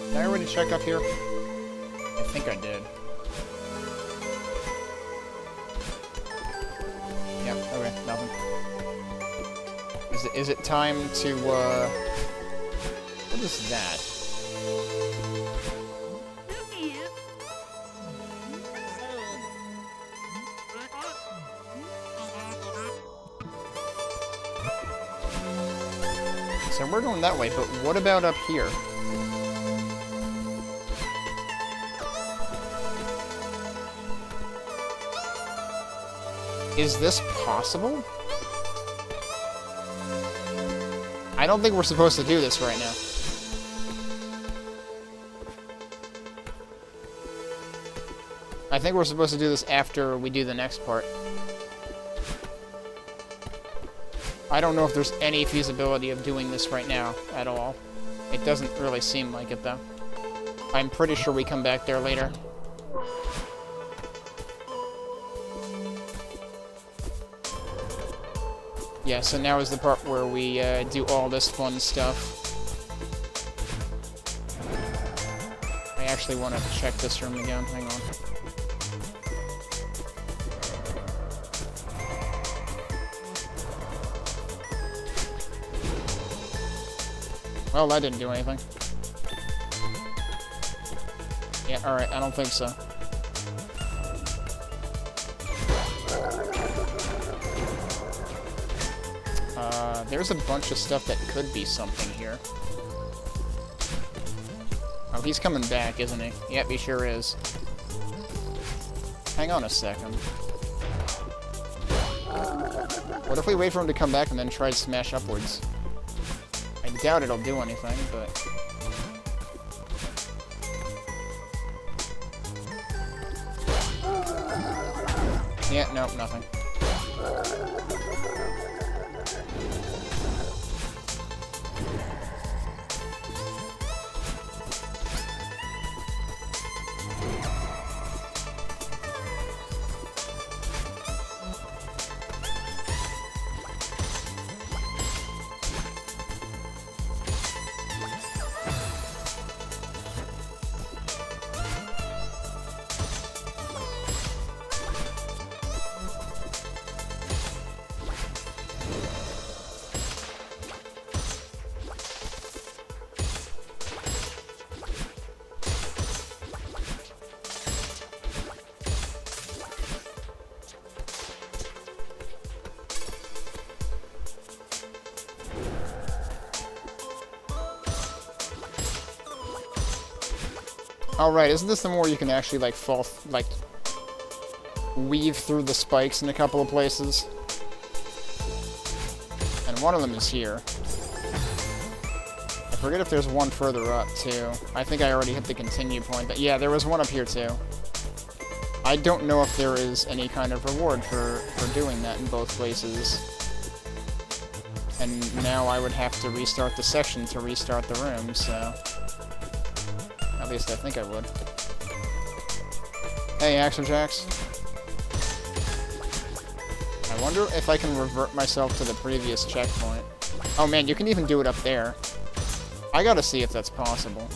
Did I already check up here? I think I did. Is it time to, what is that? So we're going that way, but what about up here? Is this possible? I don't think we're supposed to do this right now. I think we're supposed to do this after we do the next part. I don't know if there's any feasibility of doing this right now at all. It doesn't really seem like it, though. I'm pretty sure we come back there later. Yeah, so now is the part where we do all this fun stuff. I actually want to check this room again. Hang on. Well, that didn't do anything. Yeah, alright, I don't think so. There's a bunch of stuff that could be something here. Oh, he's coming back, isn't he? Yep, he sure is. Hang on a second. What if we wait for him to come back and then try to smash upwards? I doubt it'll do anything, but... yeah, nope, nothing. Alright, isn't this the one where you can actually, like, fall, like, weave through the spikes in a couple of places? And one of them is here. I forget if there's one further up, too. I think I already hit the continue point, but yeah, there was one up here, too. I don't know if there is any kind of reward for doing that in both places. And now I would have to restart the section to restart the room, so... at least I think I would. Hey, Axel Jax. I wonder if I can revert myself to the previous checkpoint. Oh man, you can even do it up there. I gotta see if that's possible.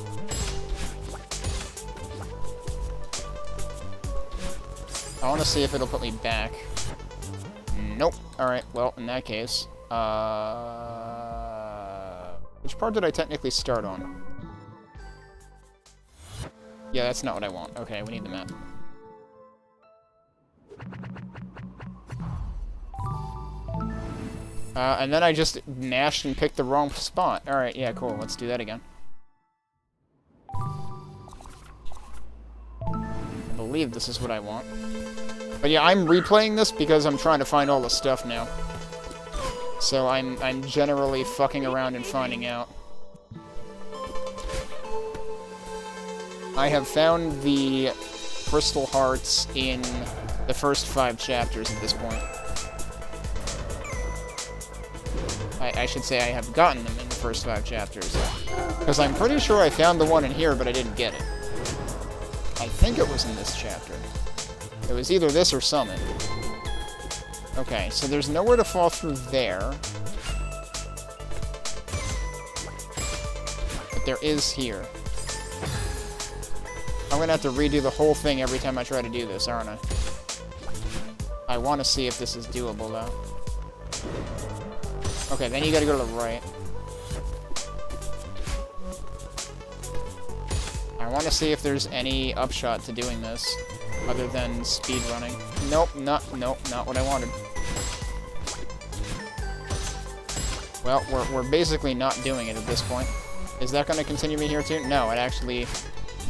I wanna see if it'll put me back. Nope. Alright, well, in that case. Which part did I technically start on? Yeah, that's not what I want. Okay, we need the map. And then I just mashed and picked the wrong spot. Alright, yeah, cool. Let's do that again. I believe this is what I want. But yeah, I'm replaying this because I'm trying to find all the stuff now. So I'm generally fucking around and finding out. I have found the crystal hearts in the first 5 chapters at this point. I should say I have gotten them in the first 5 chapters. Because I'm pretty sure I found the one in here, but I didn't get it. I think it was in this chapter. It was either this or Summit. Okay, so there's nowhere to fall through there. But there is here. I'm gonna have to redo the whole thing every time I try to do this, aren't I? I want to see if this is doable, though. Okay, then you gotta go to the right. I want to see if there's any upshot to doing this, other than speed running. Nope, not what I wanted. Well, we're basically not doing it at this point. Is that going to continue me here too? No, it actually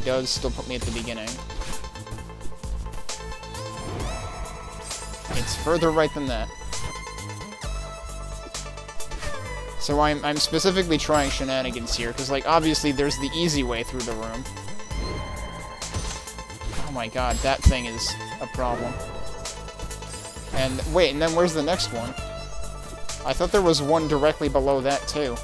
does still put me at the beginning. It's further right than that. So I'm specifically trying shenanigans here, because, like, obviously there's the easy way through the room. Oh my god, that thing is a problem. And, wait, and then where's the next one? I thought there was one directly below that, too.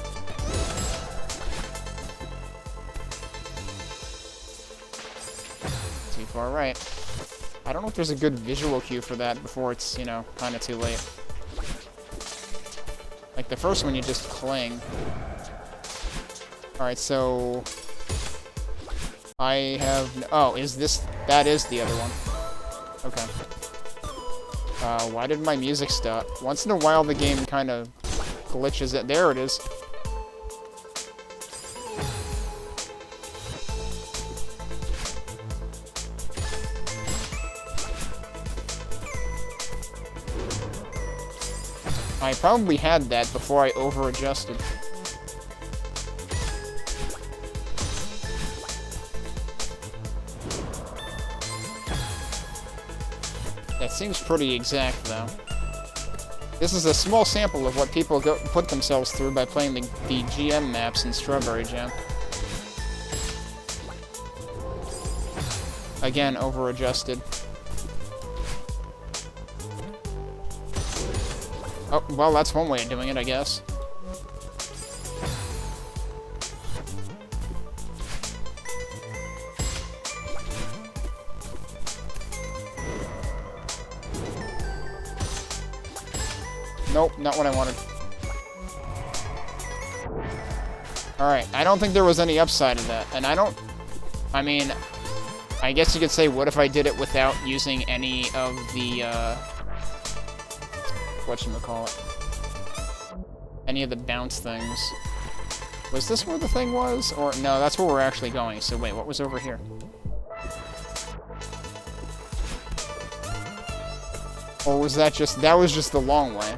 Too far right. I don't know if there's a good visual cue for that before it's, you know, kind of too late. Like, the first one, you just cling. Alright, so... I have... Oh, is this... That is the other one. Okay. Why did my music stop? Once in a while, the game kind of glitches it. There it is. I probably had that before I over-adjusted. That seems pretty exact, though. This is a small sample of what people put themselves through by playing the GM maps in Strawberry Jam. Again, over-adjusted. Oh, well, that's one way of doing it, I guess. Nope, not what I wanted. Alright, I don't think there was any upside to that, and I mean, I guess you could say, what if I did it without using any of the, whatchamacallit? Any of the bounce things. Was this where the thing was? Or, no, that's where we're actually going, so wait, what was over here? Or was that was just the long way?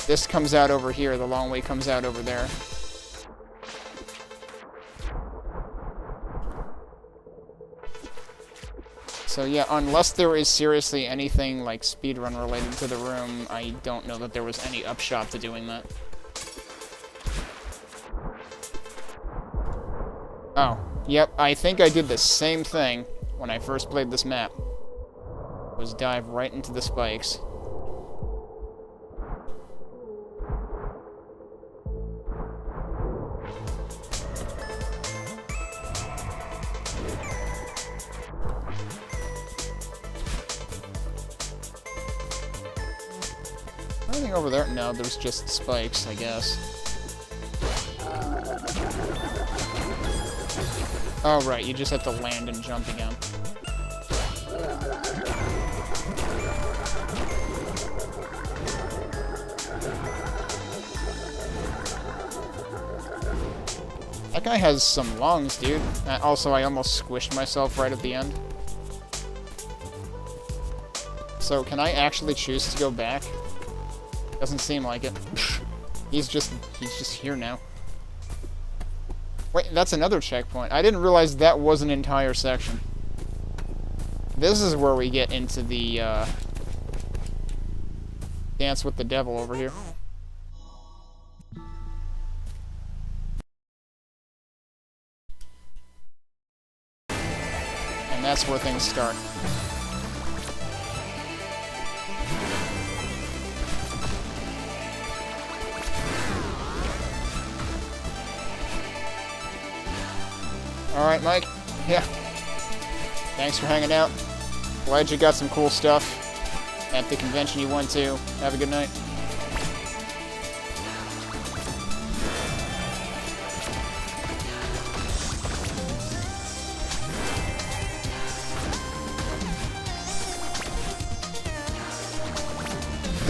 This comes out over here, the long way comes out over there. So yeah, unless there is seriously anything like speedrun related to the room, I don't know that there was any upshot to doing that. Oh, yep, I think I did the same thing when I first played this map. Was dive right into the spikes. Anything over there? No, there's just spikes, I guess. Oh, right, you just have to land and jump again. That guy has some lungs, dude. Also, I almost squished myself right at the end. So, can I actually choose to go back? Doesn't seem like it. He's just here now. Wait, that's another checkpoint. I didn't realize that was an entire section. This is where we get into the, Dance with the Devil over here. And that's where things start. Alright, Mike. Yeah. Thanks for hanging out. Glad you got some cool stuff at the convention you went to. Have a good night.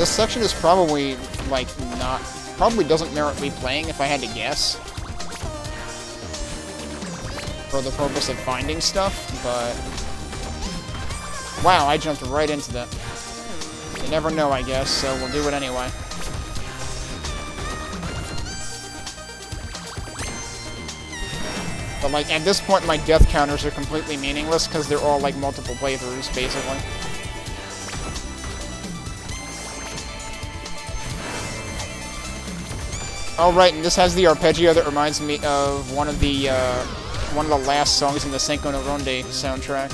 this section is probably, like, probably doesn't merit replaying if I had to guess. For the purpose of finding stuff, but... Wow, I jumped right into that. You never know, I guess, so we'll do it anyway. But, like, at this point, my death counters are completely meaningless, because they're all, like, multiple playthroughs, basically. Oh, right, and this has the arpeggio that reminds me of one of the last songs in the Cinco no Ronde soundtrack.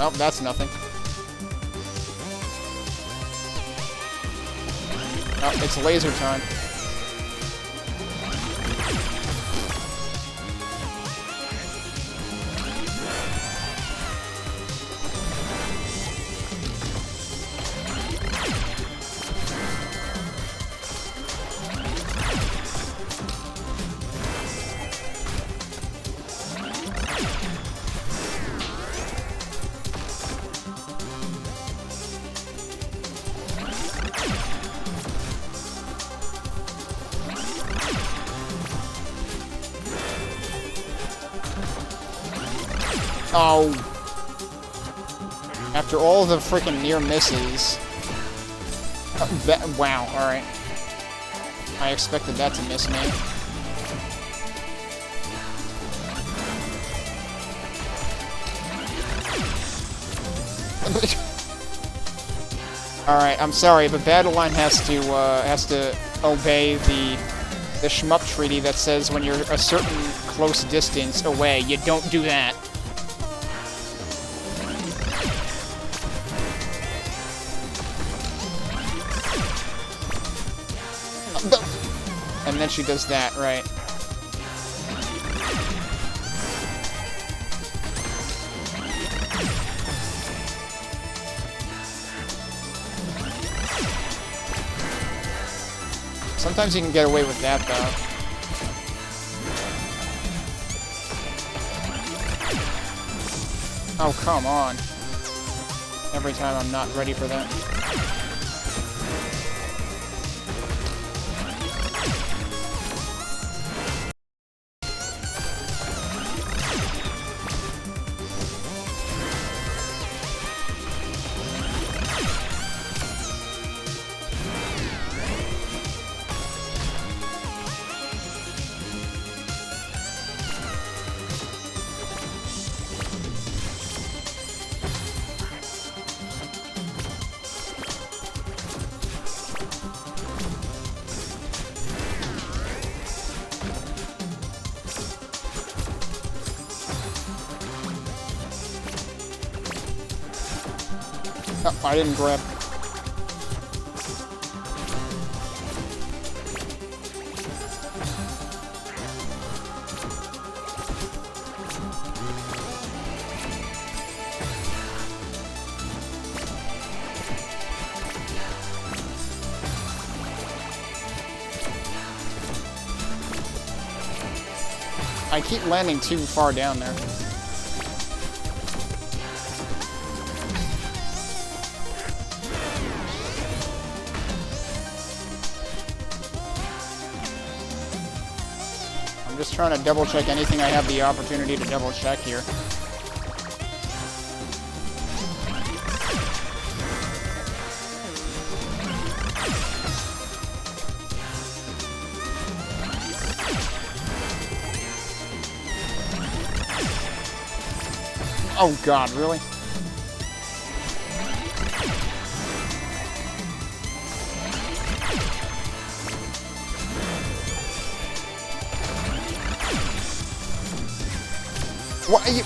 Oh, that's nothing. Oh, it's laser time. Oh. After all the freaking near misses. Wow, alright. I expected that to miss me. Alright, I'm sorry, but Battleline has to obey the shmup treaty that says when you're a certain close distance away, you don't do that. And then she does that, right. Sometimes you can get away with that, though. Oh, come on. Every time I'm not ready for that. Oh, I didn't grab. I keep landing too far down there. I'm just trying to double check anything I have the opportunity to double check here. Oh god, really? What are you?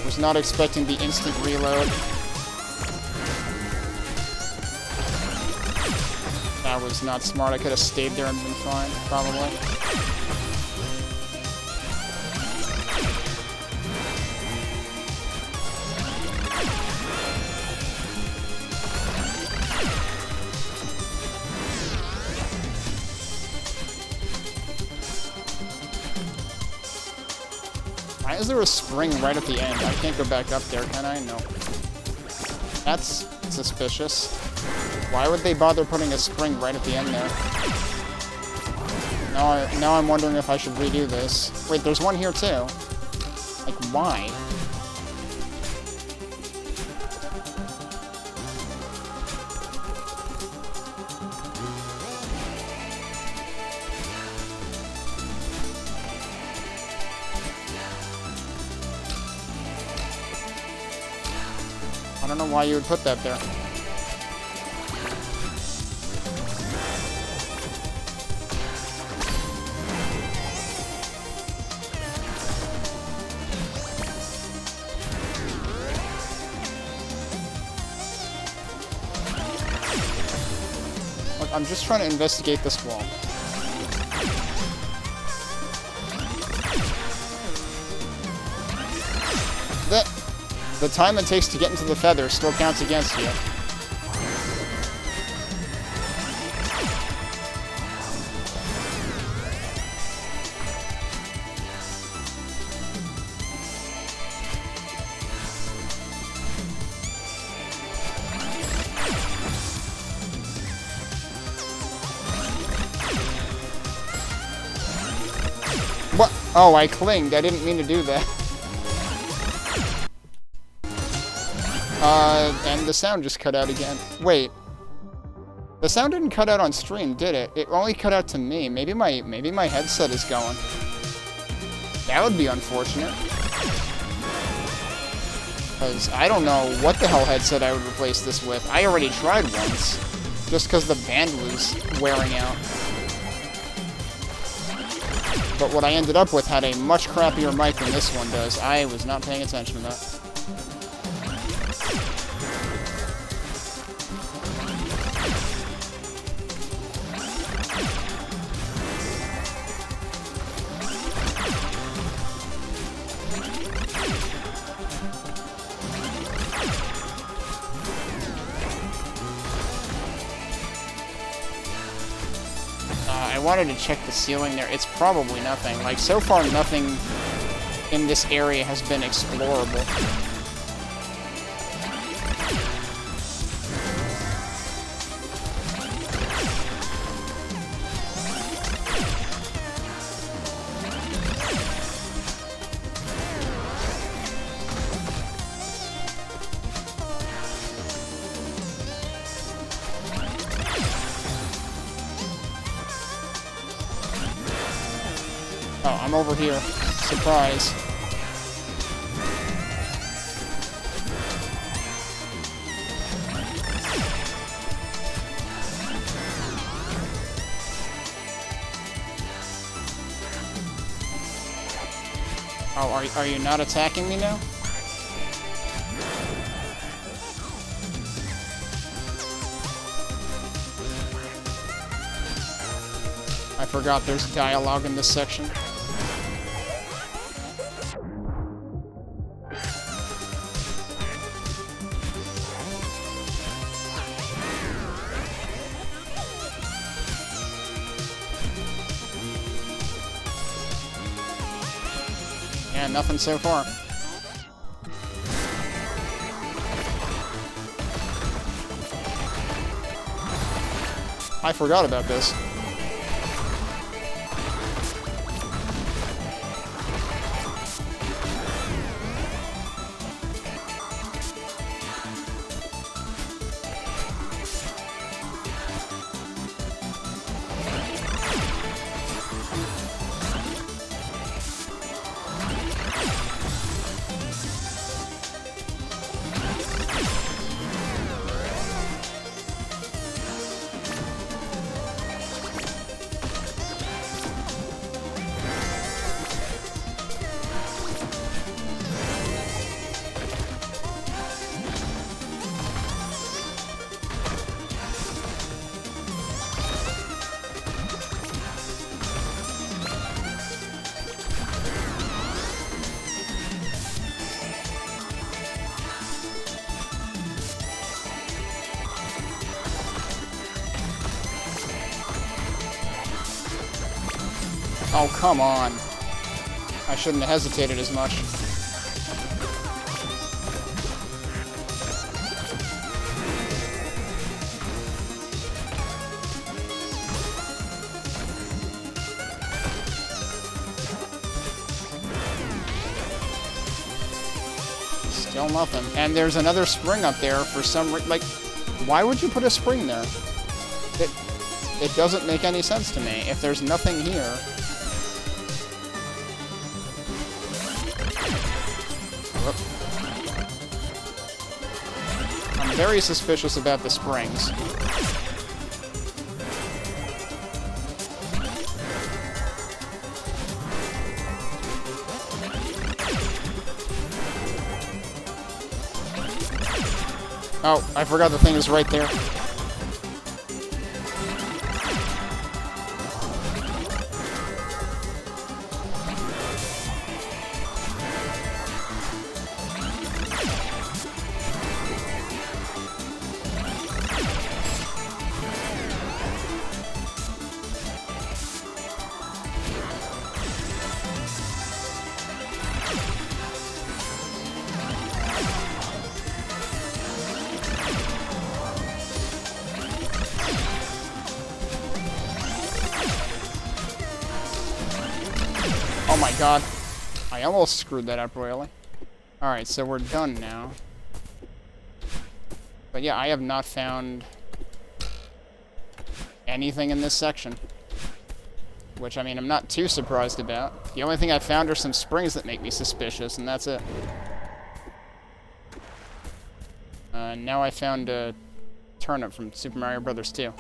Was not expecting the instant reload. That was not smart. I could have stayed there and been fine, probably. Why is there a spring right at the end? I can't go back up there, can I? No. That's suspicious. Why would they bother putting a spring right at the end there? Now I'm wondering if I should redo this. Wait, there's one here too. Like, why? I don't know why you would put that there. Look, I'm just trying to investigate this wall. The time it takes to get into the feather still counts against you. What? Oh, I clinged. I didn't mean to do that. And the sound just cut out again. Wait. The sound didn't cut out on stream, did it? It only cut out to me. Maybe my headset is going. That would be unfortunate. Because I don't know what the hell headset I would replace this with. I already tried once. Just because the band was wearing out. But what I ended up with had a much crappier mic than this one does. I was not paying attention to that. I wanted to check the ceiling there. It's probably nothing. Like, so far, nothing in this area has been explorable. Oh, I'm over here. Surprise. Oh, are you not attacking me now? I forgot there's dialogue in this section. Yeah, nothing so far. I forgot about this. Oh, come on. I shouldn't have hesitated as much. Still nothing. And there's another spring up there for some like, why would you put a spring there? It doesn't make any sense to me. If there's nothing here... I'm very suspicious about the springs. Oh, I forgot the thing is right there. Oh my god. I almost screwed that up royally. Alright, so we're done now. But yeah, I have not found anything in this section. Which, I mean, I'm not too surprised about. The only thing I found are some springs that make me suspicious, and that's it. Now I found a turnip from Super Mario Bros. 2.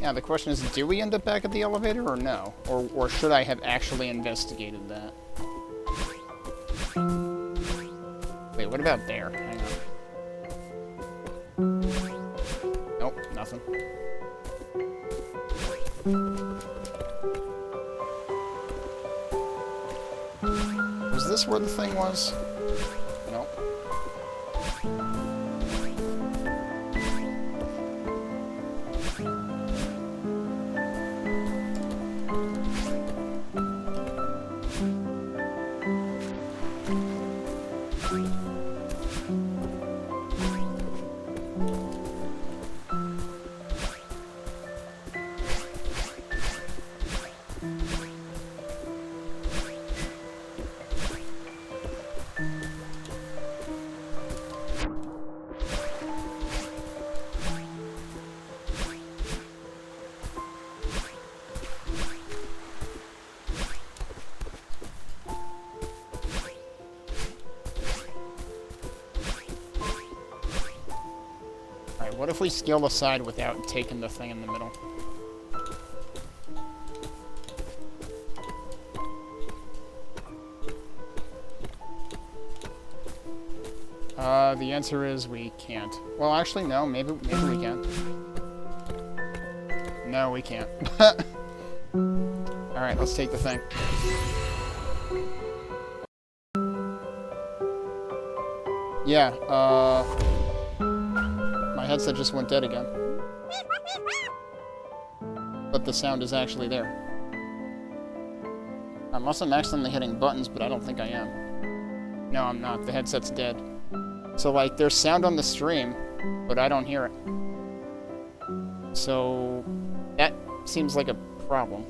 Yeah, the question is, do we end up back at the elevator or no? Or should I have actually investigated that? Wait, what about there? Hang on. Nope, nothing. Was this where the thing was? Nope. What if we scale aside without taking the thing in the middle? The answer is we can't. Well, actually, no. Maybe we can. No, we can't. Alright, let's take the thing. Yeah, my headset just went dead again. But the sound is actually there. Unless I'm accidentally hitting buttons, but I don't think I am. No, I'm not. The headset's dead. So, like, there's sound on the stream, but I don't hear it. So, that seems like a problem.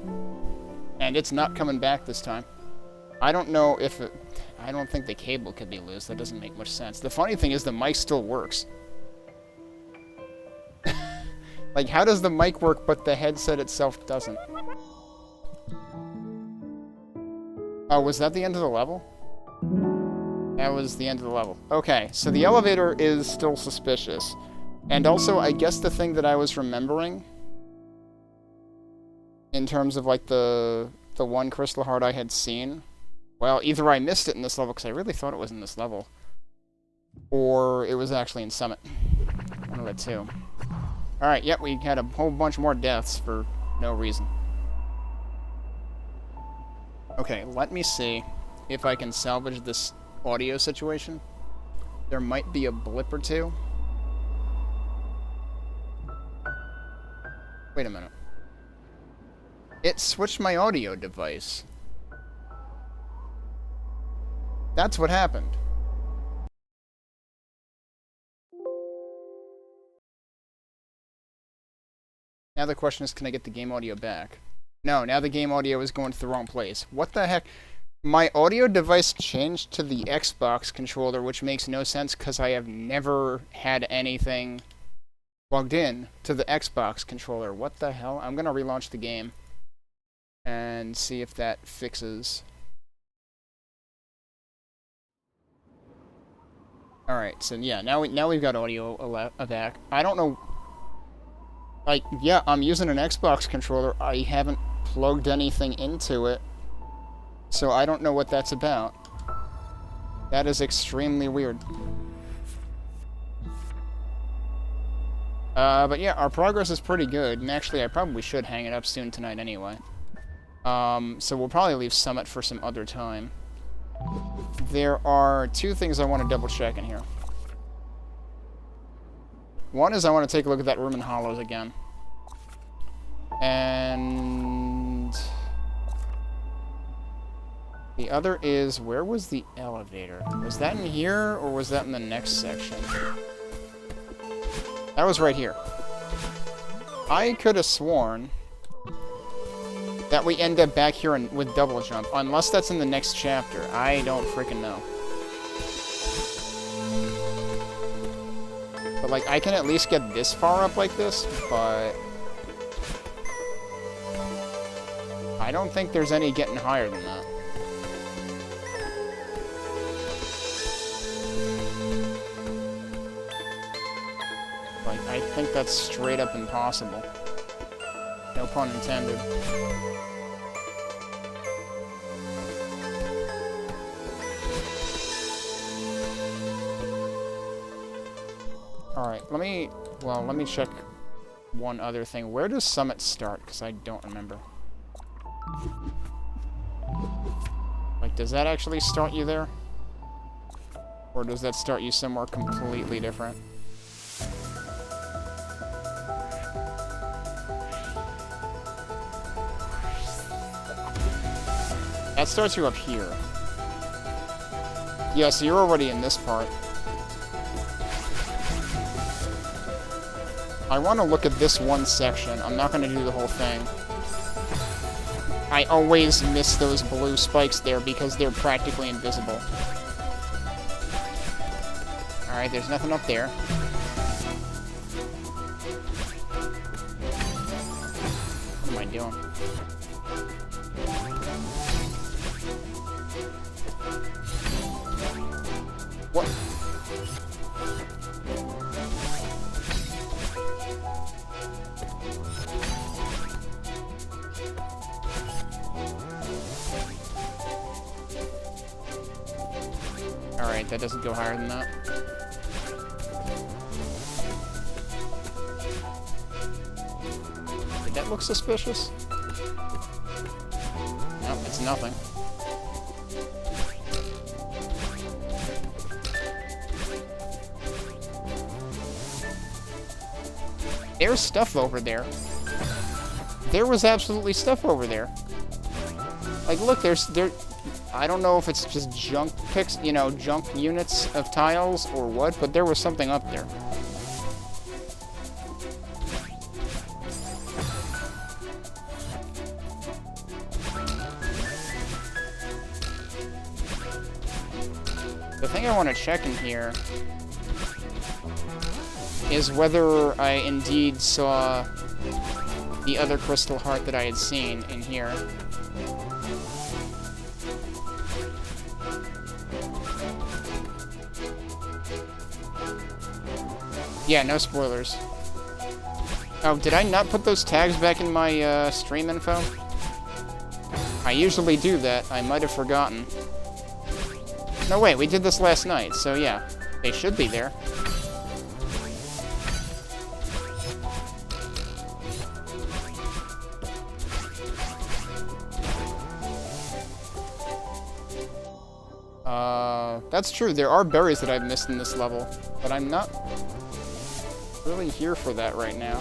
And it's not coming back this time. I don't know if it... I don't think the cable could be loose. That doesn't make much sense. The funny thing is the mic still works. Like, how does the mic work, but the headset itself doesn't? Oh, was that the end of the level? That was the end of the level. Okay, so the elevator is still suspicious. And also, I guess the thing that I was remembering, in terms of, like, the one crystal heart I had seen, well, either I missed it in this level, because I really thought it was in this level, or it was actually in Summit. One of the two. Alright, yep, we had a whole bunch more deaths for no reason. Okay, let me see if I can salvage this audio situation. There might be a blip or two. Wait a minute. It switched my audio device. That's what happened. Now the question is, can I get the game audio back? No, now the game audio is going to the wrong place. What the heck? My audio device changed to the Xbox controller, which makes no sense because I have never had anything plugged in to the Xbox controller. What the hell? I'm going to relaunch the game and see if that fixes. Alright, so yeah, now we've got audio back. I don't know. Like, yeah, I'm using an Xbox controller. I haven't plugged anything into it, so I don't know what that's about. That is extremely weird. But yeah, our progress is pretty good, and actually I probably should hang it up soon tonight anyway. So we'll probably leave Summit for some other time. There are two things I want to double check in here. One is I want to take a look at that room in Hollows again. And the other is, where was the elevator? Was that in here, or was that in the next section? That was right here. I could have sworn that we end up back here with double jump, unless that's in the next chapter. I don't freaking know. But, like, I can at least get this far up like this, but I don't think there's any getting higher than that. Like, I think that's straight up impossible. No pun intended. Alright, let me check one other thing. Where does Summit start? Because I don't remember. Like, does that actually start you there? Or does that start you somewhere completely different? That starts you up here. Yeah, so you're already in this part. I want to look at this one section. I'm not going to do the whole thing. I always miss those blue spikes there because they're practically invisible. Alright, there's nothing up there. What am I doing? What? Alright, that doesn't go higher than that. Did that look suspicious? Nope, it's nothing. There's stuff over there. There was absolutely stuff over there. Like, look, I don't know if it's just junk picks, you know, junk units of tiles or what, but there was something up there. The thing I want to check in here is whether I indeed saw the other crystal heart that I had seen in here. Yeah, no spoilers. Oh, did I not put those tags back in my stream info? I usually do that. I might have forgotten. No, wait, we did this last night, so yeah. They should be there. That's true. There are berries that I've missed in this level, but I'm not really here for that right now.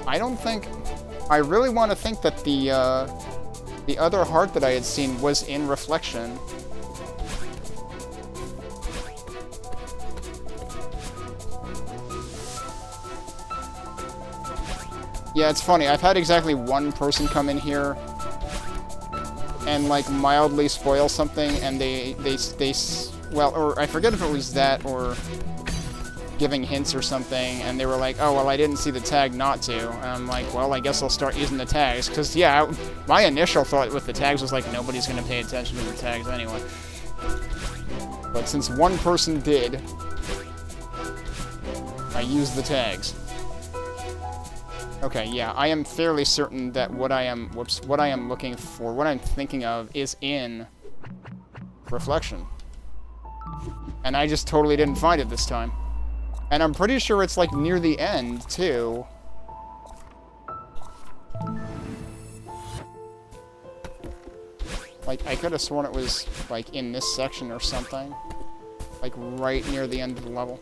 I don't think... I really want to think that the other heart that I had seen was in Reflection. Yeah, it's funny. I've had exactly one person come in here and, like, mildly spoil something, and well, or I forget if it was that or giving hints or something, and they were like, oh, well, I didn't see the tag not to. And I'm like, well, I guess I'll start using the tags, because, yeah, my initial thought with the tags was, like, nobody's going to pay attention to the tags anyway. But since one person did, I used the tags. Okay, yeah, I am fairly certain that what I am looking for, what I'm thinking of, is in Reflection. And I just totally didn't find it this time. And I'm pretty sure it's, like, near the end, too. Like, I could have sworn it was, like, in this section or something. Like, right near the end of the level.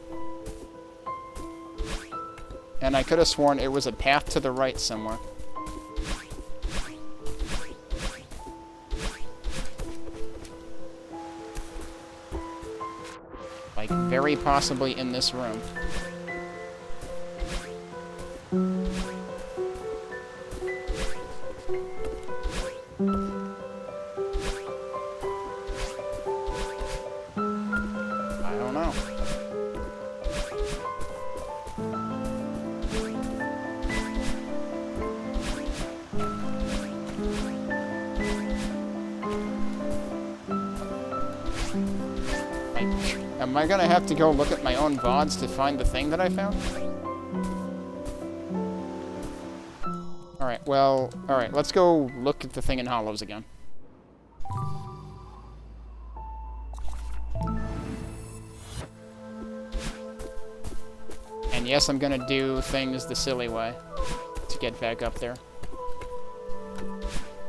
And I could have sworn it was a path to the right somewhere. Like, very possibly in this room. I don't know. Am I gonna have to go look at my own VODs to find the thing that I found? Alright, well, alright, let's go look at the thing in Hollows again. And yes, I'm gonna do things the silly way to get back up there.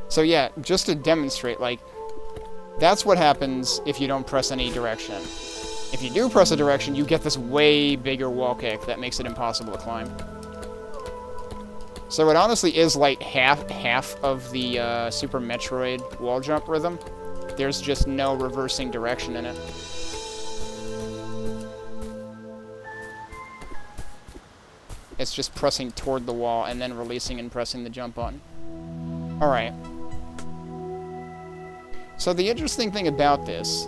So yeah, just to demonstrate, like, that's what happens if you don't press any direction. If you do press a direction, you get this way bigger wall kick that makes it impossible to climb. So it honestly is like half of the Super Metroid wall jump rhythm. There's just no reversing direction in it. It's just pressing toward the wall and then releasing and pressing the jump button. Alright. So the interesting thing about this...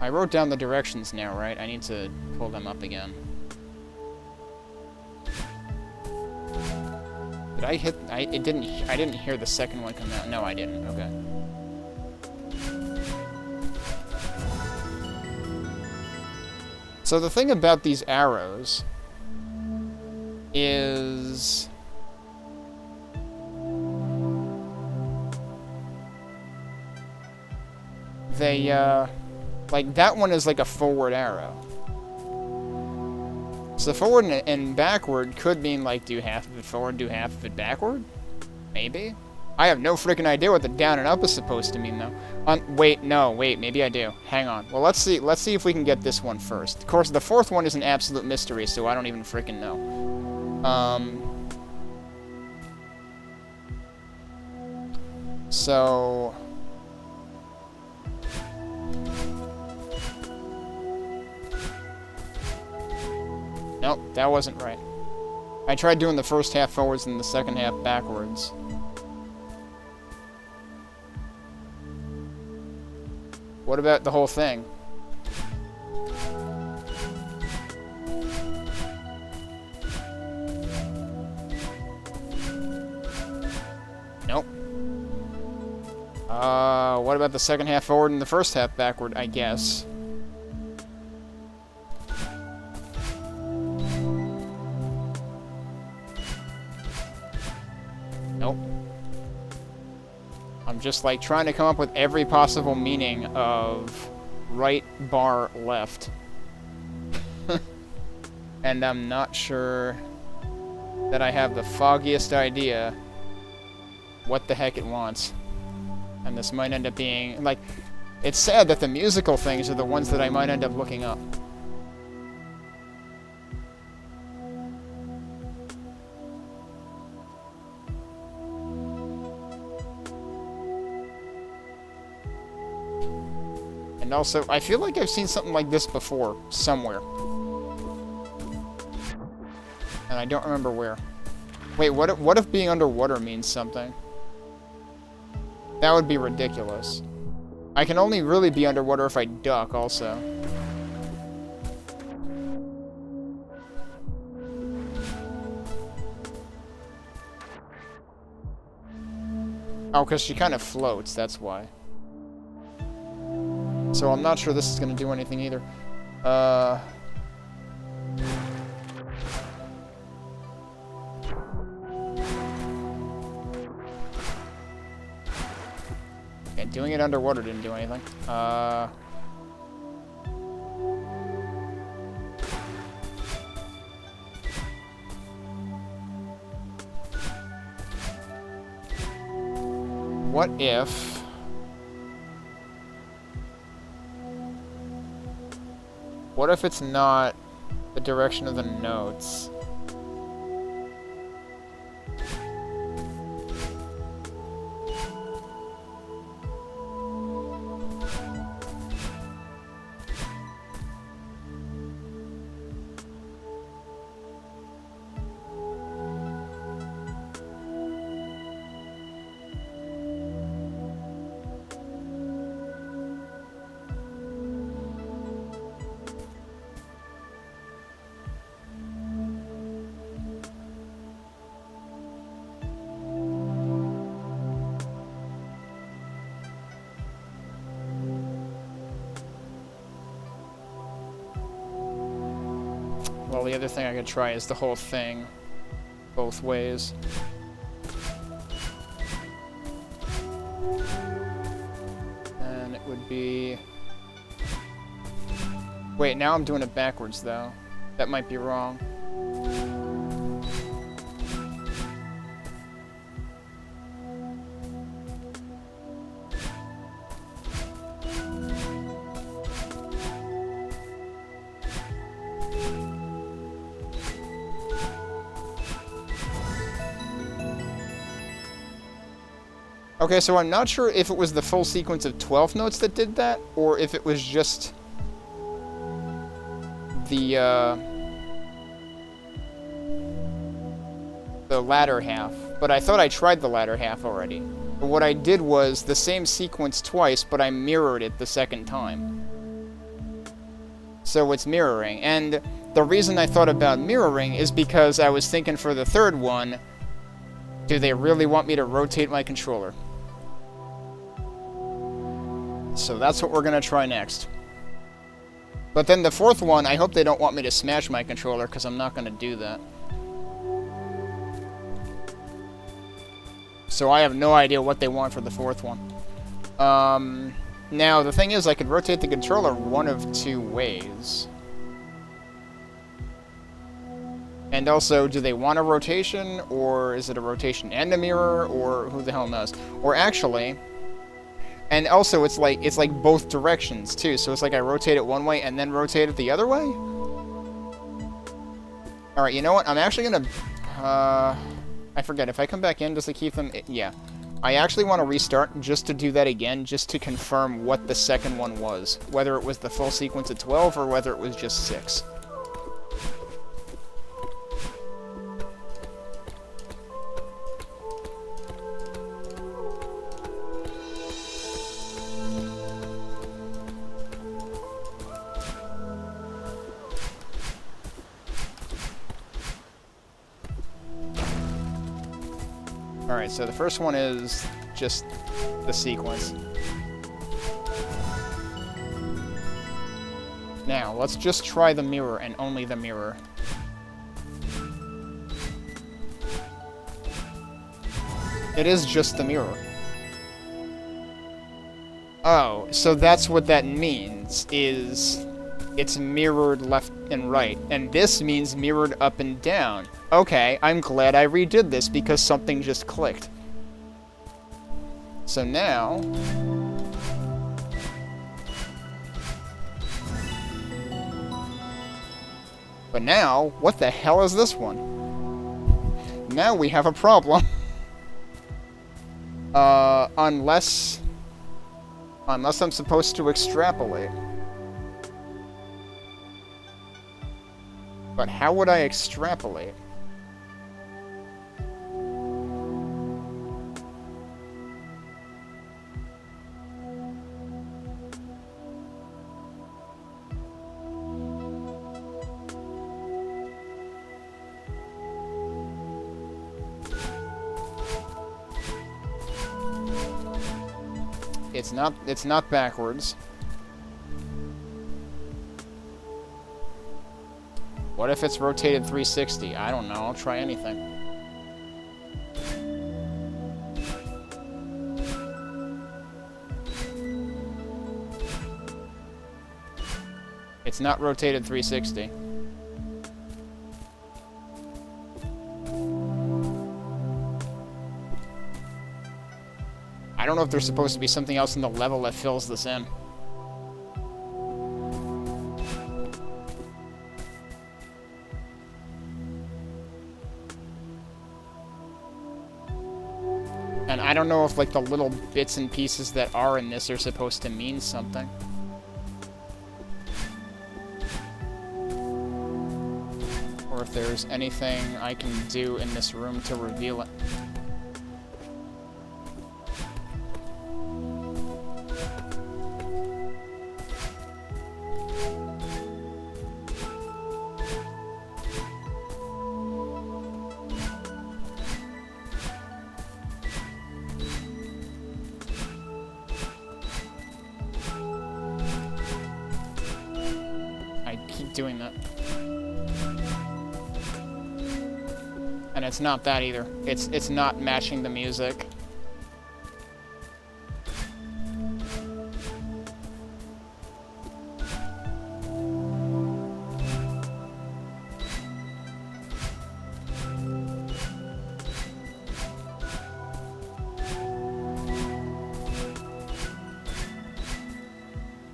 I wrote down the directions now, right? I need to pull them up again. Did I hit... I didn't hear the second one come out. No, I didn't. Okay. So the thing about these arrows is... they, like, that one is like a forward arrow. So forward and backward could mean, like, do half of it forward, do half of it backward? Maybe? I have no freaking idea what the down and up is supposed to mean, though. Wait, maybe I do. Hang on. Well, let's see if we can get this one first. Of course, the fourth one is an absolute mystery, so I don't even freaking know. So... Nope, that wasn't right. I tried doing the first half forwards and the second half backwards. What about the whole thing? Nope. What about the second half forward and the first half backward, I guess? Nope. I'm just, like, trying to come up with every possible meaning of right bar left. And I'm not sure that I have the foggiest idea what the heck it wants. And this might end up being, like, it's sad that the musical things are the ones that I might end up looking up. And also, I feel like I've seen something like this before, somewhere. And I don't remember where. Wait, what if being underwater means something? That would be ridiculous. I can only really be underwater if I duck, also. Oh, because she kind of floats, that's why. So I'm not sure this is going to do anything either. Okay, doing it underwater didn't do anything. What if... What if it's not the direction of the notes? Well, the other thing I could try is the whole thing, both ways. And it would be... Wait, now I'm doing it backwards, though. That might be wrong. Okay, so I'm not sure if it was the full sequence of 12 notes that did that, or if it was just the latter half. But I thought I tried the latter half already. But what I did was the same sequence twice, but I mirrored it the second time. So it's mirroring. And the reason I thought about mirroring is because I was thinking for the third one, do they really want me to rotate my controller? So that's what we're going to try next. But then the fourth one, I hope they don't want me to smash my controller, because I'm not going to do that. So I have no idea what they want for the fourth one. Now, the thing is, I could rotate the controller one of two ways. And also, do they want a rotation, or is it a rotation and a mirror, or who the hell knows? Or actually... And also, it's like both directions, too. So it's like I rotate it one way and then rotate it the other way? Alright, you know what? I'm actually gonna... I forget. If I come back in, does it keep them... Yeah. I actually want to restart just to do that again, just to confirm what the second one was. Whether it was the full sequence of 12 or whether it was just 6. Alright, so the first one is just the sequence. Now, let's just try the mirror and only the mirror. It is just the mirror. Oh, so that's what that means, is it's mirrored left and right. And this means mirrored up and down. Okay, I'm glad I redid this because something just clicked. So now... But now, what the hell is this one? Now we have a problem. Unless I'm supposed to extrapolate. But how would I extrapolate? It's not backwards. What if it's rotated 360? I don't know. I'll try anything. It's not rotated 360. I don't know if there's supposed to be something else in the level that fills this in. And I don't know if, like, the little bits and pieces that are in this are supposed to mean something. Or if there's anything I can do in this room to reveal it. Doing that. And it's not that either. It's not matching the music.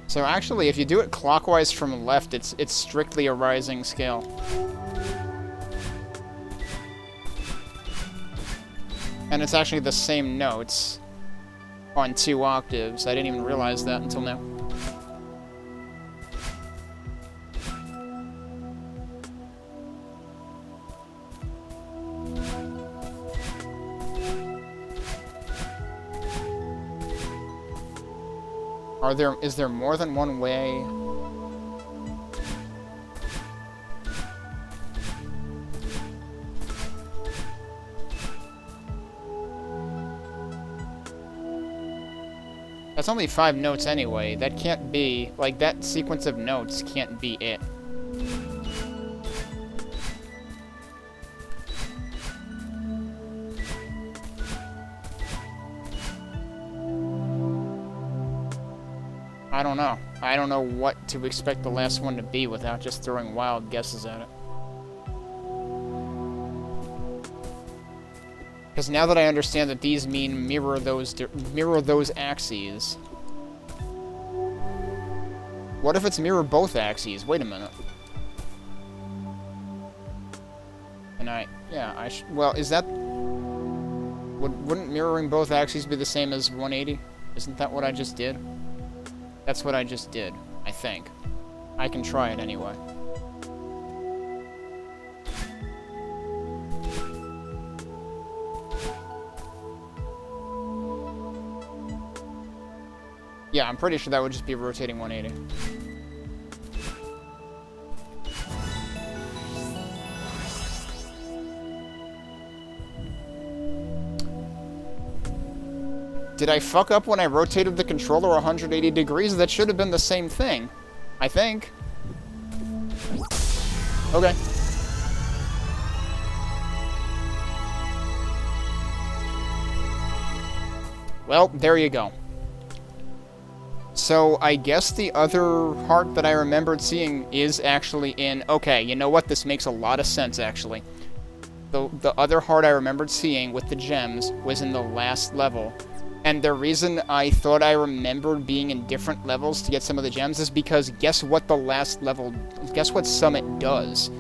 So actually, if you do it clockwise from left, it's strictly a rising scale. And it's actually the same notes on 2 octaves. I didn't even realize that until now. Is there more than one way? That's only 5 notes anyway. That can't be, like, that sequence of notes can't be it. I don't know. I don't know what to expect the last one to be without just throwing wild guesses at it. Because now that I understand that these mean mirror those axes. What if it's mirror both axes? Wait a minute. And well, is that... Wouldn't mirroring both axes be the same as 180? Isn't that what I just did? That's what I just did, I think. I can try it anyway. Yeah, I'm pretty sure that would just be rotating 180. Did I fuck up when I rotated the controller 180 degrees? That should have been the same thing. I think. Okay. Well, there you go. So, I guess the other heart that I remembered seeing is actually in... Okay, you know what? This makes a lot of sense, actually. The other heart I remembered seeing with the gems was in the last level, And the reason I thought I remembered being in different levels to get some of the gems is because guess what guess what Summit does?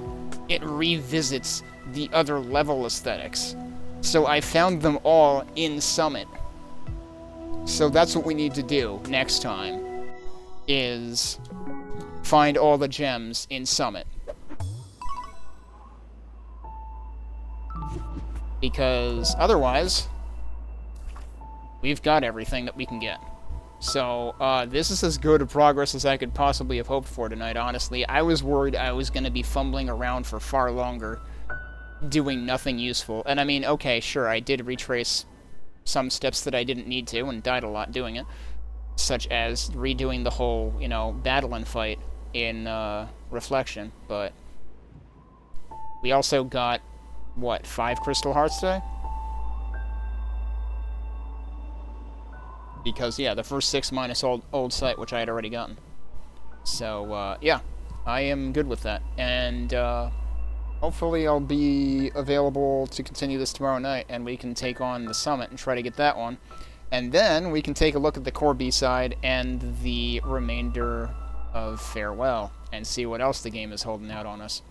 It revisits the other level aesthetics. So I found them all in Summit. So that's what we need to do next time, is find all the gems in Summit. Because otherwise, we've got everything that we can get. So, this is as good a progress as I could possibly have hoped for tonight, honestly. I was worried I was going to be fumbling around for far longer, doing nothing useful. And I mean, okay, sure, I did retrace some steps that I didn't need to, and died a lot doing it. Such as redoing the whole, you know, battle and fight in, Reflection. But we also got, what, 5 Crystal Hearts today? Because, yeah, the first 6 minus old Sight, which I had already gotten. So, yeah, I am good with that. And, hopefully I'll be available to continue this tomorrow night, and we can take on the Summit and try to get that one. And then we can take a look at the core B-side and the remainder of Farewell, and see what else the game is holding out on us.